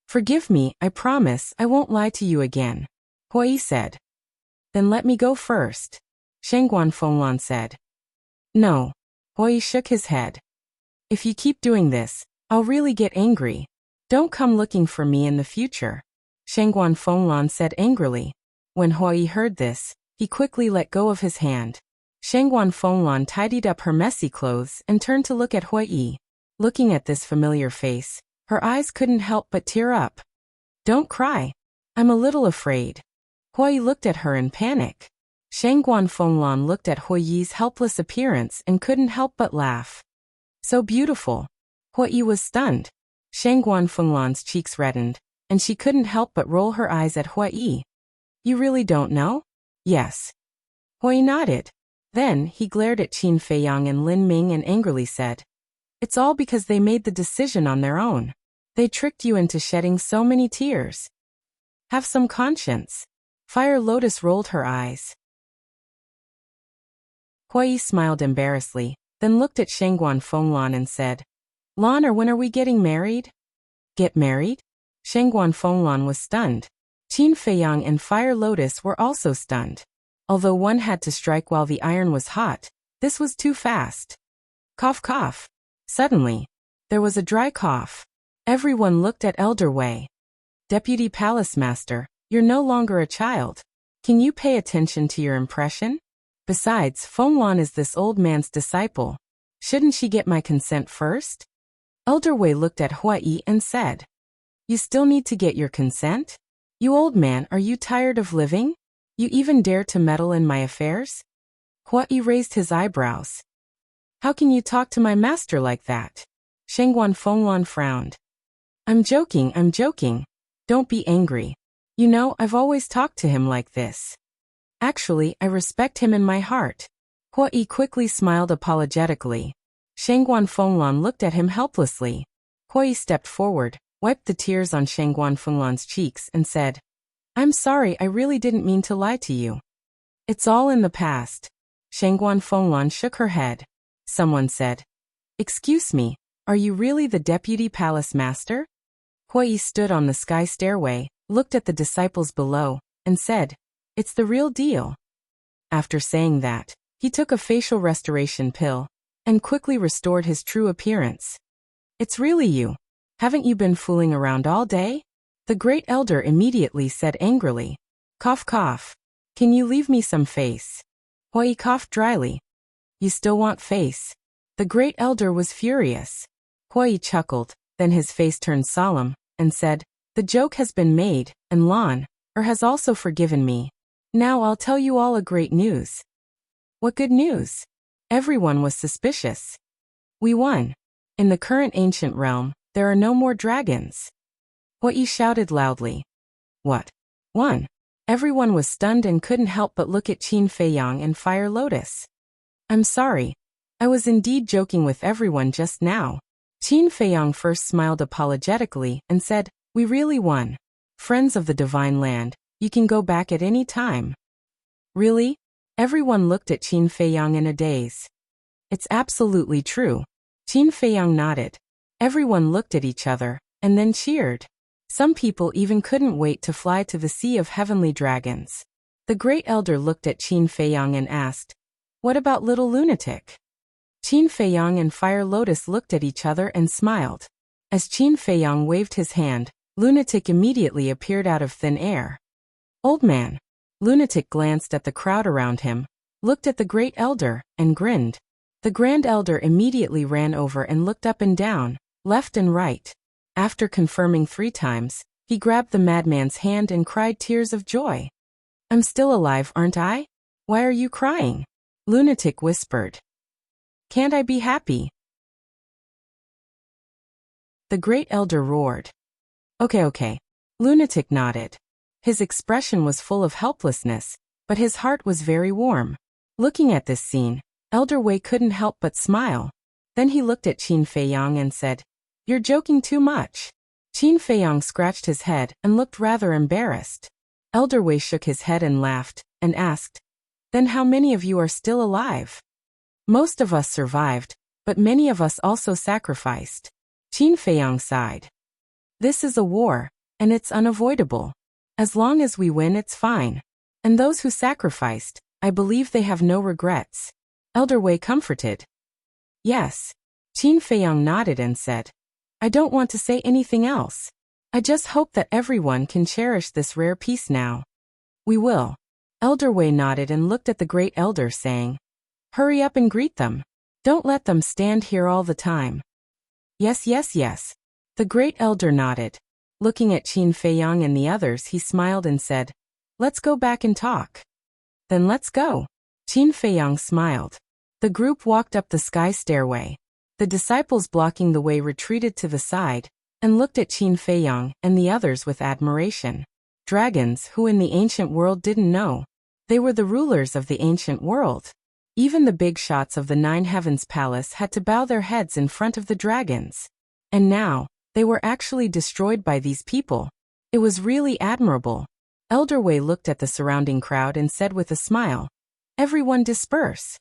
Forgive me, I promise I won't lie to you again, Huai said. Then let me go first, Shengguan Fenglan said. No. Huai shook his head. If you keep doing this, I'll really get angry. Don't come looking for me in the future, Shengguan Fenglan said angrily. When Huai heard this, he quickly let go of his hand. Shengguan Fenglan tidied up her messy clothes and turned to look at Huai. Looking at this familiar face, her eyes couldn't help but tear up. Don't cry. I'm a little afraid. Hui looked at her in panic. Shangguan Fenglan looked at Hui Yi's helpless appearance and couldn't help but laugh. So beautiful. Hui Yi was stunned. Shangguan Fenglan's cheeks reddened, and she couldn't help but roll her eyes at Hui Yi. You really don't know? Yes. Hui nodded. Then, he glared at Qin Feiyang and Lin Ming and angrily said, It's all because they made the decision on their own. They tricked you into shedding so many tears. Have some conscience. Fire Lotus rolled her eyes. Hui Yi smiled embarrassedly, then looked at Shangguan Fenglan and said, Lan, or when are we getting married? Get married? Shangguan Fenglan was stunned. Qin Feiyang and Fire Lotus were also stunned. Although one had to strike while the iron was hot, this was too fast. Cough cough. Suddenly, there was a dry cough. Everyone looked at Elder Wei. Deputy Palace Master, you're no longer a child. Can you pay attention to your impression? Besides, Fenglan is this old man's disciple. Shouldn't she get my consent first? Elder Wei looked at Hui Yi and said, You still need to get your consent? You old man, are you tired of living? You even dare to meddle in my affairs? Hui Yi raised his eyebrows. How can you talk to my master like that? Shangguan Fenglan frowned. I'm joking. Don't be angry. You know, I've always talked to him like this. Actually, I respect him in my heart. Hui Yi quickly smiled apologetically. Shangguan Fenglan looked at him helplessly. Hui Yi stepped forward, wiped the tears on Shangguan Fenglan's cheeks and said, I'm sorry, I really didn't mean to lie to you. It's all in the past. Shangguan Fenglan shook her head. Someone said, Excuse me, are you really the deputy palace master? Hui Yi stood on the sky stairway, looked at the disciples below, and said, It's the real deal. After saying that, he took a facial restoration pill, and quickly restored his true appearance. It's really you. Haven't you been fooling around all day? The great elder immediately said angrily. Cough cough. Can you leave me some face? Hui Yi coughed dryly. You still want face? The great elder was furious. Hui Yi chuckled, then his face turned solemn, and said, The joke has been made, and Lan, has also forgiven me. Now I'll tell you all a great news. What good news? Everyone was suspicious. We won. In the current ancient realm, there are no more dragons. Hui Yi shouted loudly. What? Won? Everyone was stunned and couldn't help but look at Qin Feiyang and Fire Lotus. I'm sorry. I was indeed joking with everyone just now. Qin Feiyang first smiled apologetically and said, We really won. Friends of the Divine Land, you can go back at any time. Really? Everyone looked at Qin Feiyang in a daze. It's absolutely true. Qin Feiyang nodded. Everyone looked at each other, and then cheered. Some people even couldn't wait to fly to the Sea of Heavenly Dragons. The Great Elder looked at Qin Feiyang and asked, What about little lunatic? Qin Feiyang and Fire Lotus looked at each other and smiled. As Qin Feiyang waved his hand, Lunatic immediately appeared out of thin air. Old man. Lunatic glanced at the crowd around him, looked at the Great Elder, and grinned. The Grand Elder immediately ran over and looked up and down, left and right. After confirming 3 times, he grabbed the madman's hand and cried tears of joy. I'm still alive, aren't I? Why are you crying? Lunatic whispered. Can't I be happy? The Great Elder roared. Okay. Lunatic nodded. His expression was full of helplessness, but his heart was very warm. Looking at this scene, Elder Wei couldn't help but smile. Then he looked at Qin Feiyang and said, You're joking too much. Qin Feiyang scratched his head and looked rather embarrassed. Elder Wei shook his head and laughed, and asked, Then how many of you are still alive? Most of us survived, but many of us also sacrificed. Qin Feiyang sighed. This is a war, and it's unavoidable. As long as we win, it's fine. And those who sacrificed, I believe they have no regrets. Elder Wei comforted. Yes. Qin Feiyang nodded and said, I don't want to say anything else. I just hope that everyone can cherish this rare peace now. We will. Elder Wei nodded and looked at the Great Elder saying, Hurry up and greet them. Don't let them stand here all the time. Yes. The Great Elder nodded. Looking at Qin Feiyang and the others, he smiled and said, "Let's go back and talk." "Then let's go." Qin Feiyang smiled. The group walked up the sky stairway. The disciples blocking the way retreated to the side and looked at Qin Feiyang and the others with admiration. Dragons, who in the ancient world didn't know. They were the rulers of the ancient world. Even the big shots of the Nine Heavens Palace had to bow their heads in front of the dragons. And now, they were actually destroyed by these people. It was really admirable. Elder Wei looked at the surrounding crowd and said with a smile, "Everyone disperse."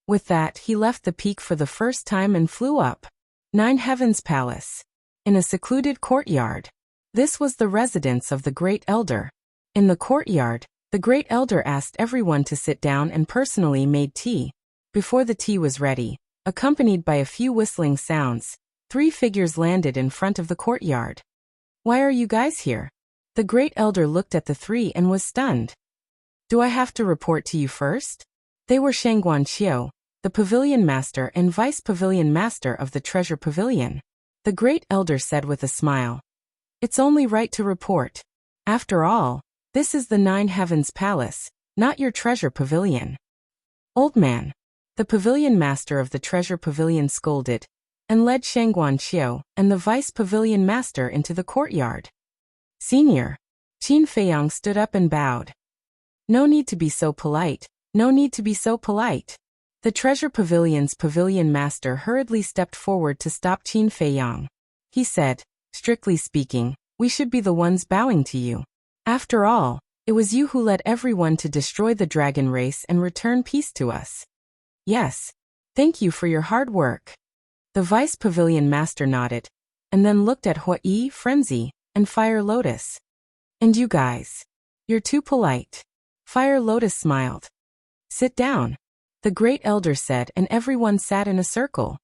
With that, he left the peak for the first time and flew up. Nine Heavens Palace. In a secluded courtyard. This was the residence of the Great Elder. In the courtyard, the Great Elder asked everyone to sit down and personally made tea. Before the tea was ready, accompanied by a few whistling sounds, 3 figures landed in front of the courtyard. "Why are you guys here?" The Great Elder looked at the 3 and was stunned. "Do I have to report to you first?" They were Shangguan Qiu, the Pavilion Master and Vice Pavilion Master of the Treasure Pavilion. The Great Elder said with a smile, "It's only right to report. After all, this is the Nine Heavens Palace, not your Treasure Pavilion." "Old man," the Pavilion Master of the Treasure Pavilion scolded, and led Shangguan Qiu and the Vice Pavilion Master into the courtyard. "Senior." Qin Feiyang stood up and bowed. "No need to be so polite, no need to be so polite." The Treasure Pavilion's Pavilion Master hurriedly stepped forward to stop Qin Feiyang. He said, "Strictly speaking, we should be the ones bowing to you. After all, it was you who led everyone to destroy the dragon race and return peace to us." "Yes. Thank you for your hard work." The Vice Pavilion Master nodded, and then looked at Huai, Frenzy, and Fire Lotus. "And you guys? You're too polite." Fire Lotus smiled. "Sit down," the Great Elder said, and everyone sat in a circle.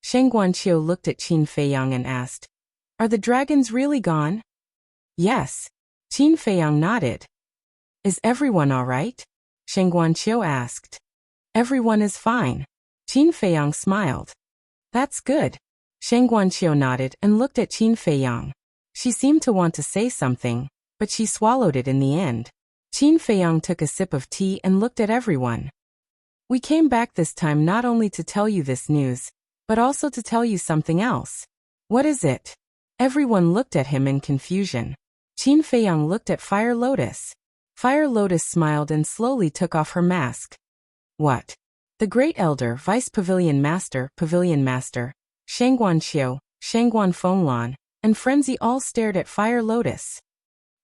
Shangguan Qiu looked at Qin Feiyang and asked, "Are the dragons really gone?" "Yes." Qin Feiyang nodded. "Is everyone all right?" Shangguan Qiu asked. "Everyone is fine." Qin Feiyang smiled. "That's good." Shangguan Qiu nodded and looked at Qin Feiyang. She seemed to want to say something, but she swallowed it in the end. Qin Feiyang took a sip of tea and looked at everyone. "We came back this time not only to tell you this news, but also to tell you something else." "What is it?" Everyone looked at him in confusion. Qin Feiyang looked at Fire Lotus. Fire Lotus smiled and slowly took off her mask. "What?" The Great Elder, Vice Pavilion Master, Shangguan Qiu, Shangguan Fenglan, and Frenzy all stared at Fire Lotus.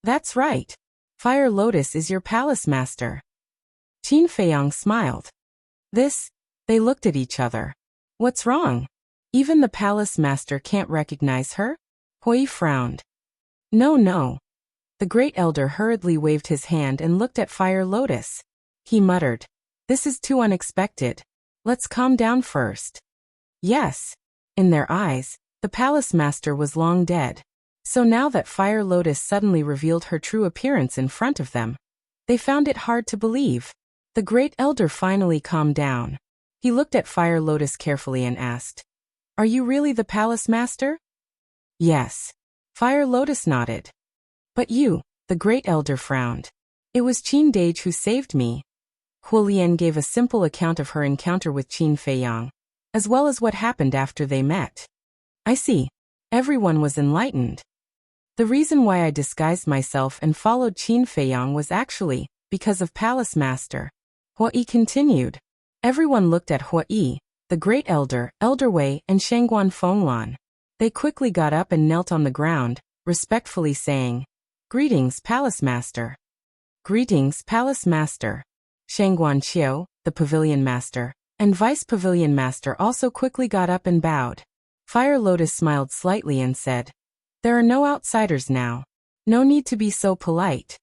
"That's right. Fire Lotus is your palace master." Qin Feiyang smiled. They looked at each other. "What's wrong? Even the palace master can't recognize her?" Hui frowned. No. The Great Elder hurriedly waved his hand and looked at Fire Lotus. He muttered, "This is too unexpected. Let's calm down first." Yes. In their eyes, the palace master was long dead. So now that Fire Lotus suddenly revealed her true appearance in front of them, they found it hard to believe. The Great Elder finally calmed down. He looked at Fire Lotus carefully and asked, "Are you really the palace master?" "Yes." Fire Lotus nodded. "But you," the Great Elder frowned. "It was Qin Dage who saved me." Huolian gave a simple account of her encounter with Qin Feiyang, as well as what happened after they met. "I see." Everyone was enlightened. "The reason why I disguised myself and followed Qin Feiyang was actually because of Palace Master." Huai continued. Everyone looked at Huai, the Great Elder, Elder Wei, and Shangguan Fenglan. They quickly got up and knelt on the ground, respectfully saying, "Greetings, Palace Master." "Greetings, Palace Master." Shangguan Qiu, the Pavilion Master, and Vice Pavilion Master also quickly got up and bowed. Fire Lotus smiled slightly and said, "There are no outsiders now. No need to be so polite."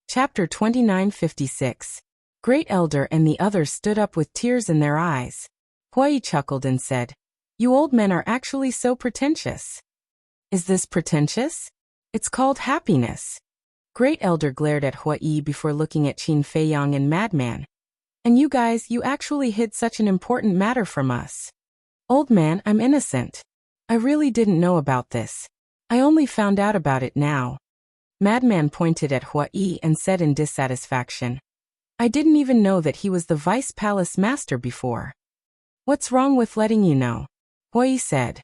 Chapter 2956. Great Elder and the others stood up with tears in their eyes. Huai chuckled and said, "You old men are actually so pretentious." "Is this pretentious? It's called happiness." Great Elder glared at Huai before looking at Qin Feiyang and Madman. And you guys, you actually hid such an important matter from us. Old man, I'm innocent. I really didn't know about this. I only found out about it now. Madman pointed at Huai and said in dissatisfaction. I didn't even know that he was the vice palace master before. What's wrong with letting you know? Huai said.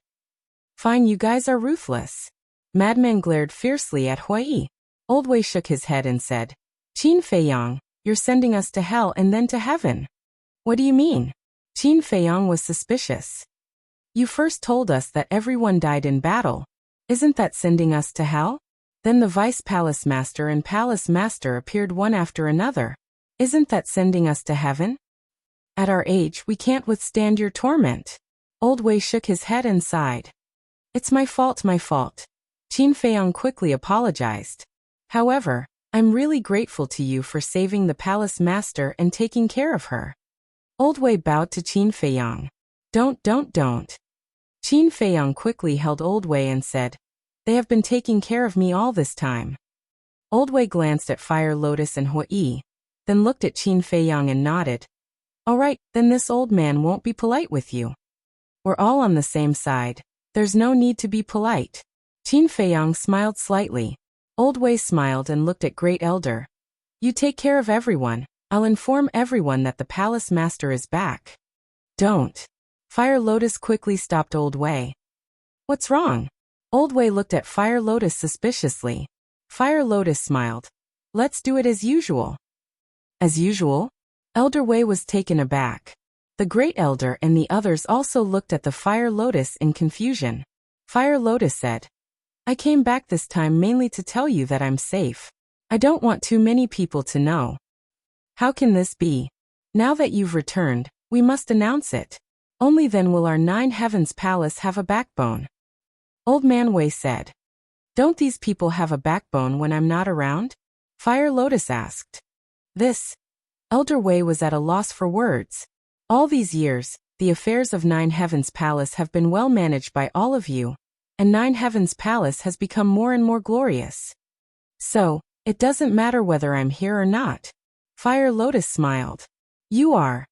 Fine, you guys are ruthless. Madman glared fiercely at Huai. Old Wei shook his head and said, Qin Feiyang, you're sending us to hell and then to heaven. What do you mean? Qin Feiyang was suspicious. You first told us that everyone died in battle. Isn't that sending us to hell? Then the vice palace master and palace master appeared one after another. Isn't that sending us to heaven? At our age, we can't withstand your torment. Old Wei shook his head and sighed. It's my fault, my fault. Qin Feiyang quickly apologized. However, I'm really grateful to you for saving the palace master and taking care of her. Old Wei bowed to Qin Feiyang. Don't. Qin Feiyang quickly held Old Wei and said, They have been taking care of me all this time. Old Wei glanced at Fire Lotus and Huai, then looked at Qin Feiyang and nodded. All right, then this old man won't be polite with you. We're all on the same side. There's no need to be polite. Qin Feiyang smiled slightly. Old Wei smiled and looked at Great Elder. You take care of everyone. I'll inform everyone that the palace master is back. Don't. Fire Lotus quickly stopped Old Wei. What's wrong? Old Wei looked at Fire Lotus suspiciously. Fire Lotus smiled. Let's do it as usual. As usual? Elder Wei was taken aback. The Great Elder and the others also looked at the Fire Lotus in confusion. Fire Lotus said, I came back this time mainly to tell you that I'm safe. I don't want too many people to know. How can this be? Now that you've returned, we must announce it. Only then will our 9 Heavens Palace have a backbone. Old Man Wei said. Don't these people have a backbone when I'm not around? Fire Lotus asked. This. Elder Wei was at a loss for words. All these years, the affairs of 9 Heavens Palace have been well managed by all of you, and 9 Heavens Palace has become more and more glorious. So, it doesn't matter whether I'm here or not. Fire Lotus smiled. You are.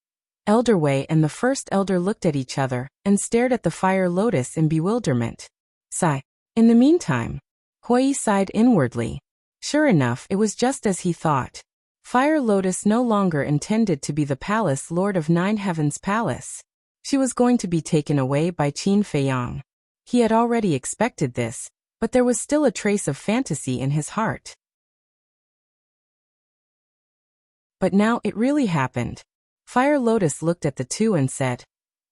Elder Wei and the First Elder looked at each other and stared at the Fire Lotus in bewilderment. Sigh. In the meantime, Huai sighed inwardly. Sure enough, it was just as he thought. Fire Lotus no longer intended to be the palace lord of 9 Heavens Palace. She was going to be taken away by Qin Feiyang. He had already expected this, but there was still a trace of fantasy in his heart. But now it really happened. Fire Lotus looked at the two and said,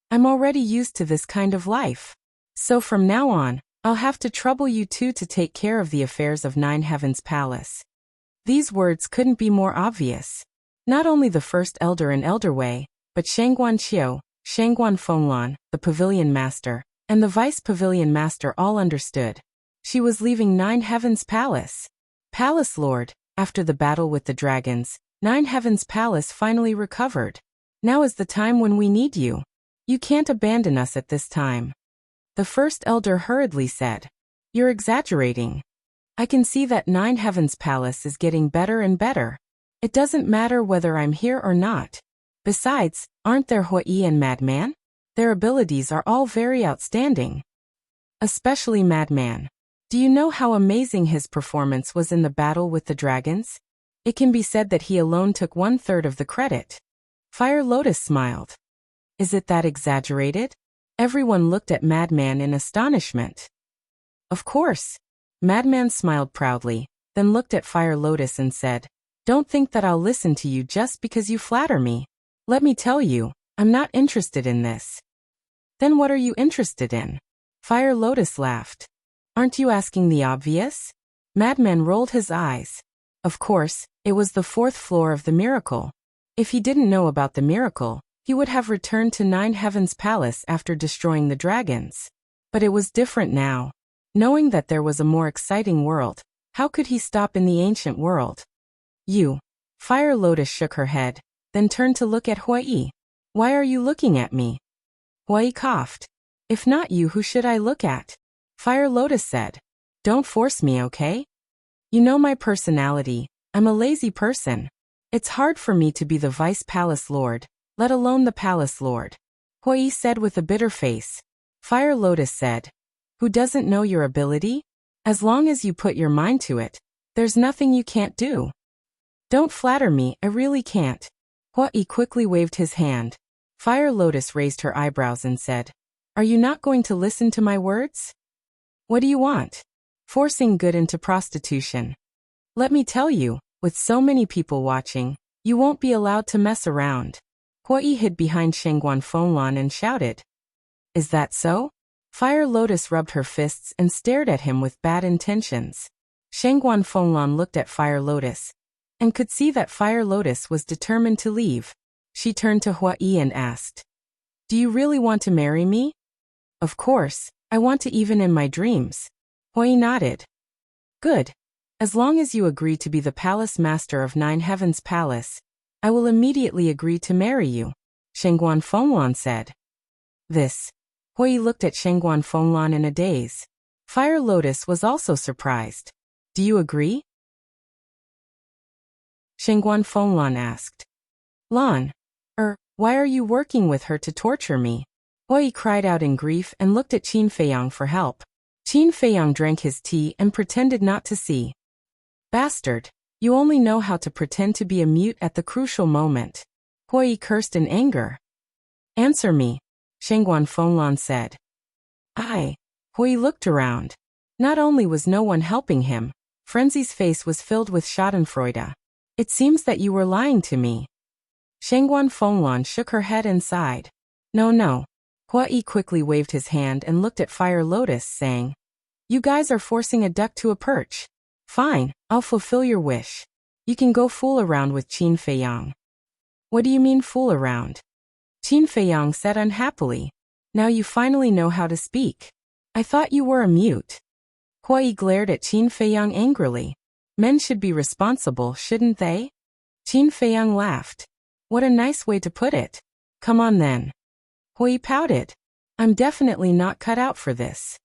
I'm already used to this kind of life. So from now on, I'll have to trouble you two to take care of the affairs of 9 Heavens Palace. These words couldn't be more obvious. Not only the First Elder and Elder Wei, but Shangguan Qiu, Shangguan Fenglan, the Pavilion Master, and the Vice Pavilion Master all understood. She was leaving 9 Heavens Palace. Palace Lord, after the battle with the dragons, 9 Heavens Palace finally recovered. Now is the time when we need you. You can't abandon us at this time. The First Elder hurriedly said. You're exaggerating. I can see that 9 Heavens Palace is getting better and better. It doesn't matter whether I'm here or not. Besides, aren't there Huai and Madman? Their abilities are all very outstanding. Especially Madman. Do you know how amazing his performance was in the battle with the dragons? It can be said that he alone took 1/3 of the credit. Fire Lotus smiled. Is it that exaggerated? Everyone looked at Madman in astonishment. Of course. Madman smiled proudly, then looked at Fire Lotus and said, Don't think that I'll listen to you just because you flatter me. Let me tell you, I'm not interested in this. Then what are you interested in? Fire Lotus laughed. Aren't you asking the obvious? Madman rolled his eyes. Of course, it was the 4th floor of the miracle. If he didn't know about the miracle, he would have returned to 9 Heavens Palace after destroying the dragons. But it was different now. Knowing that there was a more exciting world, how could he stop in the ancient world? You. Fire Lotus shook her head, then turned to look at Huai. Why are you looking at me? Huai coughed. If not you, who should I look at? Fire Lotus said. Don't force me, okay? You know my personality. I'm a lazy person. It's hard for me to be the vice palace lord, let alone the palace lord. Hui said with a bitter face. Fire Lotus said. Who doesn't know your ability? As long as you put your mind to it, there's nothing you can't do. Don't flatter me, I really can't. Hui quickly waved his hand. Fire Lotus raised her eyebrows and said, Are you not going to listen to my words? What do you want? Forcing good into prostitution. Let me tell you, with so many people watching, you won't be allowed to mess around. Hui hid behind Shengguan Fenglan and shouted. Is that so? Fire Lotus rubbed her fists and stared at him with bad intentions. Shengguan Fenglan looked at Fire Lotus and could see that Fire Lotus was determined to leave. She turned to Hui and asked, Do you really want to marry me? Of course, I want to, even in my dreams. Hui nodded. Good. As long as you agree to be the palace master of Nine Heavens Palace, I will immediately agree to marry you, Shengguan Fenglan said. This. Hui looked at Shengguan Fenglan in a daze. Fire Lotus was also surprised. Do you agree? Shengguan Fenglan asked. Lan. Why are you working with her to torture me? Hui cried out in grief and looked at Qin Feiyang for help. Qin Feiyang drank his tea and pretended not to see. Bastard, you only know how to pretend to be a mute at the crucial moment. Hui cursed in anger. Answer me, Shengguan Fenglan said. Hui looked around. Not only was no one helping him, Frenzy's face was filled with schadenfreude. It seems that you were lying to me. Shengguan Fenglan shook her head and sighed. No. Hui quickly waved his hand and looked at Fire Lotus, saying, You guys are forcing a duck to a perch. Fine, I'll fulfill your wish. You can go fool around with Qin Feiyang. What do you mean fool around? Qin Feiyang said unhappily. Now you finally know how to speak. I thought you were a mute. Hui glared at Qin Feiyang angrily. Men should be responsible, shouldn't they? Qin Feiyang laughed. What a nice way to put it. Come on then. Hui pouted. I'm definitely not cut out for this.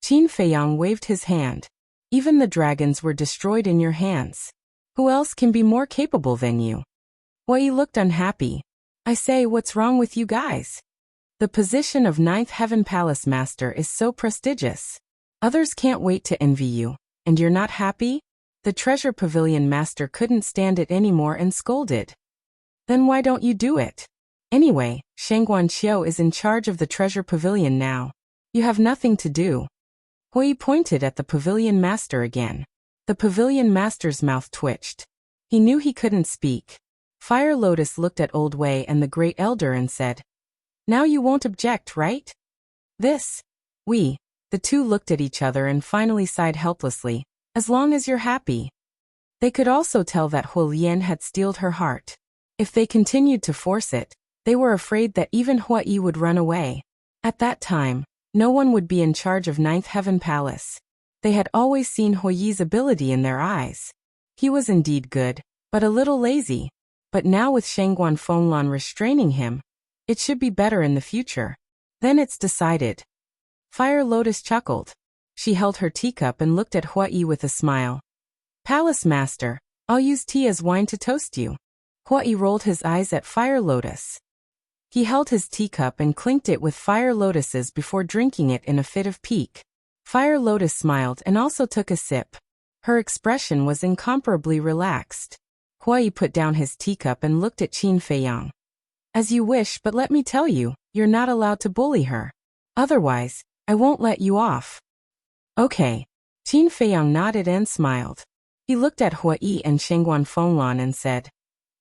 Qin Feiyang waved his hand. Even the dragons were destroyed in your hands. Who else can be more capable than you? Hui looked unhappy. I say, what's wrong with you guys? The position of Ninth Heaven Palace Master is so prestigious. Others can't wait to envy you, and you're not happy? The Treasure Pavilion Master couldn't stand it anymore and scolded. Then why don't you do it? Anyway, Shengguan Qiu is in charge of the Treasure Pavilion now. You have nothing to do. Hui pointed at the Pavilion Master again. The Pavilion Master's mouth twitched. He knew he couldn't speak. Fire Lotus looked at Old Wei and the Great Elder and said, Now you won't object, right? The two looked at each other and finally sighed helplessly. As long as you're happy. They could also tell that Hu Lian had steeled her heart. If they continued to force it, they were afraid that even Hui would run away. At that time, no one would be in charge of Ninth Heaven Palace. They had always seen Hui's ability in their eyes. He was indeed good, but a little lazy. But now with Shengguan Fenglan restraining him, it should be better in the future. Then it's decided. Fire Lotus chuckled. She held her teacup and looked at Hui with a smile. Palace Master, I'll use tea as wine to toast you. Hui rolled his eyes at Fire Lotus. He held his teacup and clinked it with Fire Lotus's before drinking it in a fit of pique. Fire Lotus smiled and also took a sip. Her expression was incomparably relaxed. Hui put down his teacup and looked at Qin Feiyang. As you wish, but let me tell you, you're not allowed to bully her. Otherwise, I won't let you off. Okay. Qin Feiyang nodded and smiled. He looked at Hui and Shengguan Fenglan and said,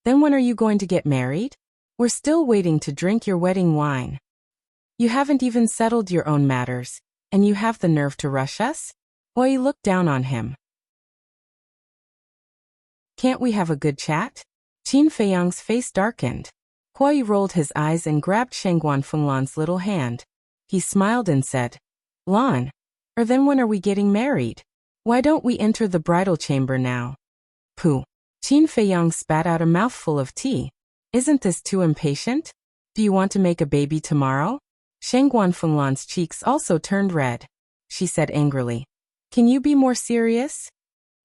Then when are you going to get married? We're still waiting to drink your wedding wine. You haven't even settled your own matters, and you have the nerve to rush us? Hui looked down on him. Can't we have a good chat? Qin Feiyang's face darkened. Hui rolled his eyes and grabbed Shengguan Fenglan's little hand. He smiled and said, Lan, or then when are we getting married? Why don't we enter the bridal chamber now? Pooh. Qin Feiyang spat out a mouthful of tea. Isn't this too impatient? Do you want to make a baby tomorrow? Shengguan Fenglan's cheeks also turned red. She said angrily, Can you be more serious?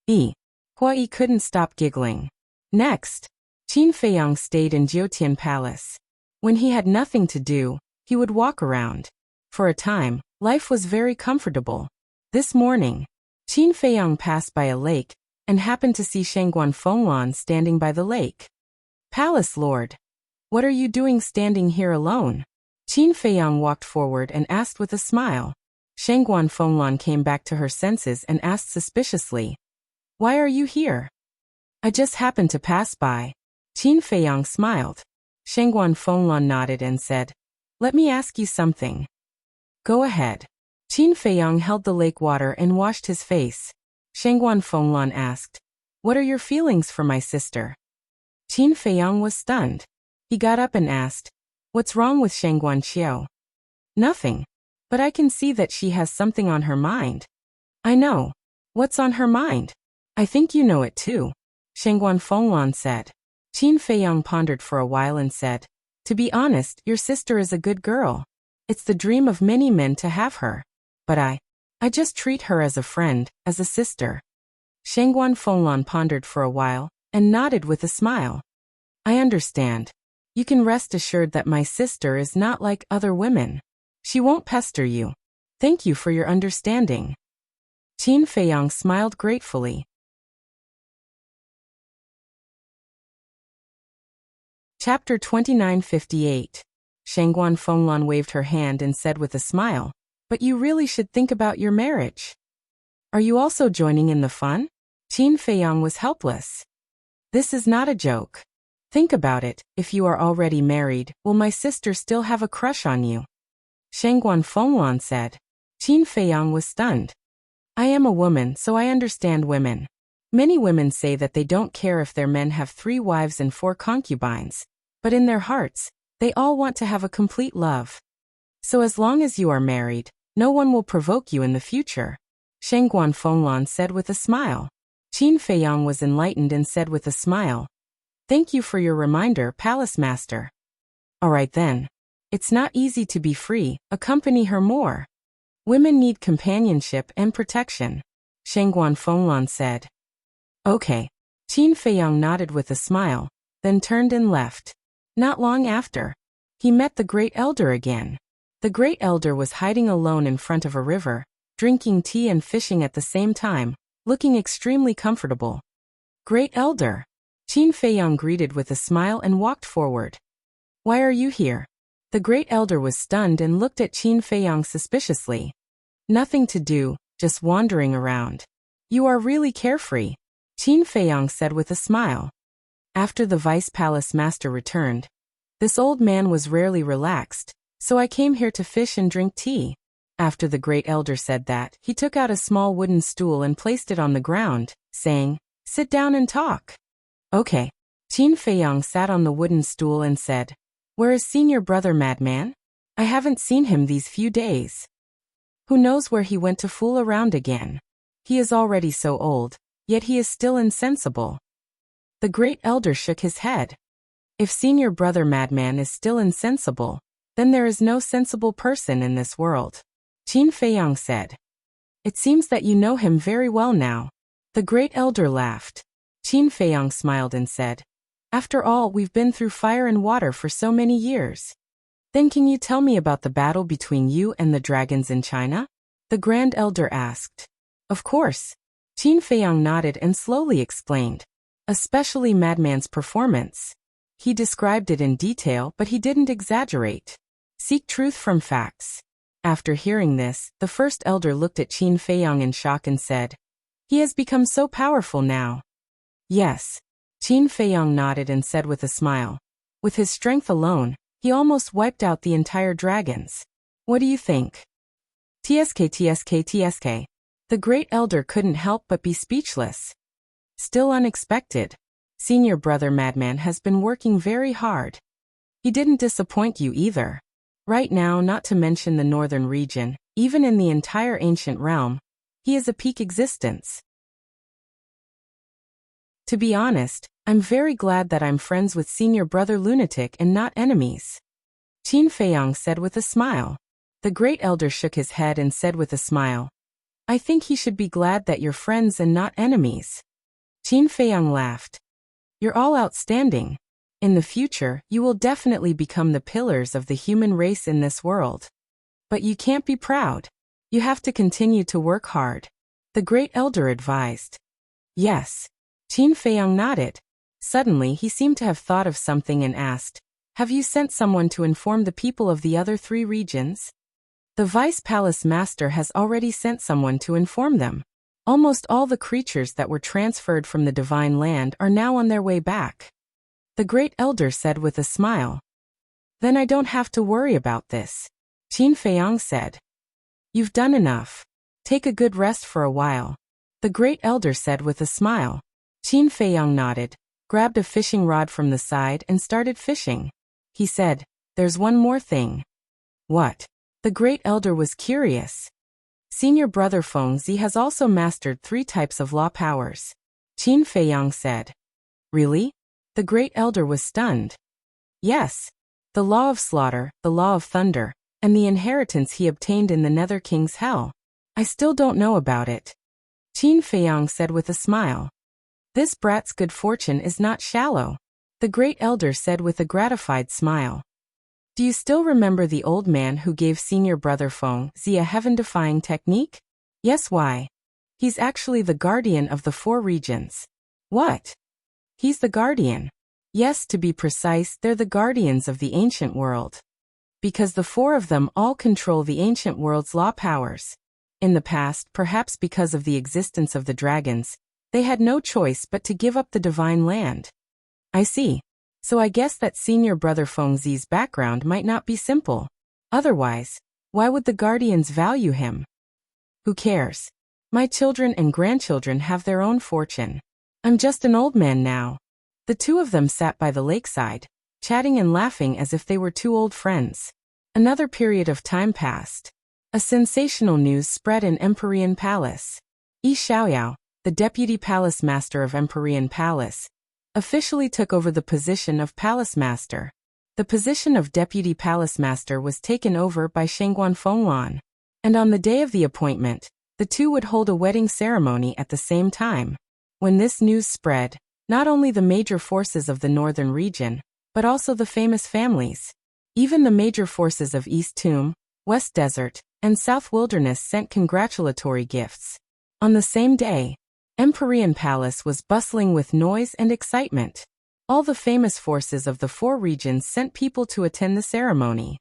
Hui couldn't stop giggling. Next. Qin Feiyang stayed in Jiutian Palace. When he had nothing to do, he would walk around. For a time, life was very comfortable. This morning, Qin Feiyang passed by a lake and happened to see Shangguan Fenglan standing by the lake. Palace Lord, what are you doing standing here alone? Qin Feiyang walked forward and asked with a smile. Shangguan Fenglan came back to her senses and asked suspiciously, "Why are you here?" "I just happened to pass by." Qin Feiyang smiled. Shangguan Fenglan nodded and said, "Let me ask you something." "Go ahead." Qin Feiyang held the lake water and washed his face. Shangguan Fenglan asked, "What are your feelings for my sister?" Qin Feiyang was stunned. He got up and asked, "What's wrong with Shangguan Qiu?" "Nothing. But I can see that she has something on her mind." "I know. What's on her mind?" "I think you know it too," Shangguan Fenglan said. Qin Feiyang pondered for a while and said, "To be honest, your sister is a good girl. It's the dream of many men to have her. But I just treat her as a friend, as a sister." Shangguan Fenglan pondered for a while and nodded with a smile. "I understand. You can rest assured that my sister is not like other women. She won't pester you. Thank you for your understanding." Qin Feiyang smiled gratefully. Chapter 2958. Shangguan Fenglan waved her hand and said with a smile, "But you really should think about your marriage. Are you also joining in the fun?" Qin Feiyang was helpless. "This is not a joke. Think about it, if you are already married, will my sister still have a crush on you?" Shangguan Fenglan said. Qin Feiyang was stunned. "I am a woman, so I understand women. Many women say that they don't care if their men have 3 wives and 4 concubines, but in their hearts, they all want to have a complete love. So as long as you are married, no one will provoke you in the future," Shangguan Fenglan said with a smile. Qin Feiyang was enlightened and said with a smile, "Thank you for your reminder, Palace Master. All right then. It's not easy to be free, accompany her more. Women need companionship and protection," Shangguan Fenglan said. "Okay." Qin Feiyang nodded with a smile, then turned and left. Not long after, he met the Great Elder again. The Great Elder was hiding alone in front of a river, drinking tea and fishing at the same time, looking extremely comfortable. "Great Elder," Qin Feiyang greeted with a smile and walked forward. "Why are you here?" The Great Elder was stunned and looked at Qin Feiyang suspiciously. "Nothing to do, just wandering around." "You are really carefree," Qin Feiyang said with a smile. After the Vice Palace Master returned, "This old man was rarely relaxed, so I came here to fish and drink tea." After the Great Elder said that, he took out a small wooden stool and placed it on the ground, saying, "Sit down and talk." "Okay." Qin Feiyang sat on the wooden stool and said, "Where is Senior Brother Madman? I haven't seen him these few days. Who knows where he went to fool around again? He is already so old, yet he is still insensible." The Great Elder shook his head. "If Senior Brother Madman is still insensible, then there is no sensible person in this world," Qin Feiyang said. "It seems that you know him very well now." The Great Elder laughed. Qin Feiyang smiled and said, "After all, we've been through fire and water for so many years. Then can you tell me about the battle between you and the dragons in China?" the Grand Elder asked. "Of course." Qin Feiyang nodded and slowly explained. Especially Madman's performance. He described it in detail, but he didn't exaggerate. Seek truth from facts. After hearing this, the First Elder looked at Qin Feiyang in shock and said, "He has become so powerful now." "Yes." Qin Feiyang nodded and said with a smile. "With his strength alone, he almost wiped out the entire dragons. What do you think?" TSK. The Great Elder couldn't help but be speechless. Still unexpected. Senior Brother Madman has been working very hard. He didn't disappoint you either. Right now, not to mention the northern region, even in the entire ancient realm, he is a peak existence. To be honest, I'm very glad that I'm friends with Senior Brother Lunatic and not enemies," Qin Feiyang said with a smile. The Great Elder shook his head and said with a smile, "I think he should be glad that you're friends and not enemies." Qin Feiyang laughed. "You're all outstanding," In the future, you will definitely become the pillars of the human race in this world. But you can't be proud. You have to continue to work hard, the great elder advised. Yes. Qin Feiyang nodded. Suddenly he seemed to have thought of something and asked, have you sent someone to inform the people of the other 3 regions? The Vice Palace Master has already sent someone to inform them. Almost all the creatures that were transferred from the Divine Land are now on their way back. The Great Elder said with a smile. Then I don't have to worry about this. Qin Feiyang said. You've done enough. Take a good rest for a while. The Great Elder said with a smile. Qin Feiyang nodded, grabbed a fishing rod from the side and started fishing. He said, there's one more thing. What? The Great Elder was curious. Senior Brother Fengzi has also mastered 3 types of law powers. Qin Feiyang said. Really? The Great Elder was stunned. Yes. The law of slaughter, the law of thunder, and the inheritance he obtained in the Nether King's Hell. I still don't know about it. Qin Feiyang said with a smile. This brat's good fortune is not shallow. The Great Elder said with a gratified smile. Do you still remember the old man who gave Senior Brother Fengzi a heaven-defying technique? Yes, why? He's actually the guardian of the 4 regions. What? He's the guardian. Yes, to be precise, they're the guardians of the ancient world. Because the 4 of them all control the ancient world's law powers. In the past, perhaps because of the existence of the dragons, they had no choice but to give up the Divine Land. I see. So I guess that Senior Brother Fengzi's background might not be simple. Otherwise, why would the guardians value him? Who cares? My children and grandchildren have their own fortune. I'm just an old man now. The 2 of them sat by the lakeside, chatting and laughing as if they were 2 old friends. Another period of time passed. A sensational news spread in Empyrean Palace. Yi Xiaoyao, the Deputy Palace Master of Empyrean Palace, officially took over the position of Palace Master. The position of Deputy Palace Master was taken over by Shengguan Fenglan, and on the day of the appointment, the 2 would hold a wedding ceremony at the same time. When this news spread, not only the major forces of the northern region, but also the famous families. Even the major forces of East Tomb, West Desert, and South Wilderness sent congratulatory gifts. On the same day, Empyrean Palace was bustling with noise and excitement. All the famous forces of the 4 regions sent people to attend the ceremony.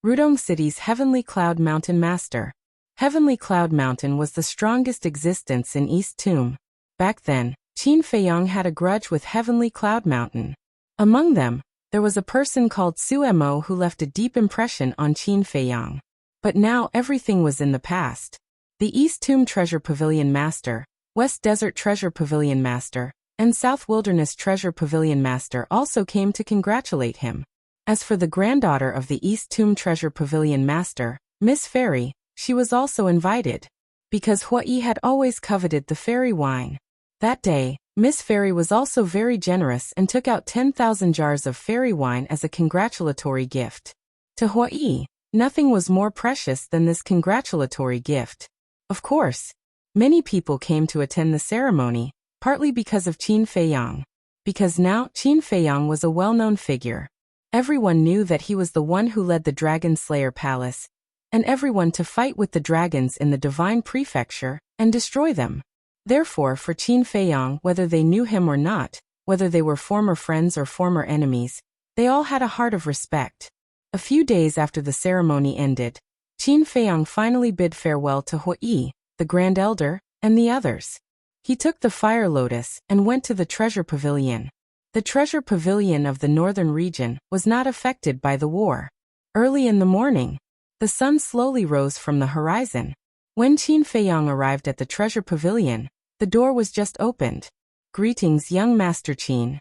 Rudong City's Heavenly Cloud Mountain Master. Heavenly Cloud Mountain was the strongest existence in East Tomb. Back then, Qin Feiyang had a grudge with Heavenly Cloud Mountain. Among them, there was a person called Su Mo who left a deep impression on Qin Feiyang. But now everything was in the past. The East Tomb Treasure Pavilion Master, West Desert Treasure Pavilion Master, and South Wilderness Treasure Pavilion Master also came to congratulate him. As for the granddaughter of the East Tomb Treasure Pavilion Master, Miss Fairy, she was also invited. Because Huai had always coveted the fairy wine. That day, Miss Fairy was also very generous and took out 10,000 jars of fairy wine as a congratulatory gift. To Huai, nothing was more precious than this congratulatory gift. Of course, many people came to attend the ceremony, partly because of Qin Feiyang. Because now Qin Feiyang was a well-known figure. Everyone knew that he was the one who led the Dragon Slayer Palace, and everyone to fight with the dragons in the Divine Prefecture and destroy them. Therefore, for Qin Feiyang, whether they knew him or not, whether they were former friends or former enemies, they all had a heart of respect. A few days after the ceremony ended, Qin Feiyang finally bid farewell to Huai, the Grand Elder, and the others. He took the Fire Lotus and went to the Treasure Pavilion. The Treasure Pavilion of the northern region was not affected by the war. Early in the morning, the sun slowly rose from the horizon. When Qin Feiyang arrived at the Treasure Pavilion, the door was just opened. Greetings, young Master Qin.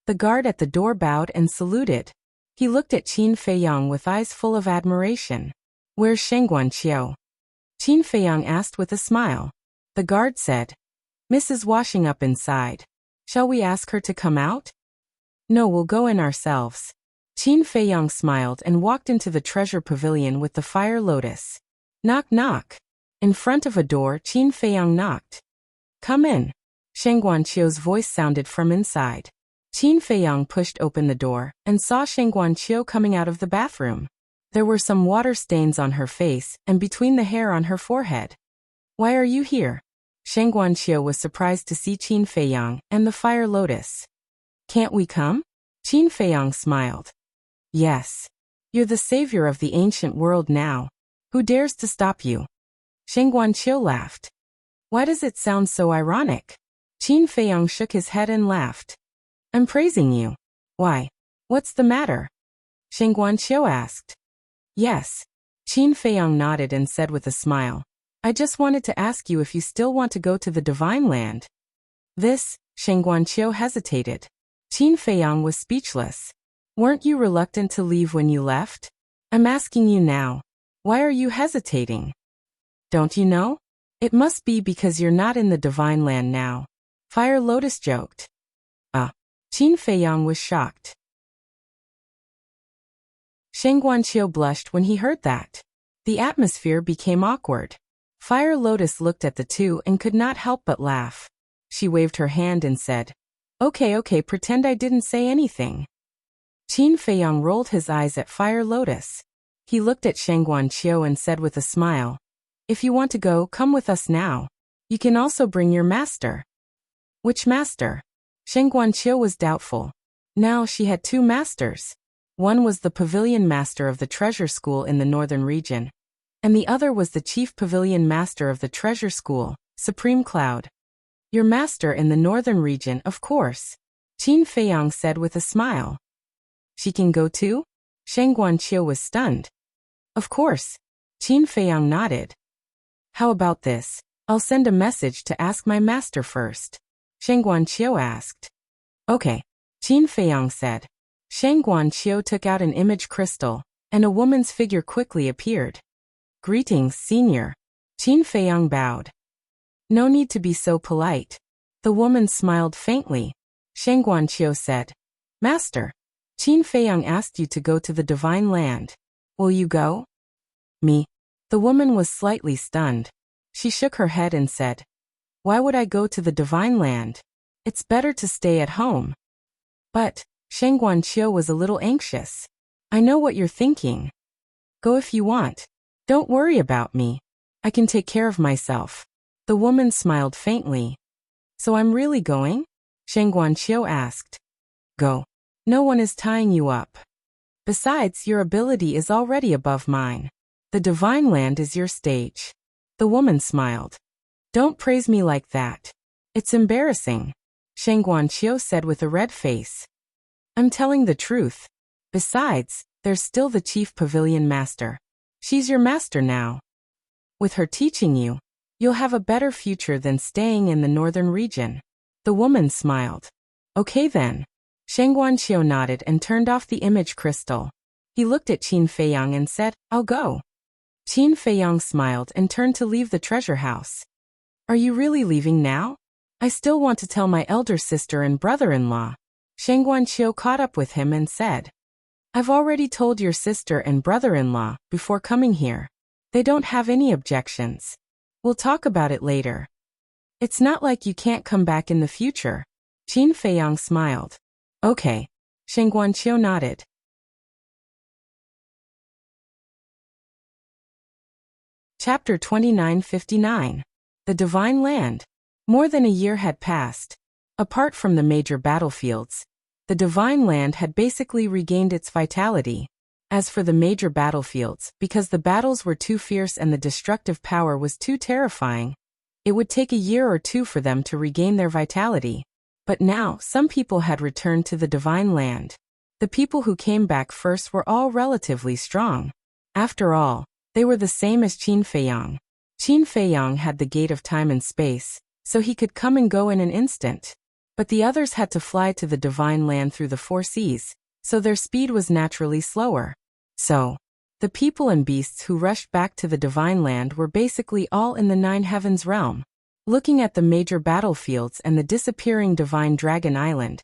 The guard at the door bowed and saluted. He looked at Qin Feiyang with eyes full of admiration. Where's Shengguan Qiu? Qin Feiyang asked with a smile. The guard said, Mrs. washing up inside. Shall we ask her to come out? No, we'll go in ourselves. Qin Feiyang smiled and walked into the Treasure Pavilion with the Fire Lotus. Knock knock. In front of a door, Qin Feiyang knocked. Come in. Shang Guanqiu's voice sounded from inside. Qin Feiyang pushed open the door and saw Shang Guanqiu coming out of the bathroom. There were some water stains on her face and between the hair on her forehead. Why are you here? Shang Guanqiu was surprised to see Qin Feiyang and the fire lotus. Can't we come? Qin Feiyang smiled. Yes. You're the savior of the ancient world now. Who dares to stop you? Shang Guanqiu laughed. Why does it sound so ironic? Qin Feiyang shook his head and laughed. I'm praising you. Why? What's the matter? Shang Guanqiu asked. Yes. Qin Feiyang nodded and said with a smile. I just wanted to ask you if you still want to go to the Divine Land. This, Shang Guanqiu hesitated. Qin Feiyang was speechless. Weren't you reluctant to leave when you left? I'm asking you now. Why are you hesitating? Don't you know? It must be because you're not in the Divine Land now. Fire Lotus joked. Qin Feiyang was shocked. Shang Guanqiu blushed when he heard that. The atmosphere became awkward. Fire Lotus looked at the two and could not help but laugh. She waved her hand and said, Okay, pretend I didn't say anything. Qin Feiyang rolled his eyes at Fire Lotus. He looked at Shang Guanqiu and said with a smile, If you want to go, come with us now. You can also bring your master. Which master? Shang Guanqiu was doubtful. Now she had two masters. One was the pavilion master of the treasure school in the northern region, and the other was the chief pavilion master of the treasure school, Supreme Cloud. Your master in the northern region, of course, Qin Feiyang said with a smile. She can go too? Shang Guanqiu was stunned. Of course. Qin Feiyang nodded. How about this? I'll send a message to ask my master first. Shang Guanqiu asked. Okay. Qin Feiyang said. Shang Guanqiu took out an image crystal, and a woman's figure quickly appeared. Greetings, senior. Qin Feiyang bowed. No need to be so polite. The woman smiled faintly. Shang Guanqiu said, Master, Qin Feiyang asked you to go to the Divine Land. Will you go? Me? The woman was slightly stunned. She shook her head and said, Why would I go to the Divine Land? It's better to stay at home. But, Shang Guanqiu was a little anxious. I know what you're thinking. Go if you want. Don't worry about me. I can take care of myself. The woman smiled faintly. So I'm really going? Shang Guanqiu asked. Go. No one is tying you up. Besides, your ability is already above mine. The Divine Land is your stage. The woman smiled. Don't praise me like that. It's embarrassing. Shang Guanqiu said with a red face. I'm telling the truth. Besides, there's still the chief pavilion master. She's your master now. With her teaching you, you'll have a better future than staying in the northern region. The woman smiled. Okay then. Shang Guanqiu nodded and turned off the image crystal. He looked at Qin Feiyang and said, I'll go. Qin Feiyang smiled and turned to leave the treasure house. Are you really leaving now? I still want to tell my elder sister and brother-in-law. Shang Guanqiu caught up with him and said, I've already told your sister and brother-in-law before coming here. They don't have any objections. We'll talk about it later. It's not like you can't come back in the future. Qin Feiyang smiled. Okay. Shang Guanqiu nodded. Chapter 2959. The Divine Land. More than a year had passed. Apart from the major battlefields, the Divine Land had basically regained its vitality. As for the major battlefields, because the battles were too fierce and the destructive power was too terrifying, it would take a year or two for them to regain their vitality. But now, some people had returned to the Divine Land. The people who came back first were all relatively strong. After all, they were the same as Qin Feiyang. Qin Feiyang had the gate of time and space, so he could come and go in an instant. But the others had to fly to the Divine Land through the four seas, so their speed was naturally slower. So, the people and beasts who rushed back to the Divine Land were basically all in the Nine Heavens realm. Looking at the major battlefields and the disappearing Divine Dragon Island,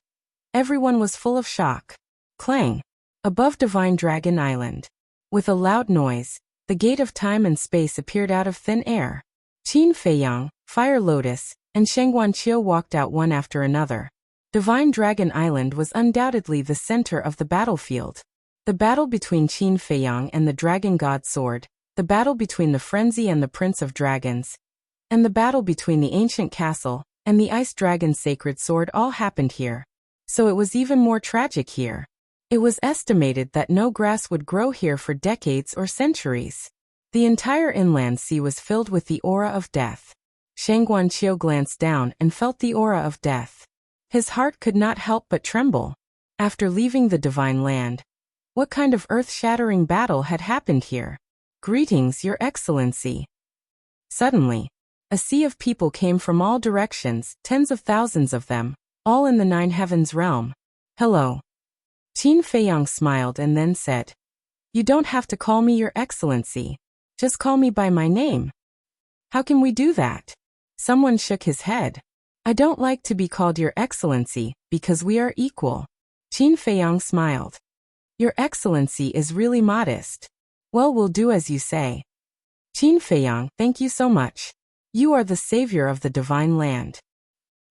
everyone was full of shock. Clang! Above Divine Dragon Island. With a loud noise, the gate of time and space appeared out of thin air. Qin Feiyang, Fire Lotus, and Shengguanqiu walked out one after another. Divine Dragon Island was undoubtedly the center of the battlefield. The battle between Qin Feiyang and the Dragon God Sword, the battle between the Frenzy and the Prince of Dragons, and the battle between the Ancient Castle and the Ice Dragon's Sacred Sword all happened here. So it was even more tragic here. It was estimated that no grass would grow here for decades or centuries. The entire inland sea was filled with the aura of death. Shengguanqiu glanced down and felt the aura of death. His heart could not help but tremble. After leaving the Divine Land, what kind of earth-shattering battle had happened here? Greetings, Your Excellency. Suddenly, a sea of people came from all directions, tens of thousands of them, all in the Nine Heavens realm. Hello. Qin Feiyang smiled and then said, "You don't have to call me Your Excellency. Just call me by my name." "How can we do that?" Someone shook his head. "I don't like to be called Your Excellency, because we are equal." Qin Feiyang smiled. "Your Excellency is really modest." "Well, we'll do as you say." Qin Feiyang, thank you so much. You are the savior of the Divine Land.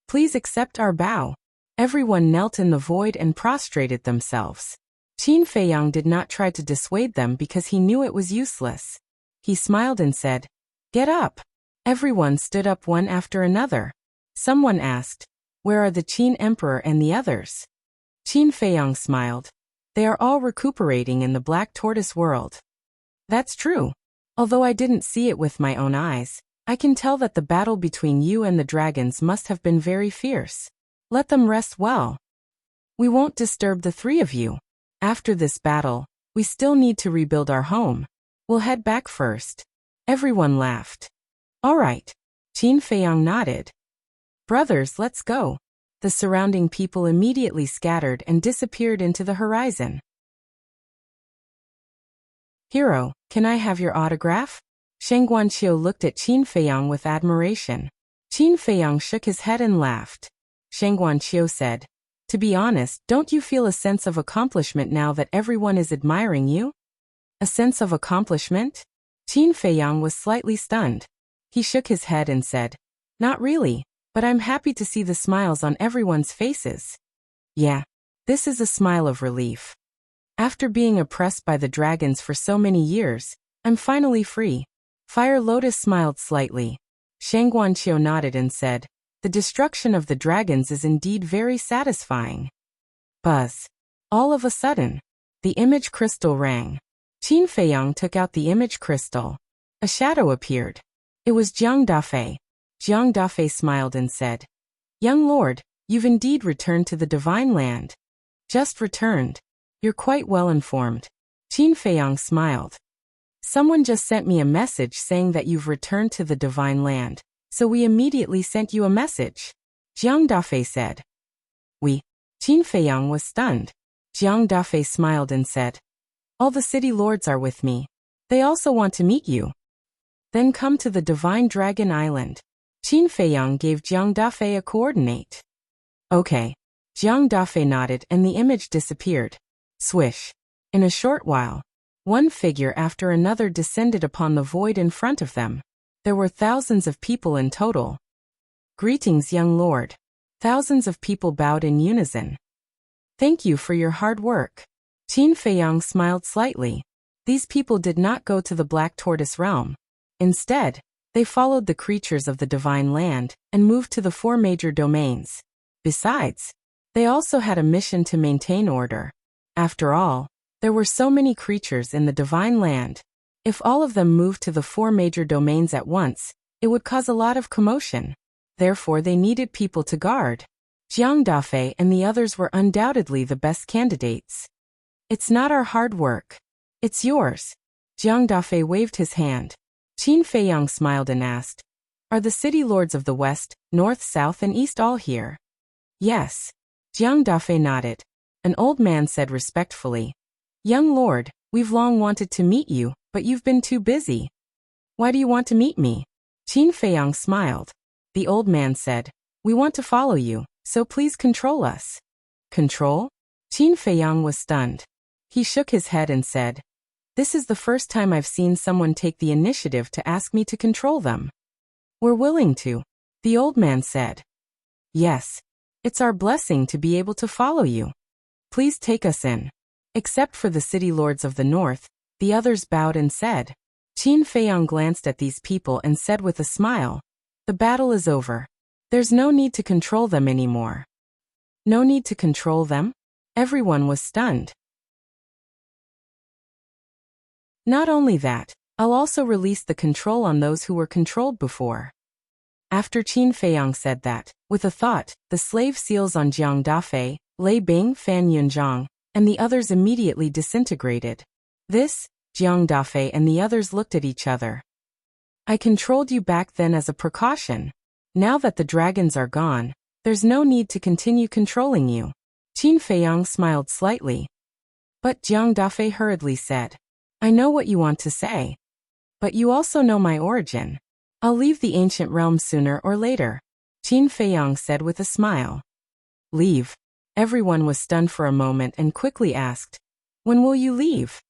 Please accept our bow. Everyone knelt in the void and prostrated themselves. Qin Feiyang did not try to dissuade them because he knew it was useless. He smiled and said, "Get up." Everyone stood up one after another. Someone asked, "Where are the Qin Emperor and the others?" Qin Feiyang smiled. "They are all recuperating in the Black Tortoise world." "That's true. Although I didn't see it with my own eyes, I can tell that the battle between you and the dragons must have been very fierce. Let them rest well. We won't disturb the three of you. After this battle, we still need to rebuild our home. We'll head back first." Everyone laughed. "All right." Qin Feiyang nodded. "Brothers, let's go." The surrounding people immediately scattered and disappeared into the horizon. "Hero, can I have your autograph?" Shengguanqiu looked at Qin Feiyang with admiration. Qin Feiyang shook his head and laughed. Shengguanqiu said, "To be honest, don't you feel a sense of accomplishment now that everyone is admiring you?" "A sense of accomplishment?" Qin Feiyang was slightly stunned. He shook his head and said, "Not really, but I'm happy to see the smiles on everyone's faces." "Yeah, this is a smile of relief. After being oppressed by the dragons for so many years, I'm finally free." Fire Lotus smiled slightly. Shengguanqiu nodded and said, "The destruction of the dragons is indeed very satisfying." Buzz. All of a sudden, the image crystal rang. Qin Feiyang took out the image crystal. A shadow appeared. It was Jiang Dafei. Jiang Dafei smiled and said, "Young lord, you've indeed returned to the Divine Land." "Just returned. You're quite well informed." Qin Feiyang smiled. "Someone just sent me a message saying that you've returned to the Divine Land, so we immediately sent you a message," Jiang Dafei said. "We?" Qin Feiyang was stunned. Jiang Dafei smiled and said, "All the city lords are with me. They also want to meet you. Then come to the Divine Dragon Island." Qin Feiyang gave Jiang Dafei a coordinate. "Okay." Jiang Dafei nodded and the image disappeared. Swish. In a short while, one figure after another descended upon the void in front of them. There were thousands of people in total. "Greetings, young lord." Thousands of people bowed in unison. "Thank you for your hard work." Qin Feiyang smiled slightly. These people did not go to the Black Tortoise realm. Instead, they followed the creatures of the Divine Land and moved to the 4 major domains. Besides, they also had a mission to maintain order. After all, there were so many creatures in the Divine Land. If all of them moved to the 4 major domains at once, it would cause a lot of commotion. Therefore, they needed people to guard. Jiang Dafei and the others were undoubtedly the best candidates. "It's not our hard work. It's yours." Jiang Dafei waved his hand. Qin Feiyang smiled and asked, "Are the city lords of the west, north, south, and east all here?" "Yes." Jiang Dafei nodded. An old man said respectfully, "Young lord, we've long wanted to meet you, but you've been too busy." "Why do you want to meet me?" Qin Feiyang smiled. The old man said, "We want to follow you, so please control us." "Control?" Qin Feiyang was stunned. He shook his head and said, "This is the first time I've seen someone take the initiative to ask me to control them." We're willing to, the old man said. Yes. It's our blessing to be able to follow you. Please take us in. Except for the city lords of the north, the others bowed and said. Qin Feiyang glanced at these people and said with a smile, the battle is over. There's no need to control them anymore. No need to control them? Everyone was stunned. Not only that, I'll also release the control on those who were controlled before. After Qin Feiyang said that, with a thought, the slave seals on Jiang Dafei, Lei Bing, Fan Yunzhang, and the others immediately disintegrated. This, Jiang Dafei and the others looked at each other. I controlled you back then as a precaution. Now that the dragons are gone, there's no need to continue controlling you. Qin Feiyang smiled slightly. But Jiang Dafei hurriedly said, I know what you want to say. But you also know my origin. I'll leave the ancient realm sooner or later. Qin Feiyang said with a smile. Leave. Everyone was stunned for a moment and quickly asked, when will you leave?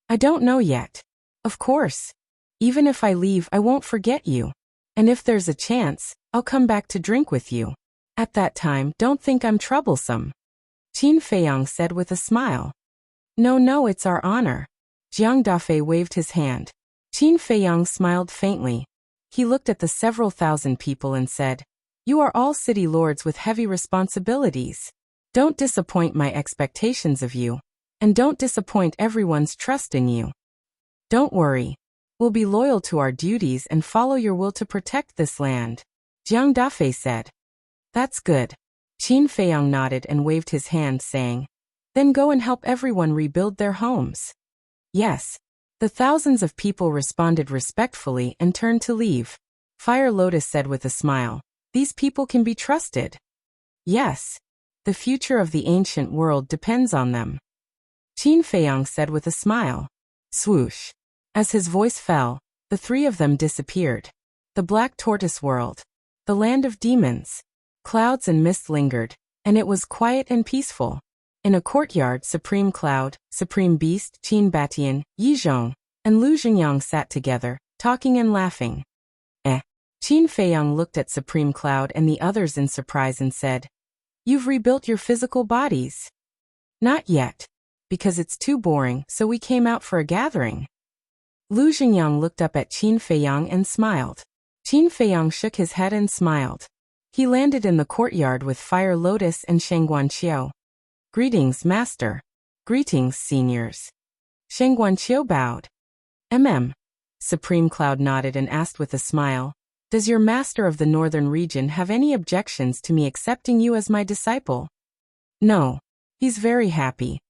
I don't know yet. Of course. Even if I leave, I won't forget you. And if there's a chance, I'll come back to drink with you. At that time, don't think I'm troublesome. Qin Feiyang said with a smile. No, it's our honor. Jiang Dafei waved his hand. Qin Feiyang smiled faintly. He looked at the several thousand people and said, you are all city lords with heavy responsibilities. Don't disappoint my expectations of you. And don't disappoint everyone's trust in you. Don't worry. We'll be loyal to our duties and follow your will to protect this land. Jiang Dafei said. That's good. Qin Feiyang nodded and waved his hand saying, then go and help everyone rebuild their homes. Yes. The thousands of people responded respectfully and turned to leave. Fire Lotus said with a smile, these people can be trusted. Yes. The future of the ancient world depends on them. Qin Feiyang said with a smile. Swoosh. As his voice fell, the three of them disappeared. The Black Tortoise World. The land of demons. Clouds and mist lingered, and it was quiet and peaceful. In a courtyard, Supreme Cloud, Supreme Beast, Qin Batian, Yizhong, and Lu Xingyang sat together, talking and laughing. Qin Feiyang looked at Supreme Cloud and the others in surprise and said, you've rebuilt your physical bodies? Not yet. Because it's too boring, so we came out for a gathering. Lu Xingyang looked up at Qin Feiyang and smiled. Qin Feiyang shook his head and smiled. He landed in the courtyard with Fire Lotus and Shengguanqiu. Greetings, Master. Greetings, seniors. Shengguanqiu bowed. Supreme Cloud nodded and asked with a smile, does your master of the northern region have any objections to me accepting you as my disciple? No. He's very happy.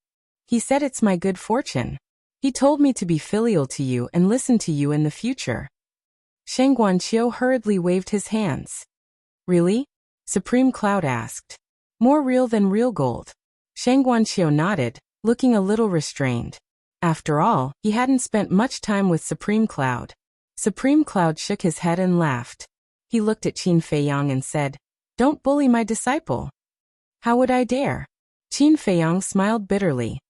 He said it's my good fortune. He told me to be filial to you and listen to you in the future. Shengguanqiu hurriedly waved his hands. Really? Supreme Cloud asked. More real than real gold. Shengguanqiu nodded, looking a little restrained. After all, he hadn't spent much time with Supreme Cloud. Supreme Cloud shook his head and laughed. He looked at Qin Feiyang and said, don't bully my disciple. How would I dare? Qin Feiyang smiled bitterly.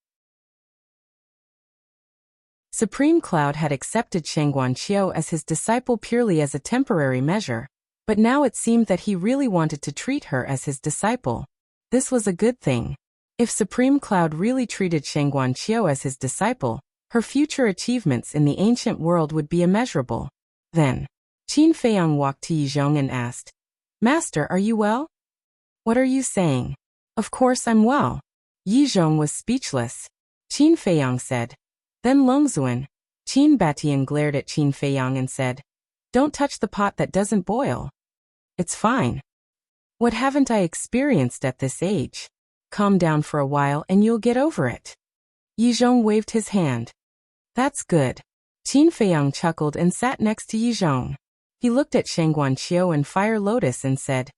Supreme Cloud had accepted Shengguanqiu as his disciple purely as a temporary measure, but now it seemed that he really wanted to treat her as his disciple. This was a good thing. If Supreme Cloud really treated Shengguanqiu as his disciple, her future achievements in the ancient world would be immeasurable. Then, Qin Feiyang walked to Yizhong and asked, Master, are you well? What are you saying? Of course I'm well. Yizhong was speechless. Qin Feiyang said. Then Longzuan. Qin Batian glared at Qin Feiyang and said, don't touch the pot that doesn't boil. It's fine. What haven't I experienced at this age? Calm down for a while and you'll get over it. Yizhong waved his hand. That's good. Qin Feiyang chuckled and sat next to Yizhong. He looked at Shengguanqiu and Fire Lotus and said,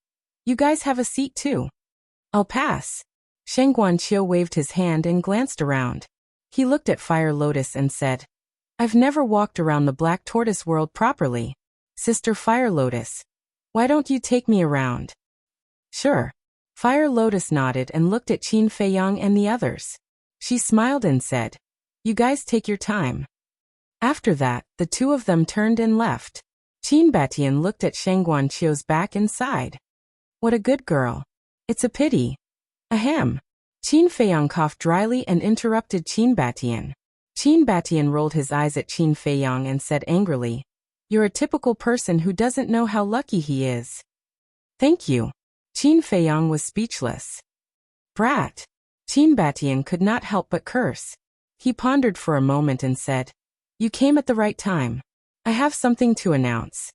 you guys have a seat too. I'll pass. Shengguanqiu waved his hand and glanced around. He looked at Fire Lotus and said, I've never walked around the Black Tortoise World properly. Sister Fire Lotus, why don't you take me around? Sure. Fire Lotus nodded and looked at Qin Feiyang and the others. She smiled and said, you guys take your time. After that, the two of them turned and left. Qin Batian looked at Shang Guanqiu's back and sighed. What a good girl. It's a pity. Ahem. Qin Feiyang coughed dryly and interrupted Qin Batian. Qin Batian rolled his eyes at Qin Feiyang and said angrily, You're a typical person who doesn't know how lucky he is. Thank you. Qin Feiyang was speechless. Brat. Qin Batian could not help but curse. He pondered for a moment and said, You came at the right time. I have something to announce.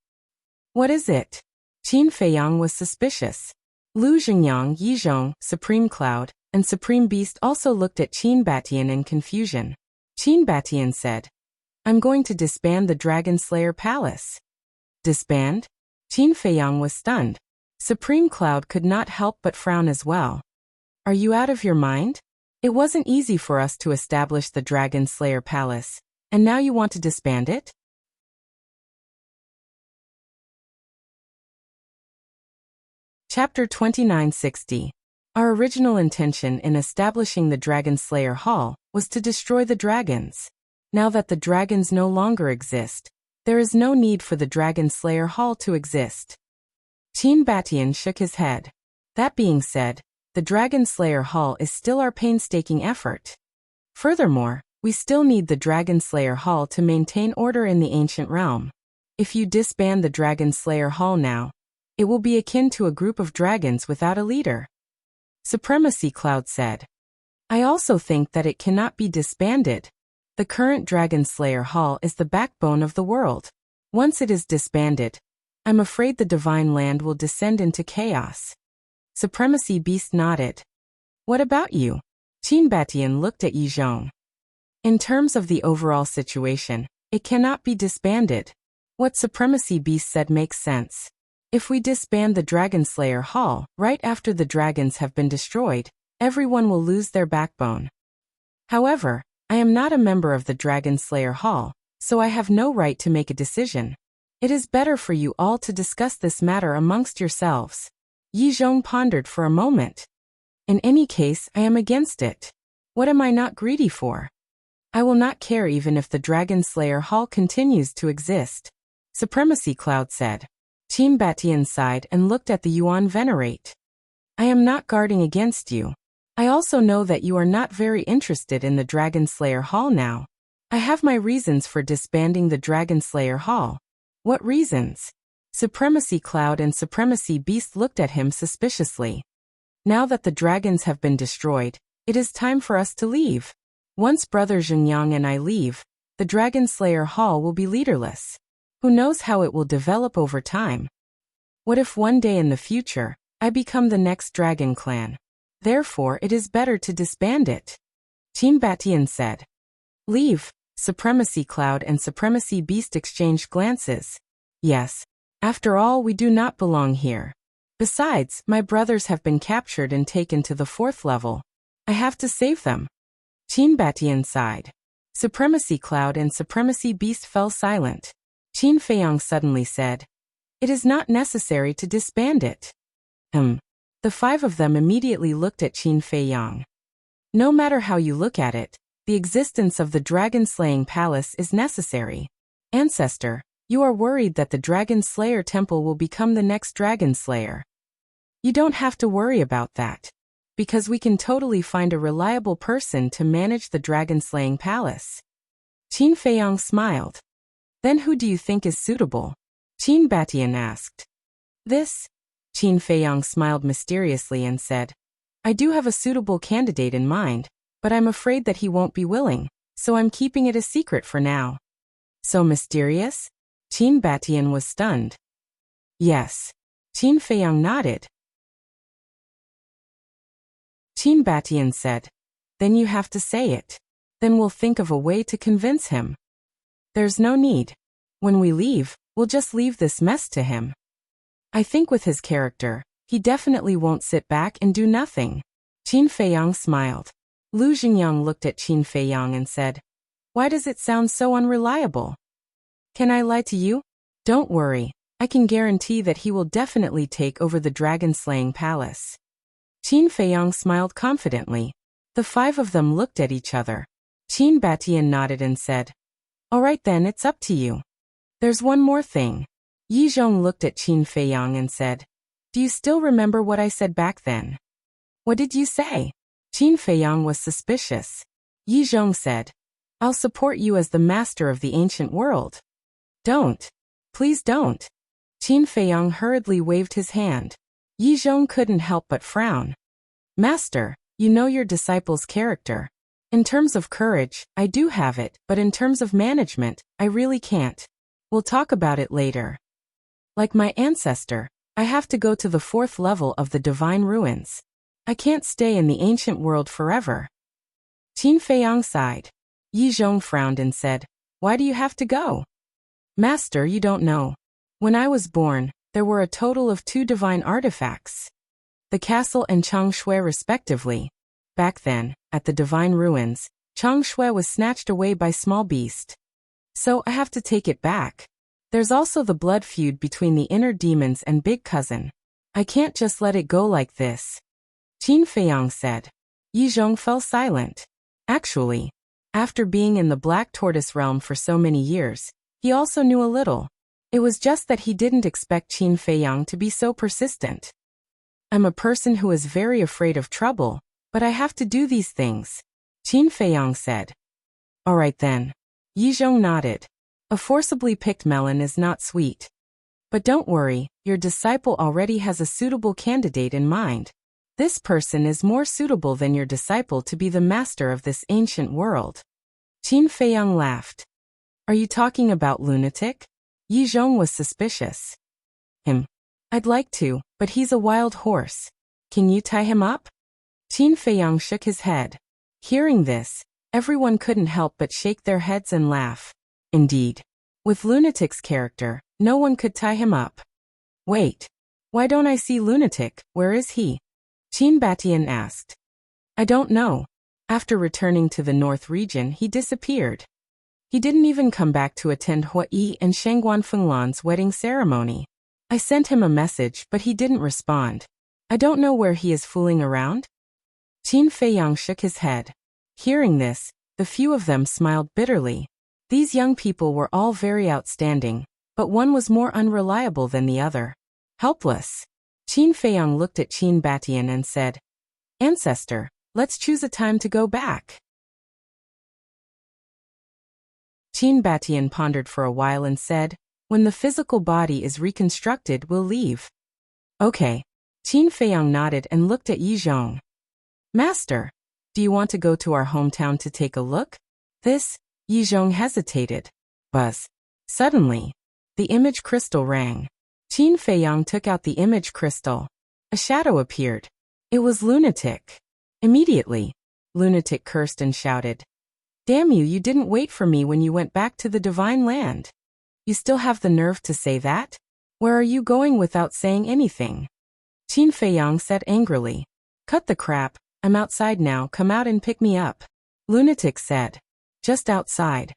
What is it? Qin Feiyang was suspicious. Lu Xingyang, Yizhong, Supreme Cloud, and Supreme Beast also looked at Qin Batian in confusion. Qin Batian said, I'm going to disband the Dragon Slayer Palace. Disband? Qin Feiyang was stunned. Supreme Cloud could not help but frown as well. Are you out of your mind? It wasn't easy for us to establish the Dragon Slayer Palace, and now you want to disband it? Chapter 2960. Our original intention in establishing the Dragon Slayer Hall was to destroy the dragons. Now that the dragons no longer exist, there is no need for the Dragon Slayer Hall to exist. Qin Batian shook his head. That being said, the Dragon Slayer Hall is still our painstaking effort. Furthermore, we still need the Dragon Slayer Hall to maintain order in the ancient realm. If you disband the Dragon Slayer Hall now, it will be akin to a group of dragons without a leader. Supremacy Cloud said. I also think that it cannot be disbanded. The current Dragon Slayer Hall is the backbone of the world. Once it is disbanded, I'm afraid the Divine Land will descend into chaos. Supremacy Beast nodded. What about you? Qin Batian looked at Yizhong. In terms of the overall situation, it cannot be disbanded. What Supremacy Beast said makes sense. If we disband the Dragon Slayer Hall right after the dragons have been destroyed, everyone will lose their backbone. However, I am not a member of the Dragon Slayer Hall, so I have no right to make a decision. It is better for you all to discuss this matter amongst yourselves. Yizhong pondered for a moment. In any case, I am against it. What am I not greedy for? I will not care even if the Dragon Slayer Hall continues to exist. Supremacy Cloud said. Qin Batian sighed and looked at the Yuan Venerate. I am not guarding against you. I also know that you are not very interested in the Dragon Slayer Hall now. I have my reasons for disbanding the Dragon Slayer Hall. What reasons? Supremacy Cloud and Supremacy Beast looked at him suspiciously. Now that the dragons have been destroyed, it is time for us to leave. Once Brother Xingyang and I leave, the Dragon Slayer Hall will be leaderless. Who knows how it will develop over time? What if one day in the future, I become the next dragon clan? Therefore, it is better to disband it. Qin Batian said. Leave. Supremacy Cloud and Supremacy Beast exchanged glances. Yes. After all, we do not belong here. Besides, my brothers have been captured and taken to the 4th level. I have to save them. Qin Batian sighed. Supremacy Cloud and Supremacy Beast fell silent. Qin Feiyang suddenly said, It is not necessary to disband it. The 5 of them immediately looked at Qin Feiyang. No matter how you look at it, the existence of the dragon-slaying palace is necessary. Ancestor, you are worried that the Dragon Slayer Temple will become the next Dragon Slayer. You don't have to worry about that, because we can totally find a reliable person to manage the Dragon-slaying palace. Qin Feiyang smiled. Then who do you think is suitable? Qin Batian asked. This? Qin Feiyang smiled mysteriously and said, I do have a suitable candidate in mind, but I'm afraid that he won't be willing, so I'm keeping it a secret for now. So mysterious? Qin Batian was stunned. Yes. Qin Feiyang nodded. Qin Batian said, Then you have to say it. Then we'll think of a way to convince him. There's no need. When we leave, we'll just leave this mess to him. I think with his character, he definitely won't sit back and do nothing. Qin Feiyang smiled. Lu Xingyang looked at Qin Feiyang and said, Why does it sound so unreliable? Can I lie to you? Don't worry, I can guarantee that he will definitely take over the dragon-slaying palace. Qin Feiyang smiled confidently. The 5 of them looked at each other. Qin Batian nodded and said, All right then, it's up to you. There's one more thing. Yi Zhong looked at Qin Feiyang and said, "Do you still remember what I said back then?" "What did you say?" Qin Feiyang was suspicious. Yi Zhong said, "I'll support you as the master of the ancient world." "Don't. Please don't." Qin Feiyang hurriedly waved his hand. Yi Zhong couldn't help but frown. "Master, you know your disciple's character. In terms of courage, I do have it, but in terms of management, I really can't. We'll talk about it later. Like my ancestor, I have to go to the 4th level of the divine ruins. I can't stay in the ancient world forever." Qin Feiyang sighed. Yi Zhong frowned and said, "Why do you have to go?" "Master, you don't know. When I was born, there were a total of 2 divine artifacts. The castle and Changshui respectively. Back then, at the divine ruins, Changshui was snatched away by small beast. So I have to take it back. There's also the blood feud between the inner demons and Big Cousin. I can't just let it go like this." Qin Feiyang said. Yi Zhong fell silent. Actually, after being in the Black Tortoise realm for so many years, he also knew a little. It was just that he didn't expect Qin Feiyang to be so persistent. "I'm a person who is very afraid of trouble, but I have to do these things," Qin Feiyang said. "All right then." Yi Zhong nodded. "A forcibly picked melon is not sweet. But don't worry, your disciple already has a suitable candidate in mind. This person is more suitable than your disciple to be the master of this ancient world." Qin Feiyang laughed. "Are you talking about lunatic?" Yi Zhong was suspicious. "Him. I'd like to, but he's a wild horse. Can you tie him up?" Qin Feiyang shook his head. Hearing this, everyone couldn't help but shake their heads and laugh. Indeed, with Lunatic's character, no one could tie him up. "Wait. Why don't I see Lunatic? Where is he?" Qin Batian asked. "I don't know. After returning to the North region, he disappeared. He didn't even come back to attend Hua Yi and Shangguan Fenglan's wedding ceremony. I sent him a message, but he didn't respond. I don't know where he is fooling around." Qin Feiyang shook his head. Hearing this, the few of them smiled bitterly. These young people were all very outstanding, but one was more unreliable than the other. Helpless. Qin Feiyang looked at Qin Batian and said, "Ancestor, let's choose a time to go back." Qin Batian pondered for a while and said, "When the physical body is reconstructed, we'll leave." "Okay." Qin Feiyang nodded and looked at Yi Zhong. "Master, do you want to go to our hometown to take a look?" Yi Zhong hesitated. Buzz. Suddenly, the image crystal rang. Qin Feiyang took out the image crystal. A shadow appeared. It was Lunatic. Immediately, Lunatic cursed and shouted, "Damn you, you didn't wait for me when you went back to the divine land. You still have the nerve to say that? Where are you going without saying anything?" Qin Feiyang said angrily. "Cut the crap, I'm outside now, come out and pick me up." Lunatic said. "Just outside."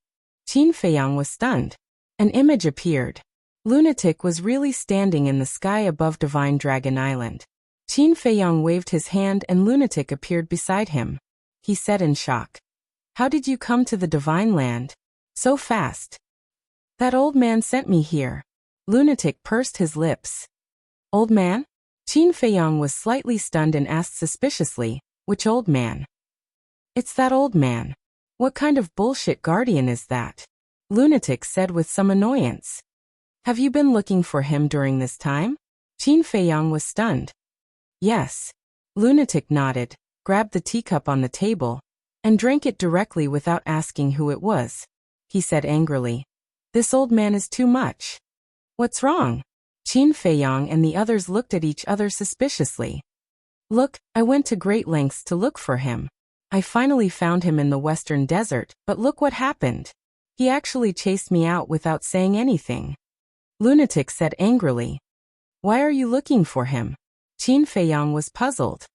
Qin Feiyang was stunned. An image appeared. Lunatic was really standing in the sky above Divine Dragon Island. Qin Feiyang waved his hand and Lunatic appeared beside him. He said in shock, "How did you come to the Divine Land? So fast." "That old man sent me here." Lunatic pursed his lips. "Old man?" Qin Feiyang was slightly stunned and asked suspiciously, "Which old man?" "It's that old man. What kind of bullshit guardian is that?" Lunatic said with some annoyance. "Have you been looking for him during this time?" Qin Feiyang was stunned. "Yes." Lunatic nodded, grabbed the teacup on the table, and drank it directly without asking who it was. He said angrily, "This old man is too much." "What's wrong?" Qin Feiyang and the others looked at each other suspiciously. "Look, I went to great lengths to look for him. I finally found him in the western desert, but look what happened. He actually chased me out without saying anything." Lunatic said angrily, "Why are you looking for him?" Qin Feiyang was puzzled.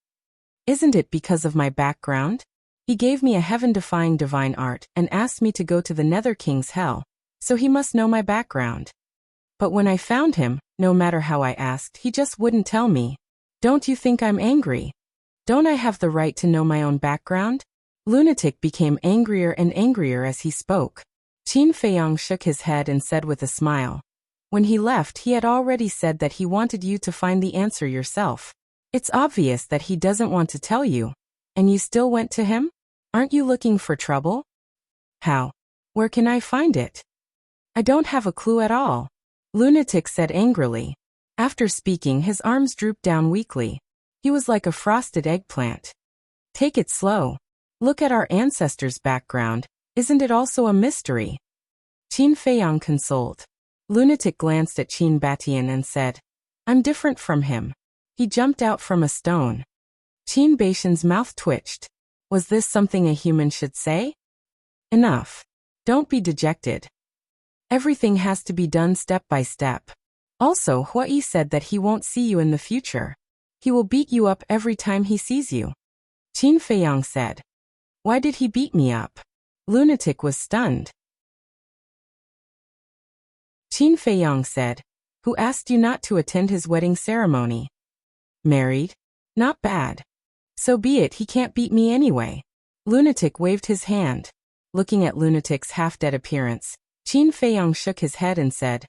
"Isn't it because of my background? He gave me a heaven-defying divine art and asked me to go to the Nether King's hell, so he must know my background. But when I found him, no matter how I asked, he just wouldn't tell me. Don't you think I'm angry? Don't I have the right to know my own background?" Lunatic became angrier and angrier as he spoke. Qin Feiyang shook his head and said with a smile, When he left, he had already said that he wanted you to find the answer yourself. It's obvious that he doesn't want to tell you. And you still went to him? Aren't you looking for trouble? How? Where can I find it? I don't have a clue at all. Lunatic said angrily. After speaking, his arms drooped down weakly. He was like a frosted eggplant. Take it slow. Look at our ancestors' background. Isn't it also a mystery? Qin Feiyang consoled. Lunatic glanced at Qin Batian and said, I'm different from him. He jumped out from a stone. Qin Batian's mouth twitched. Was this something a human should say? Enough. Don't be dejected. Everything has to be done step by step. Also, Hui said that he won't see you in the future. He will beat you up every time he sees you. Qin Feiyang said. Why did he beat me up? Lunatic was stunned. Qin Feiyang said, Who asked you not to attend his wedding ceremony? Married? Not bad. So be it, he can't beat me anyway. Lunatic waved his hand. Looking at Lunatic's half-dead appearance, Qin Feiyang shook his head and said,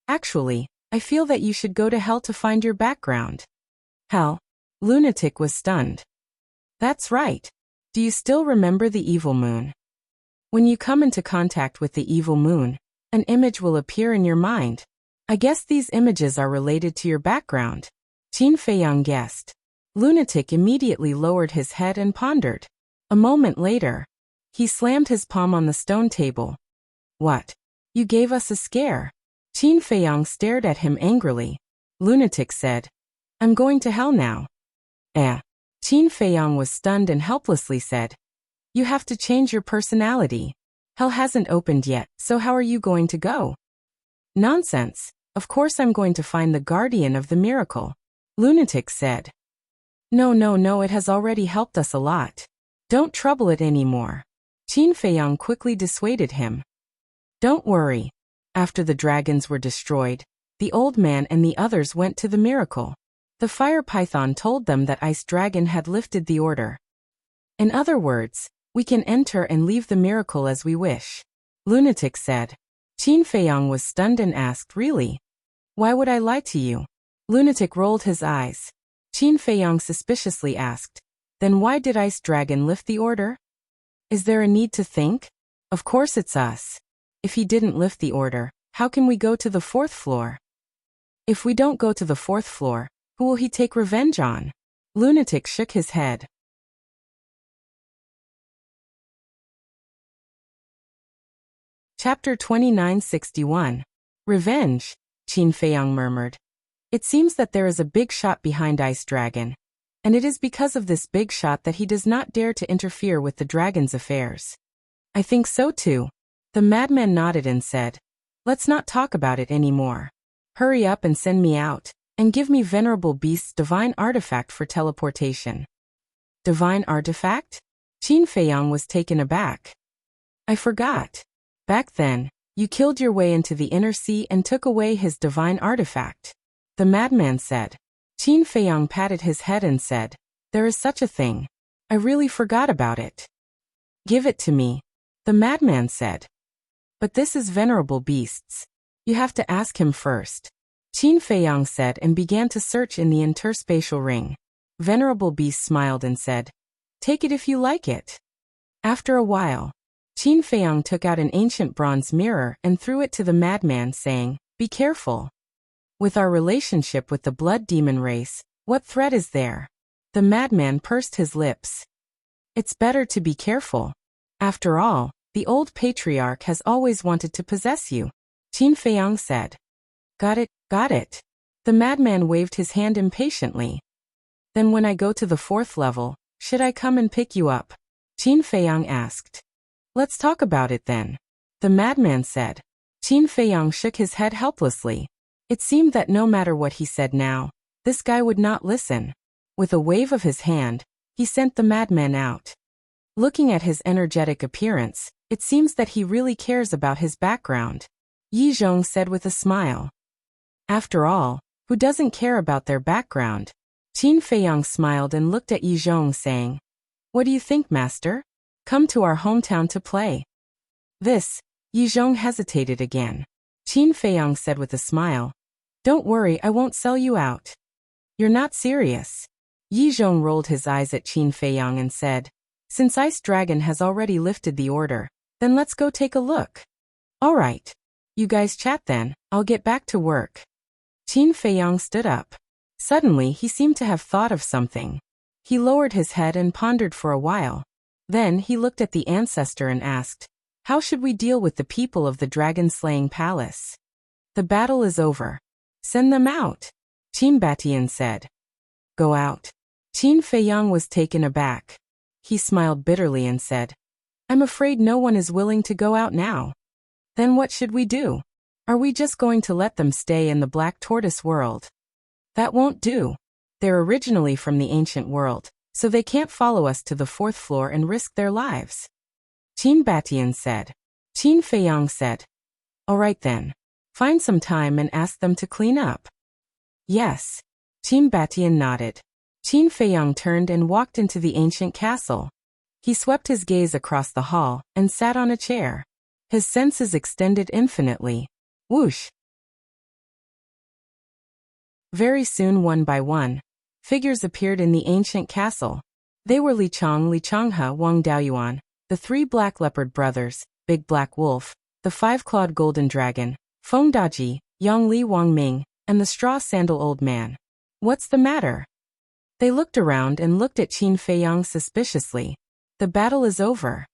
Actually, I feel that you should go to hell to find your background. Hell? Lunatic was stunned. That's right. Do you still remember the evil moon? When you come into contact with the evil moon, an image will appear in your mind. I guess these images are related to your background. Qin Feiyang guessed. Lunatic immediately lowered his head and pondered. A moment later, he slammed his palm on the stone table. What? You gave us a scare. Qin Feiyang stared at him angrily. Lunatic said, I'm going to hell now. Qin Feiyang was stunned and helplessly said, You have to change your personality. Hell hasn't opened yet, so how are you going to go? Nonsense. Of course I'm going to find the guardian of the miracle. Lunatic said. No, it has already helped us a lot. Don't trouble it anymore. Qin Feiyang quickly dissuaded him. Don't worry. After the dragons were destroyed, the old man and the others went to the miracle. The fire python told them that Ice Dragon had lifted the order. In other words, we can enter and leave the miracle as we wish. Lunatic said. Qin Feiyang was stunned and asked, Really? Why would I lie to you? Lunatic rolled his eyes. Qin Feiyang suspiciously asked, Then why did Ice Dragon lift the order? Is there a need to think? Of course it's us. If he didn't lift the order, how can we go to the 4th floor? If we don't go to the 4th floor, who will he take revenge on? Lunatic shook his head. Chapter 2961. Revenge, Qin Feiyang murmured. It seems that there is a big shot behind Ice Dragon, and it is because of this big shot that he does not dare to interfere with the dragon's affairs. I think so too. The madman nodded and said, Let's not talk about it anymore. Hurry up and send me out, and give me Venerable Beast's divine artifact for teleportation. Divine artifact? Qin Feiyang was taken aback. I forgot. Back then, you killed your way into the inner sea and took away his divine artifact. The madman said. Qin Feiyang patted his head and said, There is such a thing. I really forgot about it. Give it to me. The madman said. But this is Venerable Beast's. You have to ask him first. Qin Feiyang said and began to search in the interspatial ring. Venerable Beast smiled and said, Take it if you like it. After a while, Qin Feiyang took out an ancient bronze mirror and threw it to the madman, saying, Be careful. With our relationship with the blood demon race, what threat is there? The madman pursed his lips. It's better to be careful. After all, the old patriarch has always wanted to possess you. Qin Feiyang said. Got it. The madman waved his hand impatiently. Then when I go to the 4th level, should I come and pick you up? Qin Feiyang asked. Let's talk about it then. The madman said. Qin Feiyang shook his head helplessly. It seemed that no matter what he said now, this guy would not listen. With a wave of his hand, he sent the madman out. Looking at his energetic appearance, it seems that he really cares about his background. Yi Zhong said with a smile. After all, who doesn't care about their background? Qin Feiyang smiled and looked at Yi Zhong, saying, What do you think, master? Come to our hometown to play. Yi Zhong hesitated again. Qin Feiyang said with a smile. Don't worry, I won't sell you out. You're not serious. Yi Zhong rolled his eyes at Qin Feiyang and said, since Ice Dragon has already lifted the order, then let's go take a look. All right. You guys chat then, I'll get back to work. Qin Feiyang stood up. Suddenly he seemed to have thought of something. He lowered his head and pondered for a while. Then he looked at the ancestor and asked, how should we deal with the people of the dragon-slaying palace? The battle is over. Send them out. Qin Batian said. Go out. Qin Feiyang was taken aback. He smiled bitterly and said, I'm afraid no one is willing to go out now. Then what should we do? Are we just going to let them stay in the Black Tortoise world? That won't do. They're originally from the ancient world, so they can't follow us to the 4th floor and risk their lives. Qin Batian said. Qin Feiyang said, all right then. Find some time and ask them to clean up. Yes. Qin Batian nodded. Qin Feiyang turned and walked into the ancient castle. He swept his gaze across the hall and sat on a chair. His senses extended infinitely. Whoosh! Very soon, one by one, figures appeared in the ancient castle. They were Li Chang, Li Changhe, Wang Daoyuan, the 3 Black Leopard brothers, Big Black Wolf, the 5-clawed Golden Dragon, Feng Daji, Yang Li Wang Ming, and the Straw Sandal Old Man. What's the matter? They looked around and looked at Qin Feiyang suspiciously. The battle is over.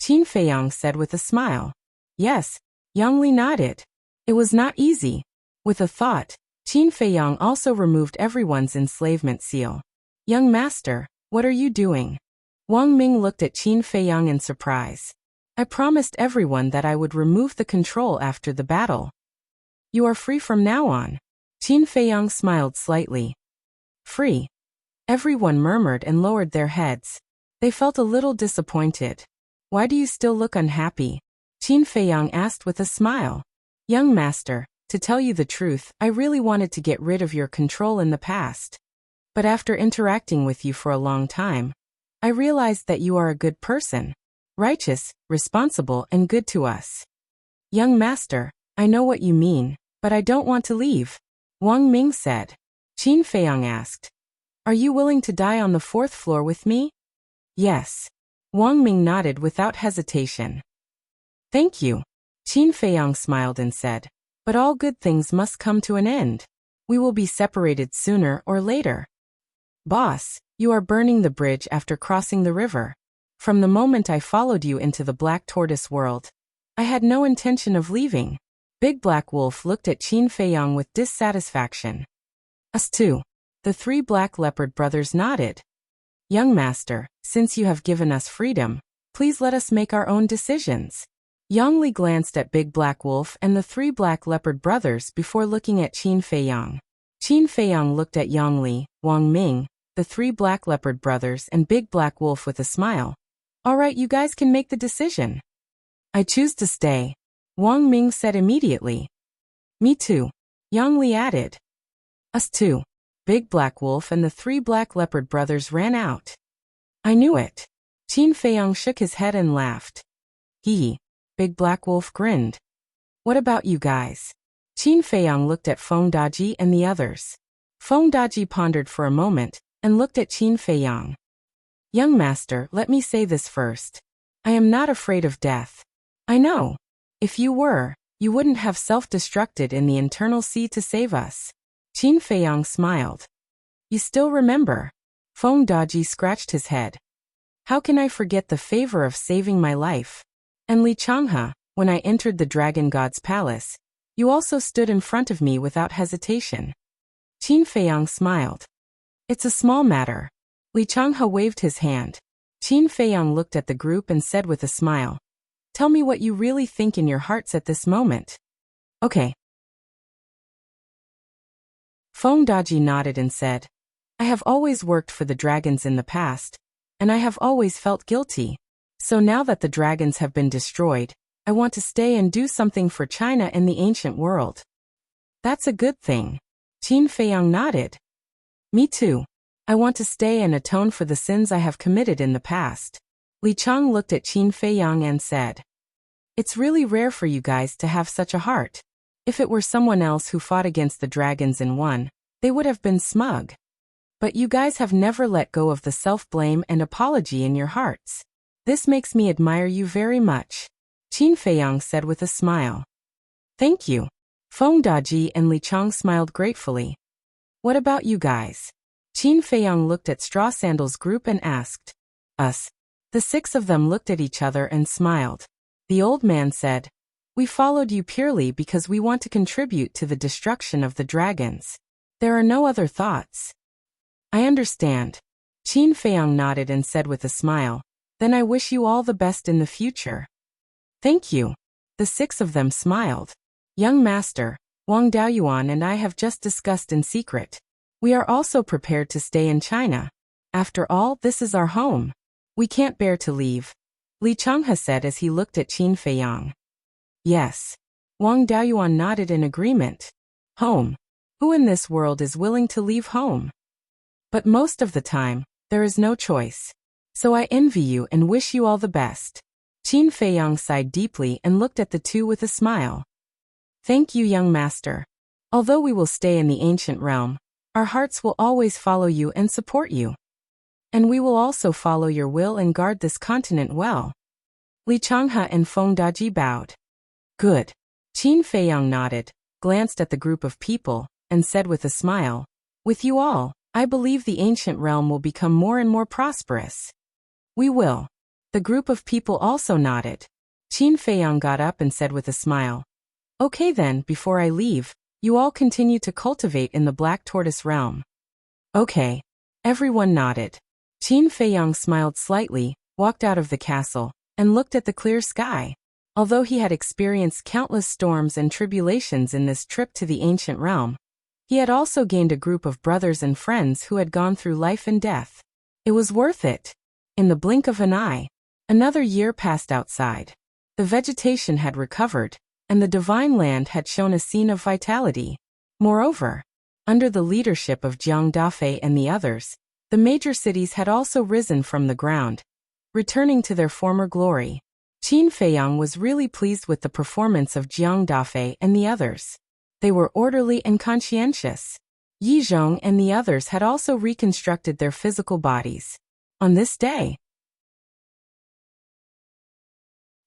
Qin Feiyang said with a smile. Yes, Yang Li nodded. It was not easy. With a thought, Qin Feiyang also removed everyone's enslavement seal. Young master, what are you doing? Wang Ming looked at Qin Feiyang in surprise. I promised everyone that I would remove the control after the battle. You are free from now on. Qin Feiyang smiled slightly. Free. Everyone murmured and lowered their heads. They felt a little disappointed. Why do you still look unhappy? Qin Feiyang asked with a smile. Young master, to tell you the truth, I really wanted to get rid of your control in the past. But after interacting with you for a long time, I realized that you are a good person. Righteous, responsible, and good to us. Young master, I know what you mean, but I don't want to leave. Wang Ming said. Qin Feiyang asked. Are you willing to die on the 4th floor with me? Yes. Wang Ming nodded without hesitation. Thank you. Qin Feiyang smiled and said, but all good things must come to an end. We will be separated sooner or later. Boss, you are burning the bridge after crossing the river. From the moment I followed you into the Black Tortoise world, I had no intention of leaving. Big Black Wolf looked at Qin Feiyang with dissatisfaction. Us too. The 3 Black Leopard brothers nodded. Young master, since you have given us freedom, please let us make our own decisions. Yang Li glanced at Big Black Wolf and the 3 Black Leopard brothers before looking at Qin Feiyang. Qin Feiyang looked at Yang Li, Wang Ming, the 3 Black Leopard brothers and Big Black Wolf with a smile. All right, you guys can make the decision. I choose to stay. Wang Ming said immediately. Me too. Yang Li added. Us too. Big Black Wolf and the 3 Black Leopard brothers ran out. I knew it. Qin Feiyang shook his head and laughed. Hee. Big Black Wolf grinned. What about you guys? Qin Feiyang looked at Feng Daji and the others. Feng Daji pondered for a moment and looked at Qin Feiyang. Young master, let me say this first. I am not afraid of death. I know. If you were, you wouldn't have self-destructed in the internal sea to save us. Qin Feiyang smiled. You still remember? Feng Daji scratched his head. How can I forget the favor of saving my life? And Li Changhe, when I entered the Dragon God's palace, you also stood in front of me without hesitation. Qin Feiyang smiled. It's a small matter. Li Changhe waved his hand. Qin Feiyang looked at the group and said with a smile, tell me what you really think in your hearts at this moment. Okay. Feng Daji nodded and said, I have always worked for the dragons in the past, and I have always felt guilty. So now that the dragons have been destroyed, I want to stay and do something for China and the ancient world. That's a good thing. Qin Feiyang nodded. Me too. I want to stay and atone for the sins I have committed in the past. Li Chang looked at Qin Feiyang and said, It's really rare for you guys to have such a heart. If it were someone else who fought against the dragons and won, they would have been smug. But you guys have never let go of the self-blame and apology in your hearts. This makes me admire you very much, Qin Feiyang said with a smile. Thank you. Feng Daji and Li Chang smiled gratefully. What about you guys? Qin Feiyang looked at Straw Sandal's group and asked. Us. The 6 of them looked at each other and smiled. The old man said, We followed you purely because we want to contribute to the destruction of the dragons. There are no other thoughts. I understand. Qin Feiyang nodded and said with a smile, Then I wish you all the best in the future. Thank you. The 6 of them smiled. Young master, Wang Daoyuan and I have just discussed in secret. We are also prepared to stay in China. After all, this is our home. We can't bear to leave, Li Changhe said as he looked at Qin Feiyang. Yes. Wang Daoyuan nodded in agreement. Home. Who in this world is willing to leave home? But most of the time, there is no choice. So I envy you and wish you all the best. Qin Feiyang sighed deeply and looked at the 2 with a smile. Thank you, young master. Although we will stay in the ancient realm, our hearts will always follow you and support you. And we will also follow your will and guard this continent well. Li Changhe and Feng Daji bowed. Good. Qin Feiyang nodded, glanced at the group of people, and said with a smile, With you all, I believe the ancient realm will become more and more prosperous. We will. The group of people also nodded. Qin Feiyang got up and said with a smile, Okay then, before I leave, you all continue to cultivate in the Black Tortoise realm. Okay. Everyone nodded. Qin Feiyang smiled slightly, walked out of the castle, and looked at the clear sky. Although he had experienced countless storms and tribulations in this trip to the ancient realm, he had also gained a group of brothers and friends who had gone through life and death. It was worth it. In the blink of an eye, another year passed outside. The vegetation had recovered, and the divine land had shown a scene of vitality. Moreover, under the leadership of Jiang Dafei and the others, the major cities had also risen from the ground, returning to their former glory. Qin Feiyang was really pleased with the performance of Jiang Dafei and the others. They were orderly and conscientious. Yi Zhong and the others had also reconstructed their physical bodies. On this day,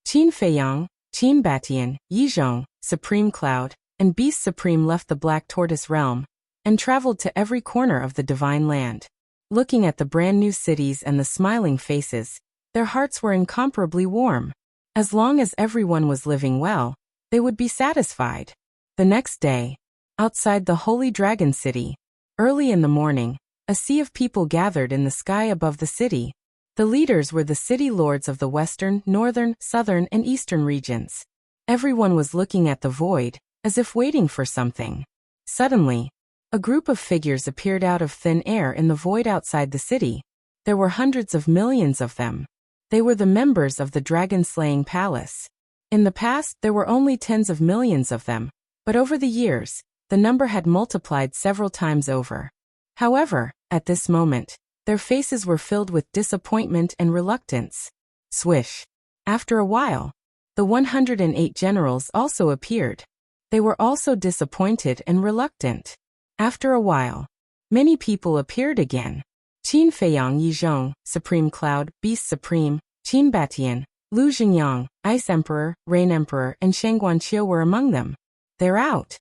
Qin Feiyang, Qin Batian, Yi Zhong, Supreme Cloud, and Beast Supreme left the Black Tortoise realm and traveled to every corner of the divine land. Looking at the brand new cities and the smiling faces, their hearts were incomparably warm. As long as everyone was living well, they would be satisfied. The next day, outside the Holy Dragon City, early in the morning, a sea of people gathered in the sky above the city. The leaders were the city lords of the western, northern, southern, and eastern regions. Everyone was looking at the void, as if waiting for something. Suddenly, a group of figures appeared out of thin air in the void outside the city. There were hundreds of millions of them. They were the members of the dragon-slaying palace. In the past, there were only tens of millions of them, but over the years, the number had multiplied several times over. However, at this moment, their faces were filled with disappointment and reluctance. Swish. After a while, the 108 generals also appeared. They were also disappointed and reluctant. After a while, many people appeared again. Qin Feiyang, Yi Zhong, Supreme Cloud, Beast Supreme, Qin Batian, Lu Xingyang, Ice Emperor, Rain Emperor, and Shangguanqiu were among them. They're out.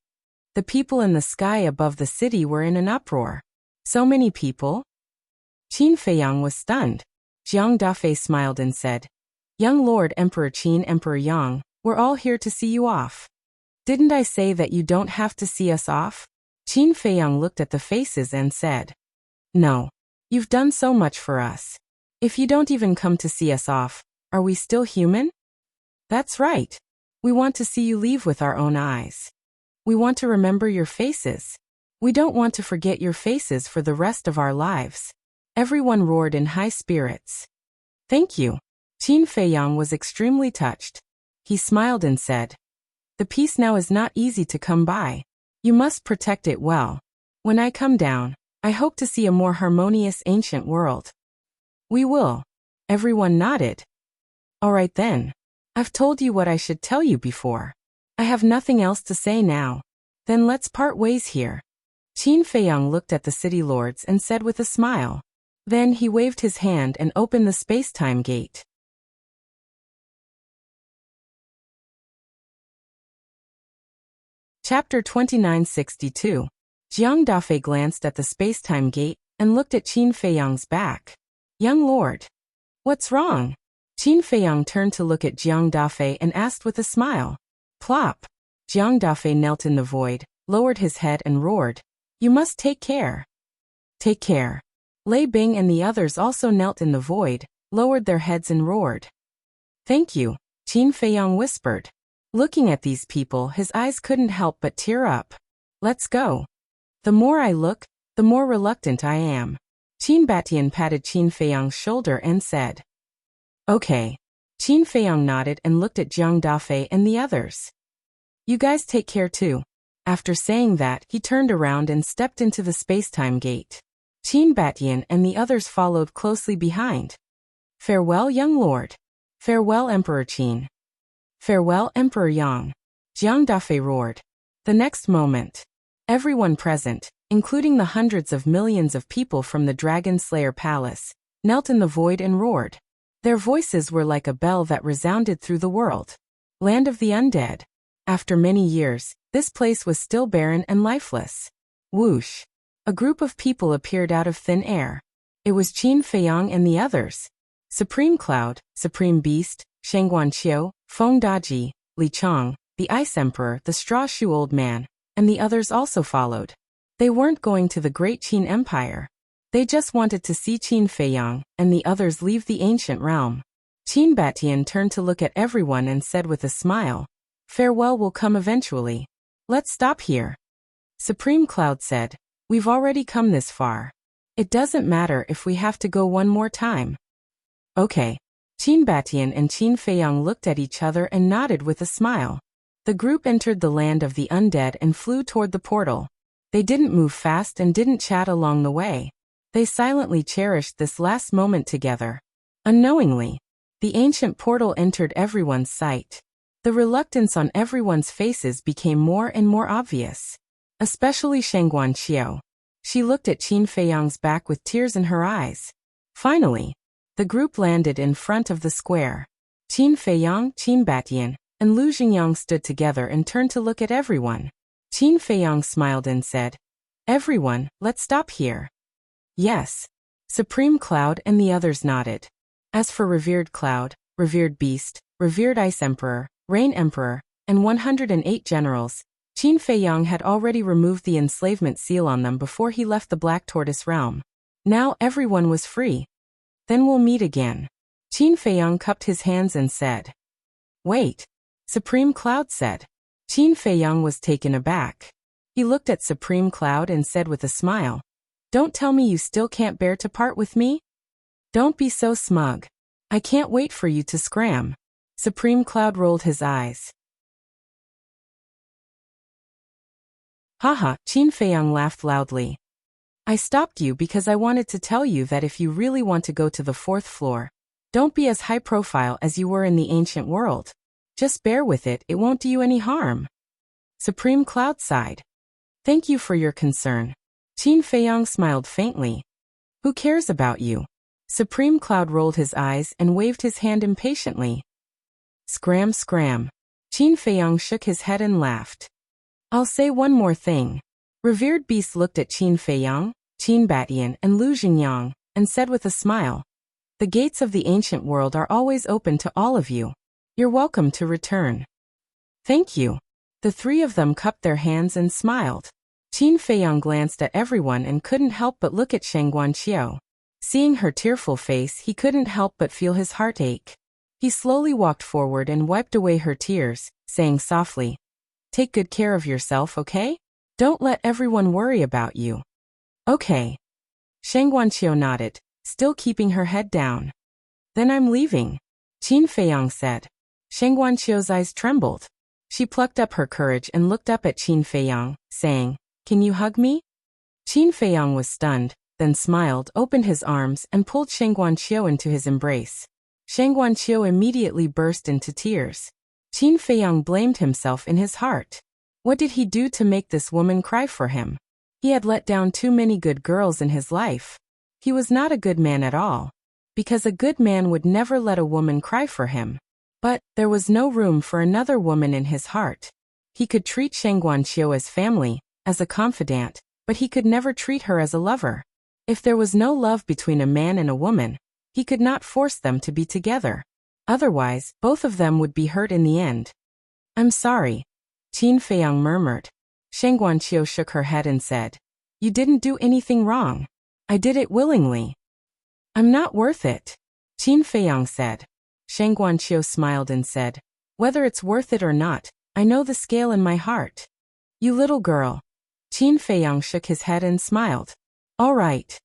The people in the sky above the city were in an uproar. So many people? Qin Feiyang was stunned. Jiang Dafei smiled and said, Young Lord Emperor Qin, Emperor Yang, we're all here to see you off. Didn't I say that you don't have to see us off? Qin Feiyang looked at the faces and said, No. You've done so much for us. If you don't even come to see us off, are we still human? That's right. We want to see you leave with our own eyes. We want to remember your faces. We don't want to forget your faces for the rest of our lives. Everyone roared in high spirits. Thank you. Qin Feiyang was extremely touched. He smiled and said, The peace now is not easy to come by. You must protect it well. When I come down, I hope to see a more harmonious ancient world. We will. Everyone nodded. All right then. I've told you what I should tell you before. I have nothing else to say now. Then let's part ways here. Qin Feiyang looked at the city lords and said with a smile. Then he waved his hand and opened the space-time gate. Chapter 2962. Jiang Dafei glanced at the space-time gate and looked at Qin Feiyang's back. Young lord. What's wrong? Qin Feiyang turned to look at Jiang Dafei and asked with a smile. Plop. Jiang Dafei knelt in the void, lowered his head and roared. You must take care. Take care. Lei Bing and the others also knelt in the void, lowered their heads and roared. Thank you, Qin Feiyang whispered. Looking at these people, his eyes couldn't help but tear up. Let's go. The more I look, the more reluctant I am. Qin Batian patted Qin Feiyang's shoulder and said. Okay. Qin Feiyang nodded and looked at Jiang Dafei and the others. You guys take care too. After saying that, he turned around and stepped into the space-time gate. Qin Batian and the others followed closely behind. Farewell, young lord. Farewell, Emperor Qin. Farewell, Emperor Yang. Jiang Dafei roared. The next moment, everyone present, including the hundreds of millions of people from the Dragon Slayer Palace, knelt in the void and roared. Their voices were like a bell that resounded through the world. Land of the undead. After many years, this place was still barren and lifeless. Whoosh. A group of people appeared out of thin air. It was Qin Feiyang and the others. Supreme Cloud, Supreme Beast, Shangguan Qiu, Feng Daji, Li Chang, the Ice Emperor, the Straw Shoe Old Man, and the others also followed. They weren't going to the Great Qin Empire. They just wanted to see Qin Feiyang and the others leave the ancient realm. Qin Batian turned to look at everyone and said with a smile, farewell will come eventually. Let's stop here. Supreme Cloud said, we've already come this far. It doesn't matter if we have to go one more time. Okay. Qin Batian and Qin Feiyang looked at each other and nodded with a smile. The group entered the land of the undead and flew toward the portal. They didn't move fast and didn't chat along the way. They silently cherished this last moment together. Unknowingly, the ancient portal entered everyone's sight. The reluctance on everyone's faces became more and more obvious. Especially Shangguan Qiu. She looked at Qin Feiyang's back with tears in her eyes. Finally, the group landed in front of the square. Qin Feiyang, Qin Batian, and Lu Xingyang stood together and turned to look at everyone. Qin Feiyang smiled and said, everyone, let's stop here. Yes. Supreme Cloud and the others nodded. As for Revered Cloud, Revered Beast, Revered Ice Emperor, Rain Emperor, and 108 generals, Qin Feiyang had already removed the enslavement seal on them before he left the Black Tortoise realm. Now everyone was free. Then we'll meet again. Qin Feiyang cupped his hands and said. Wait. Supreme Cloud said. Qin Feiyang was taken aback. He looked at Supreme Cloud and said with a smile. Don't tell me you still can't bear to part with me? Don't be so smug. I can't wait for you to scram. Supreme Cloud rolled his eyes. Haha, Qin Feiyang laughed loudly. I stopped you because I wanted to tell you that if you really want to go to the 4th floor, don't be as high profile as you were in the ancient world. Just bear with it, it won't do you any harm. Supreme Cloud sighed. Thank you for your concern. Qin Feiyang smiled faintly. Who cares about you? Supreme Cloud rolled his eyes and waved his hand impatiently. Scram scram. Qin Feiyang shook his head and laughed. I'll say one more thing. Revered Beast looked at Qin Feiyang, Qin Batian, and Lu Xingyang, and said with a smile. The gates of the ancient world are always open to all of you. You're welcome to return. Thank you. The three of them cupped their hands and smiled. Qin Feiyang glanced at everyone and couldn't help but look at Shangguan Qiu. Seeing her tearful face, he couldn't help but feel his heart ache. He slowly walked forward and wiped away her tears, saying softly, Take good care of yourself, okay? Don't let everyone worry about you. Okay. Shangguan Qiu nodded, still keeping her head down. Then I'm leaving, Qin Feiyang said. Shangguan Qiu's eyes trembled. She plucked up her courage and looked up at Qin Feiyang, saying, Can you hug me? Qin Feiyang was stunned, then smiled, opened his arms, and pulled Shangguan Qiu into his embrace. Shang Guanqiu immediately burst into tears. Qin Feiyang blamed himself in his heart. What did he do to make this woman cry for him? He had let down too many good girls in his life. He was not a good man at all. Because a good man would never let a woman cry for him. But there was no room for another woman in his heart. He could treat Shang Guanqiu as family, as a confidant, but he could never treat her as a lover. If there was no love between a man and a woman, he could not force them to be together. Otherwise, both of them would be hurt in the end. I'm sorry. Qin Feiyang murmured. Shang Guanqiu shook her head and said, You didn't do anything wrong. I did it willingly. I'm not worth it. Qin Feiyang said. Shang Guanqiu smiled and said, Whether it's worth it or not, I know the scale in my heart. You little girl. Qin Feiyang shook his head and smiled. All right.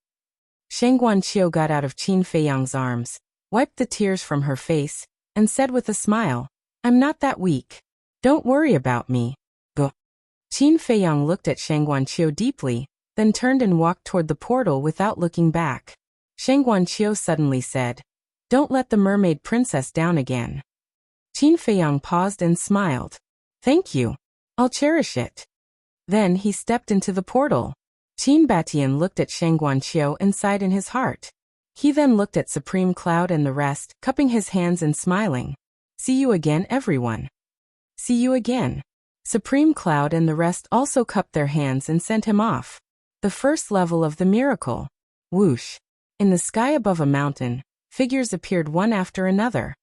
Shang Guanqiu got out of Qin Feiyang's arms, wiped the tears from her face, and said with a smile, I'm not that weak. Don't worry about me. Go. Qin Feiyang looked at Shang Guanqiu deeply, then turned and walked toward the portal without looking back. Shang Guanqiu suddenly said, Don't let the mermaid princess down again. Qin Feiyang paused and smiled. Thank you. I'll cherish it. Then he stepped into the portal. Qin Batian looked at Shang Guanqiu and sighed in his heart. He then looked at Supreme Cloud and the rest, cupping his hands and smiling. See you again, everyone. See you again. Supreme Cloud and the rest also cupped their hands and sent him off. The first level of the miracle. Whoosh. In the sky above a mountain, figures appeared one after another.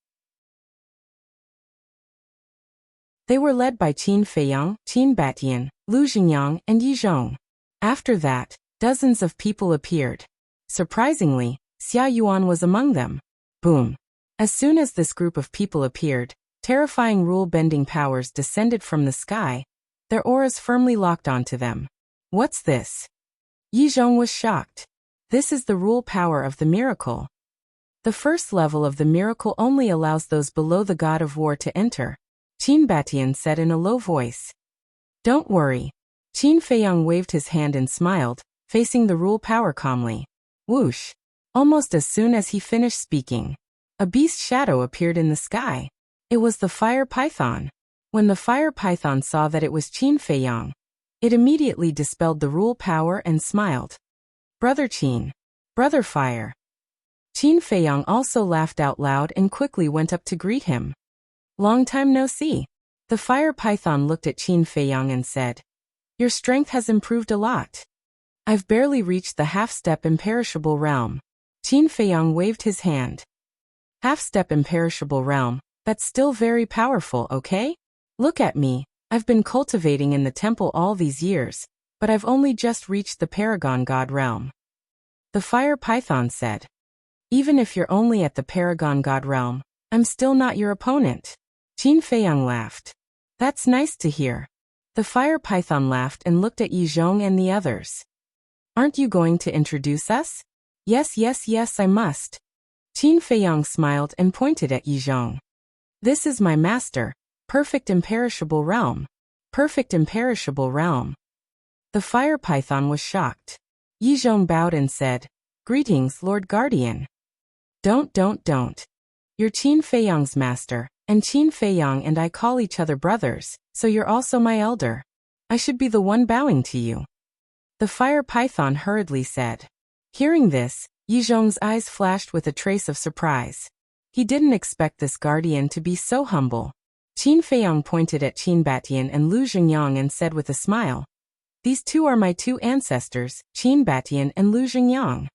They were led by Qin Feiyang, Qin Batian, Lu Xingyang, and Yi Zhong. After that, dozens of people appeared. Surprisingly, Xia Yuan was among them. Boom. As soon as this group of people appeared, terrifying rule-bending powers descended from the sky. Their auras firmly locked onto them. What's this? Yi Zhong was shocked. This is the rule power of the miracle. The first level of the miracle only allows those below the god of war to enter, Qin Batian said in a low voice. Don't worry. Qin Feiyang waved his hand and smiled, facing the rule power calmly. Whoosh. Almost as soon as he finished speaking, a beast shadow appeared in the sky. It was the fire python. When the fire python saw that it was Qin Feiyang, it immediately dispelled the rule power and smiled. Brother Qin. Brother Fire. Qin Feiyang also laughed out loud and quickly went up to greet him. Long time no see. The fire python looked at Qin Feiyang and said, Your strength has improved a lot. I've barely reached the half-step imperishable realm. Qin Feiyang waved his hand. Half-step imperishable realm, that's still very powerful, okay? Look at me, I've been cultivating in the temple all these years, but I've only just reached the Paragon God realm. The fire python said. Even if you're only at the Paragon God realm, I'm still not your opponent. Qin Feiyang laughed. That's nice to hear. The fire python laughed and looked at Yi Zhong and the others. Aren't you going to introduce us? Yes, I must. Qin Feiyang smiled and pointed at Yi Zhong. This is my master, Perfect Imperishable Realm. Perfect Imperishable Realm. The fire python was shocked. Yi Zhong bowed and said, Greetings, Lord Guardian. Don't. You're Qin Feiyang's master, and Qin Feiyang and I call each other brothers, so you're also my elder. I should be the one bowing to you. The fire python hurriedly said. Hearing this, Yi Zhong's eyes flashed with a trace of surprise. He didn't expect this guardian to be so humble. Qin Feiyang pointed at Qin Batian and Lu Xingyang and said with a smile, These two are my two ancestors, Qin Batian and Lu Xingyang.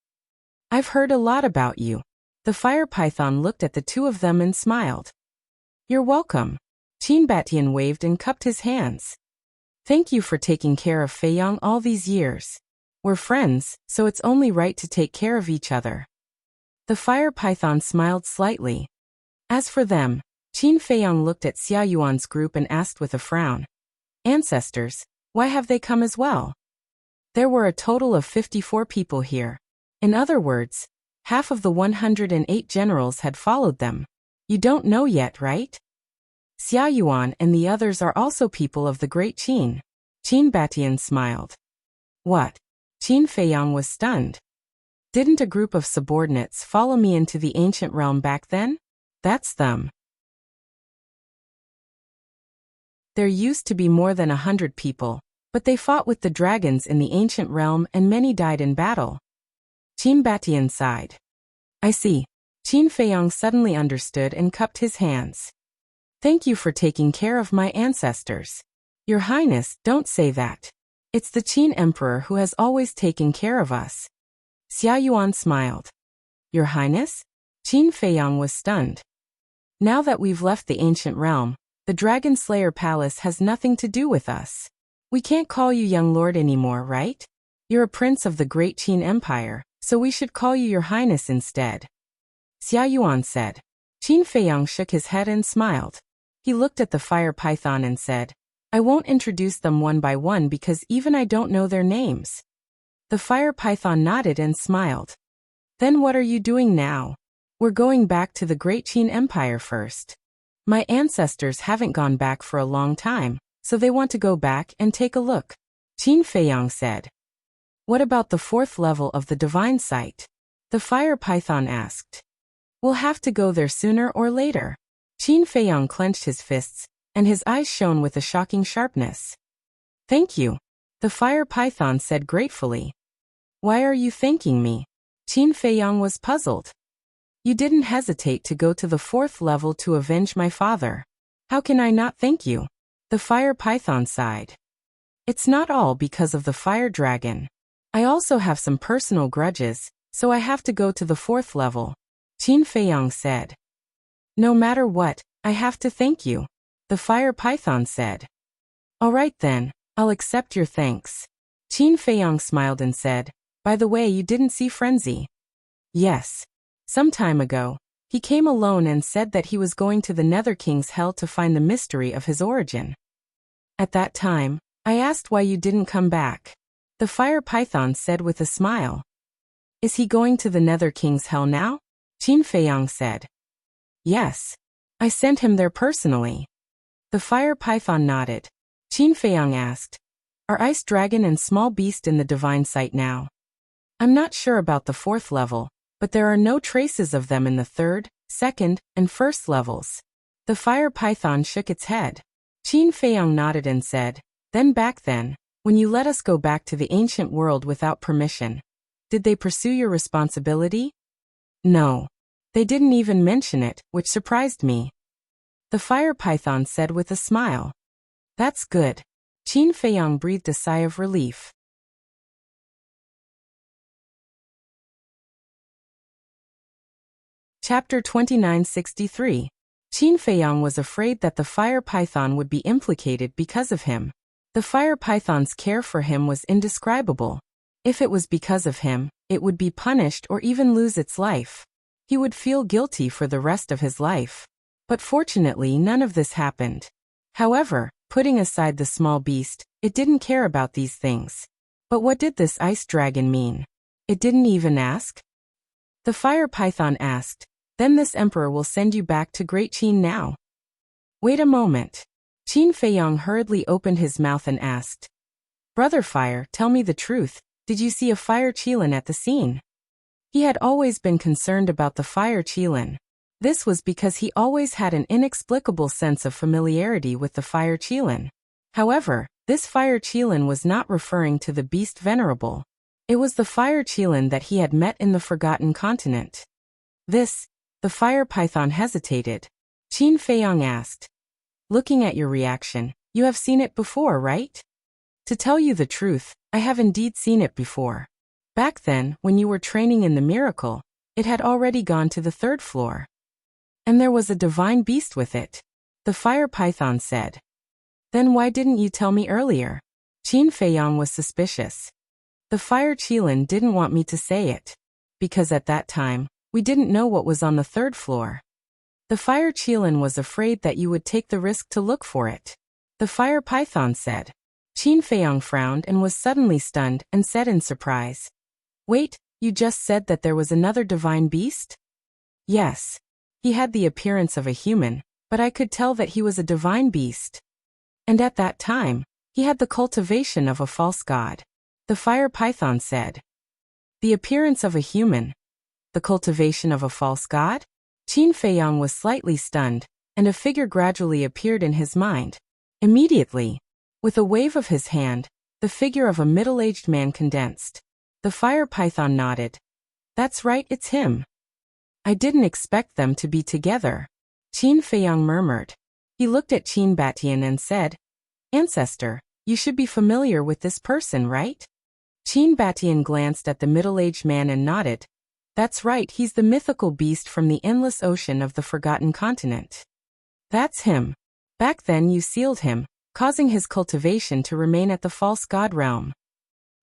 I've heard a lot about you. The fire python looked at the two of them and smiled. You're welcome. Qin Batian waved and cupped his hands. Thank you for taking care of Feiyang all these years. We're friends, so it's only right to take care of each other. The fire python smiled slightly. As for them, Qin Feiyang looked at Xia Yuan's group and asked with a frown. Ancestors, why have they come as well? There were a total of 54 people here. In other words, half of the 108 generals had followed them. You don't know yet, right? Xia Yuan and the others are also people of the great Qin. Qin Batian smiled. What? Qin Feiyang was stunned. Didn't a group of subordinates follow me into the ancient realm back then? That's them. There used to be more than 100 people, but they fought with the dragons in the ancient realm and many died in battle. Qin Batian sighed. I see. Qin Feiyong suddenly understood and cupped his hands. Thank you for taking care of my ancestors. Your Highness, don't say that. It's the Qin Emperor who has always taken care of us. Xia Yuan smiled. Your Highness? Qin Feiyong was stunned. Now that we've left the ancient realm, the Dragon Slayer Palace has nothing to do with us. We can't call you young lord anymore, right? You're a prince of the great Qin Empire, so we should call you your Highness instead. Xia Yuan said. Qin Feiyong shook his head and smiled. He looked at the fire python and said, I won't introduce them one by one because even I don't know their names. The fire python nodded and smiled. Then what are you doing now? We're going back to the great Qin Empire first. My ancestors haven't gone back for a long time, so they want to go back and take a look. Qin Feiyong said. What about the 4th level of the divine site? The fire python asked. We'll have to go there sooner or later. Qin Feiyong clenched his fists, and his eyes shone with a shocking sharpness. Thank you. The fire python said gratefully. Why are you thanking me? Qin Feiyong was puzzled. You didn't hesitate to go to the 4th level to avenge my father. How can I not thank you? The fire python sighed. It's not all because of the fire dragon. I also have some personal grudges, so I have to go to the 4th level. Qin Feiyong said. No matter what, I have to thank you. The fire python said. All right then, I'll accept your thanks. Qin Feiyong smiled and said, by the way, you didn't see Frenzy. Yes. Some time ago, he came alone and said that he was going to the Nether King's Hell to find the mystery of his origin. At that time, I asked why you didn't come back. The fire python said with a smile. Is he going to the Nether King's Hell now? Qin Feiyong said. Yes. I sent him there personally. The fire python nodded. Qin Feiyong asked, are Ice Dragon and Small Beast in the divine site now? I'm not sure about the 4th level, but there are no traces of them in the 3rd, 2nd, and 1st levels. The fire python shook its head. Qin Feiyong nodded and said, then back then, when you let us go back to the ancient world without permission, did they pursue your responsibility? No. They didn't even mention it, which surprised me. The fire python said with a smile. That's good. Qin Feiyong breathed a sigh of relief. Chapter 2963. Qin Feiyong was afraid that the fire python would be implicated because of him. The fire python's care for him was indescribable. If it was because of him, it would be punished or even lose its life. He would feel guilty for the rest of his life. But fortunately, none of this happened. However, putting aside the small beast, it didn't care about these things. But what did this ice dragon mean? It didn't even ask? The fire python asked, then this emperor will send you back to Great Qin now. Wait a moment. Qin Feiyong hurriedly opened his mouth and asked. Brother Fire, tell me the truth, did you see a fire Qilin at the scene? He had always been concerned about the fire Qilin. This was because he always had an inexplicable sense of familiarity with the fire Qilin. However, this fire Qilin was not referring to the beast Venerable. It was the fire Qilin that he had met in the Forgotten Continent. The fire python hesitated. Qin Feiyong asked. Looking at your reaction, you have seen it before, right? To tell you the truth, I have indeed seen it before. Back then, when you were training in the miracle, it had already gone to the 3rd floor. And there was a divine beast with it. The fire python said. Then why didn't you tell me earlier? Qin Feiyong was suspicious. The fire Qilin didn't want me to say it. Because at that time, we didn't know what was on the 3rd floor. The fire Qilin was afraid that you would take the risk to look for it. The fire python said. Qin Feiyong frowned and was suddenly stunned and said in surprise. Wait, you just said that there was another divine beast? Yes. He had the appearance of a human, but I could tell that he was a divine beast. And at that time, he had the cultivation of a false god. The fire python said. The appearance of a human. The cultivation of a false god? Qin Feiyang was slightly stunned, and a figure gradually appeared in his mind. Immediately, with a wave of his hand, the figure of a middle-aged man condensed. The fire python nodded. That's right, it's him. I didn't expect them to be together. Qin Feiyang murmured. He looked at Qin Batian and said, Ancestor, you should be familiar with this person, right? Qin Batian glanced at the middle-aged man and nodded. That's right, he's the mythical beast from the endless ocean of the Forgotten Continent. That's him. Back then you sealed him, causing his cultivation to remain at the false god realm.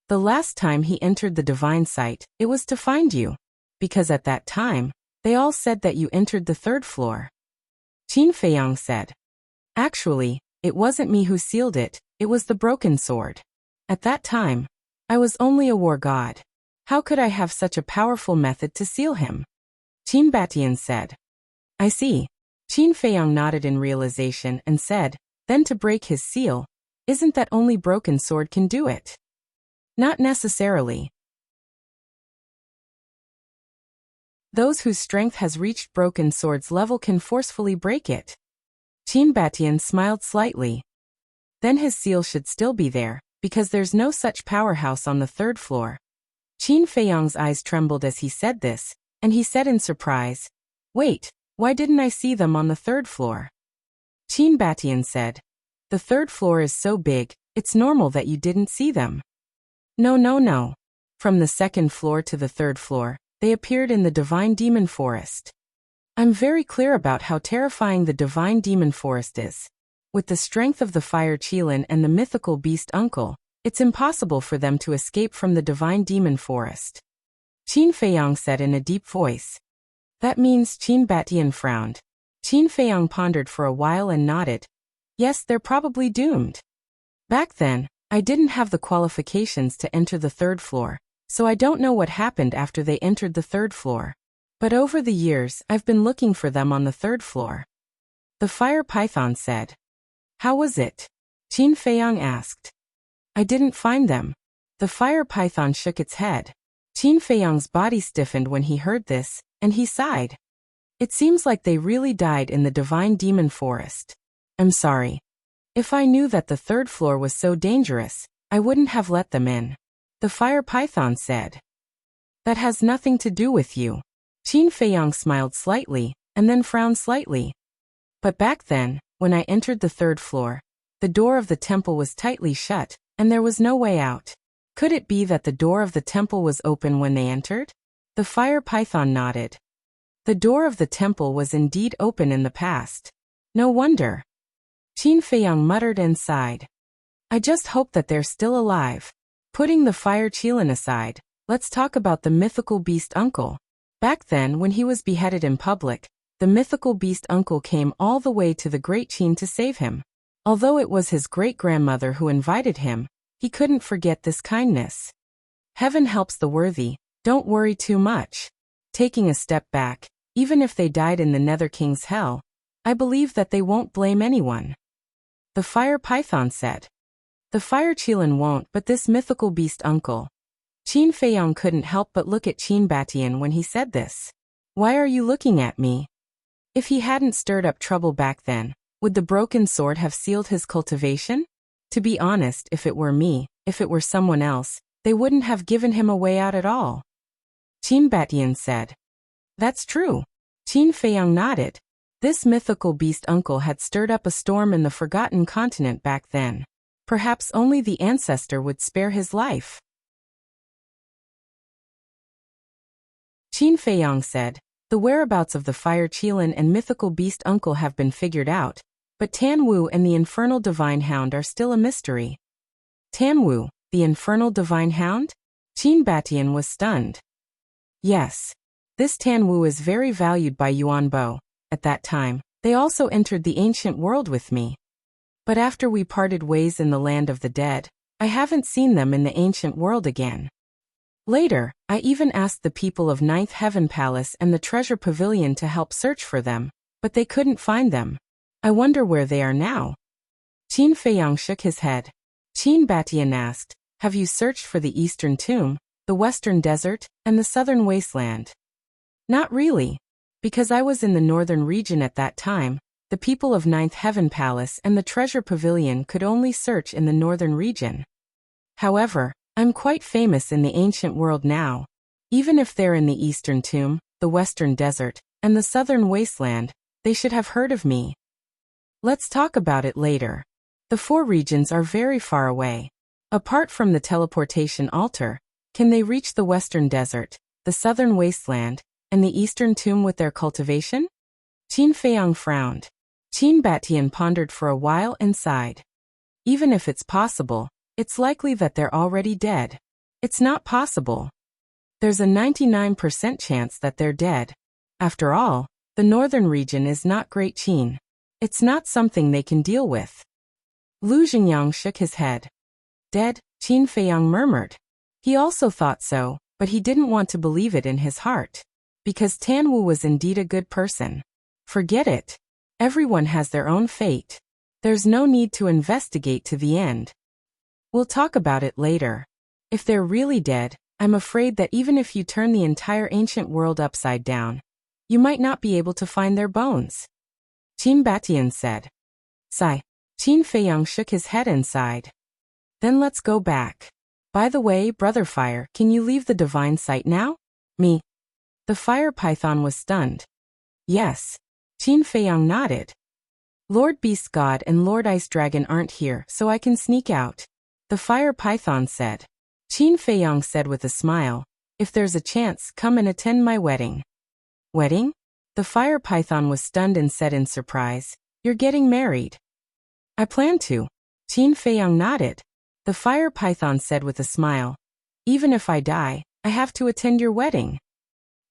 The last time he entered the divine site, it was to find you. Because at that time, they all said that you entered the third floor. Qin Feiyang said. Actually, it wasn't me who sealed it, it was the broken sword. At that time, I was only a war god. How could I have such a powerful method to seal him? Qin Batian said. I see. Qin Feiyang nodded in realization and said, then to break his seal, isn't that only broken sword can do it? Not necessarily. Those whose strength has reached broken sword's level can forcefully break it. Qin Batian smiled slightly. Then his seal should still be there, because there's no such powerhouse on the third floor. Qin Feiyang's eyes trembled as he said this, and he said in surprise, wait, why didn't I see them on the third floor? Qin Batian said, the third floor is so big, it's normal that you didn't see them. No. From the second floor to the third floor, they appeared in the divine demon forest. I'm very clear about how terrifying the divine demon forest is. With the strength of the fire Qilin and the mythical beast Uncle, it's impossible for them to escape from the divine demon forest. Qin Feiyang said in a deep voice. That means Qin Batian frowned. Qin Feiyang pondered for a while and nodded. Yes, they're probably doomed. Back then, I didn't have the qualifications to enter the third floor, so I don't know what happened after they entered the third floor. But over the years, I've been looking for them on the third floor. The fire python said. How was it? Qin Feiyang asked. I didn't find them. The fire python shook its head. Qin Feiyang's body stiffened when he heard this, and he sighed. It seems like they really died in the divine demon forest. I'm sorry. If I knew that the third floor was so dangerous, I wouldn't have let them in. The fire python said. That has nothing to do with you. Qin Feiyang smiled slightly, and then frowned slightly. But back then, when I entered the third floor, the door of the temple was tightly shut, and there was no way out. Could it be that the door of the temple was open when they entered? The fire python nodded. The door of the temple was indeed open in the past. No wonder. Qin Feiyang muttered and sighed. I just hope that they're still alive. Putting the fire Qilin aside, let's talk about the mythical beast Uncle. Back then, when he was beheaded in public, the mythical beast Uncle came all the way to the Great Qin to save him. Although it was his great-grandmother who invited him, he couldn't forget this kindness. Heaven helps the worthy, don't worry too much. Taking a step back, even if they died in the Nether King's hell, I believe that they won't blame anyone. The fire python said. The fire Qilin won't, but this mythical beast Uncle. Qin Feiyang couldn't help but look at Qin Batian when he said this. Why are you looking at me? If he hadn't stirred up trouble back then, would the broken sword have sealed his cultivation? To be honest, if it were me, if it were someone else, they wouldn't have given him a way out at all. Qin Batian said. That's true. Qin Feiyang nodded. This mythical beast Uncle had stirred up a storm in the Forgotten Continent back then. Perhaps only the ancestor would spare his life. Qin Feiyang said, the whereabouts of the fire Qilin and mythical beast Uncle have been figured out, but Tan Wu and the infernal divine hound are still a mystery. Tan Wu, the infernal divine hound? Qin Batian was stunned. Yes. This Tan Wu is very valued by Yuan Bo. At that time, they also entered the ancient world with me. But after we parted ways in the land of the dead, I haven't seen them in the ancient world again. Later, I even asked the people of Ninth Heaven Palace and the Treasure Pavilion to help search for them, but they couldn't find them. I wonder where they are now. Qin Feiyang shook his head. Qin Batian asked, have you searched for the Eastern Tomb, the Western Desert, and the Southern Wasteland? Not really. Because I was in the northern region at that time, the people of Ninth Heaven Palace and the Treasure Pavilion could only search in the northern region. However, I'm quite famous in the ancient world now. Even if they're in the Eastern Tomb, the Western Desert, and the Southern Wasteland, they should have heard of me. Let's talk about it later. The 4 regions are very far away. Apart from the teleportation altar, can they reach the Western Desert, the Southern Wasteland, and the Eastern Tomb with their cultivation? Qin Feiyang frowned. Qin Batian pondered for a while and sighed. Even if it's possible, it's likely that they're already dead. It's not possible. There's a 99% chance that they're dead. After all, the northern region is not Great Qin. It's not something they can deal with. Lu Xingyang shook his head. Dead, Qin Feiyang murmured. He also thought so, but he didn't want to believe it in his heart. Because Tan Wu was indeed a good person. Forget it. Everyone has their own fate. There's no need to investigate to the end. We'll talk about it later. If they're really dead, I'm afraid that even if you turn the entire ancient world upside down, you might not be able to find their bones. Qin Batian said. Sigh. Qin Feiyang shook his head and sighed. Then let's go back. By the way, Brother Fire, can you leave the divine site now? Me. The fire python was stunned. Yes. Qin Feiyang nodded. Lord Beast God and Lord Ice Dragon aren't here, so I can sneak out. The fire python said. Qin Feiyang said with a smile, if there's a chance, come and attend my wedding. Wedding? The fire python was stunned and said in surprise, you're getting married. I plan to. Qin Feiyang nodded. The fire python said with a smile, even if I die, I have to attend your wedding.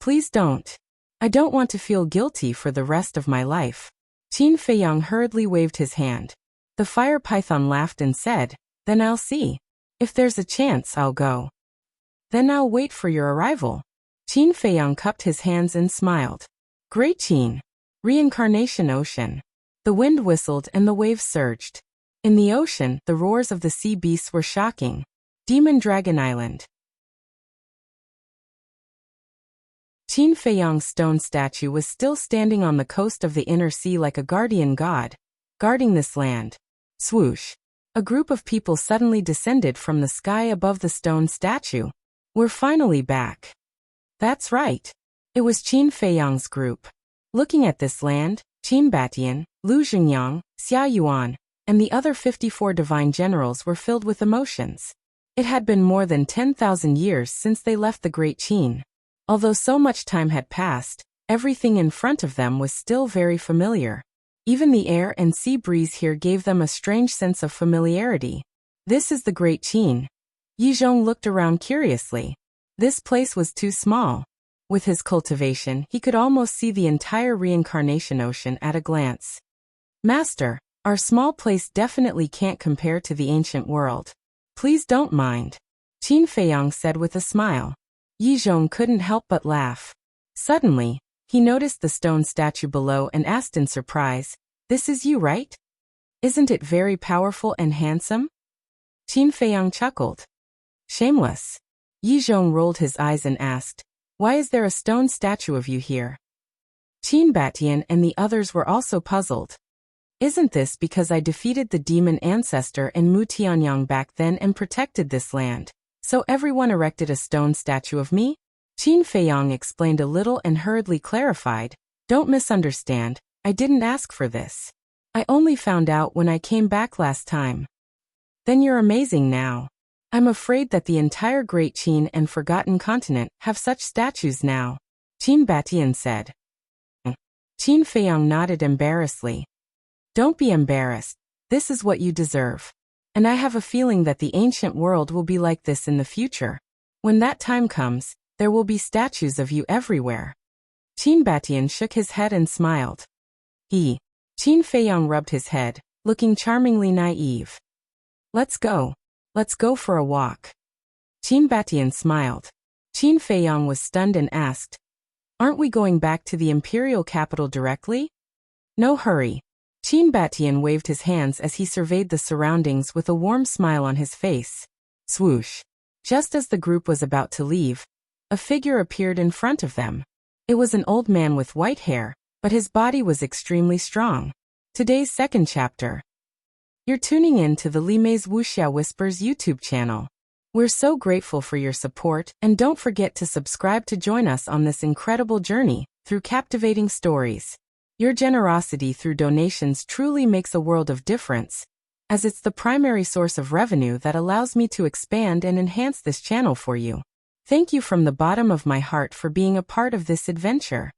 Please don't. I don't want to feel guilty for the rest of my life. Qin Feiyang hurriedly waved his hand. The fire python laughed and said, then I'll see. If there's a chance, I'll go. Then I'll wait for your arrival. Qin Feiyang cupped his hands and smiled. Great Qin. Reincarnation Ocean. The wind whistled and the waves surged. In the ocean, the roars of the sea beasts were shocking. Demon Dragon Island. Qin Feiyang's stone statue was still standing on the coast of the inner sea like a guardian god, guarding this land. Swoosh. A group of people suddenly descended from the sky above the stone statue. We're finally back. That's right. It was Qin Feiyang's group. Looking at this land, Qin Batian, Lu Xingyang, Xia Yuan, and the other 54 divine generals were filled with emotions. It had been more than 10,000 years since they left the Great Qin. Although so much time had passed, everything in front of them was still very familiar. Even the air and sea breeze here gave them a strange sense of familiarity. This is the Great Qin. Yizhong looked around curiously. This place was too small. With his cultivation, he could almost see the entire reincarnation ocean at a glance. Master, our small place definitely can't compare to the ancient world. Please don't mind. Qin Feiyang said with a smile. Yizhong couldn't help but laugh. Suddenly, he noticed the stone statue below and asked in surprise, this is you, right? Isn't it very powerful and handsome? Qin Feiyang chuckled. Shameless. Yizhong rolled his eyes and asked, why is there a stone statue of you here? Qin Batian and the others were also puzzled. Isn't this because I defeated the demon ancestor and Mu Tianyang back then and protected this land? So everyone erected a stone statue of me? Qin Feiyang explained a little and hurriedly clarified, don't misunderstand, I didn't ask for this. I only found out when I came back last time. Then you're amazing now. I'm afraid that the entire Great Qin and Forgotten Continent have such statues now. Qin Batian said. Qin Feiyang nodded embarrassedly. Don't be embarrassed, this is what you deserve. And I have a feeling that the ancient world will be like this in the future. When that time comes, there will be statues of you everywhere. Qin Batian shook his head and smiled. Qin Feiyang rubbed his head, looking charmingly naive. Let's go. Let's go for a walk. Qin Batian smiled. Qin Feiyang was stunned and asked, aren't we going back to the imperial capital directly? No hurry. Qin Batian waved his hands as he surveyed the surroundings with a warm smile on his face. Swoosh. Just as the group was about to leave, a figure appeared in front of them. It was an old man with white hair, but his body was extremely strong. Today's second chapter. You're tuning in to the Limei's Wuxia Whispers YouTube channel. We're so grateful for your support, and don't forget to subscribe to join us on this incredible journey through captivating stories. Your generosity through donations truly makes a world of difference, as it's the primary source of revenue that allows me to expand and enhance this channel for you. Thank you from the bottom of my heart for being a part of this adventure.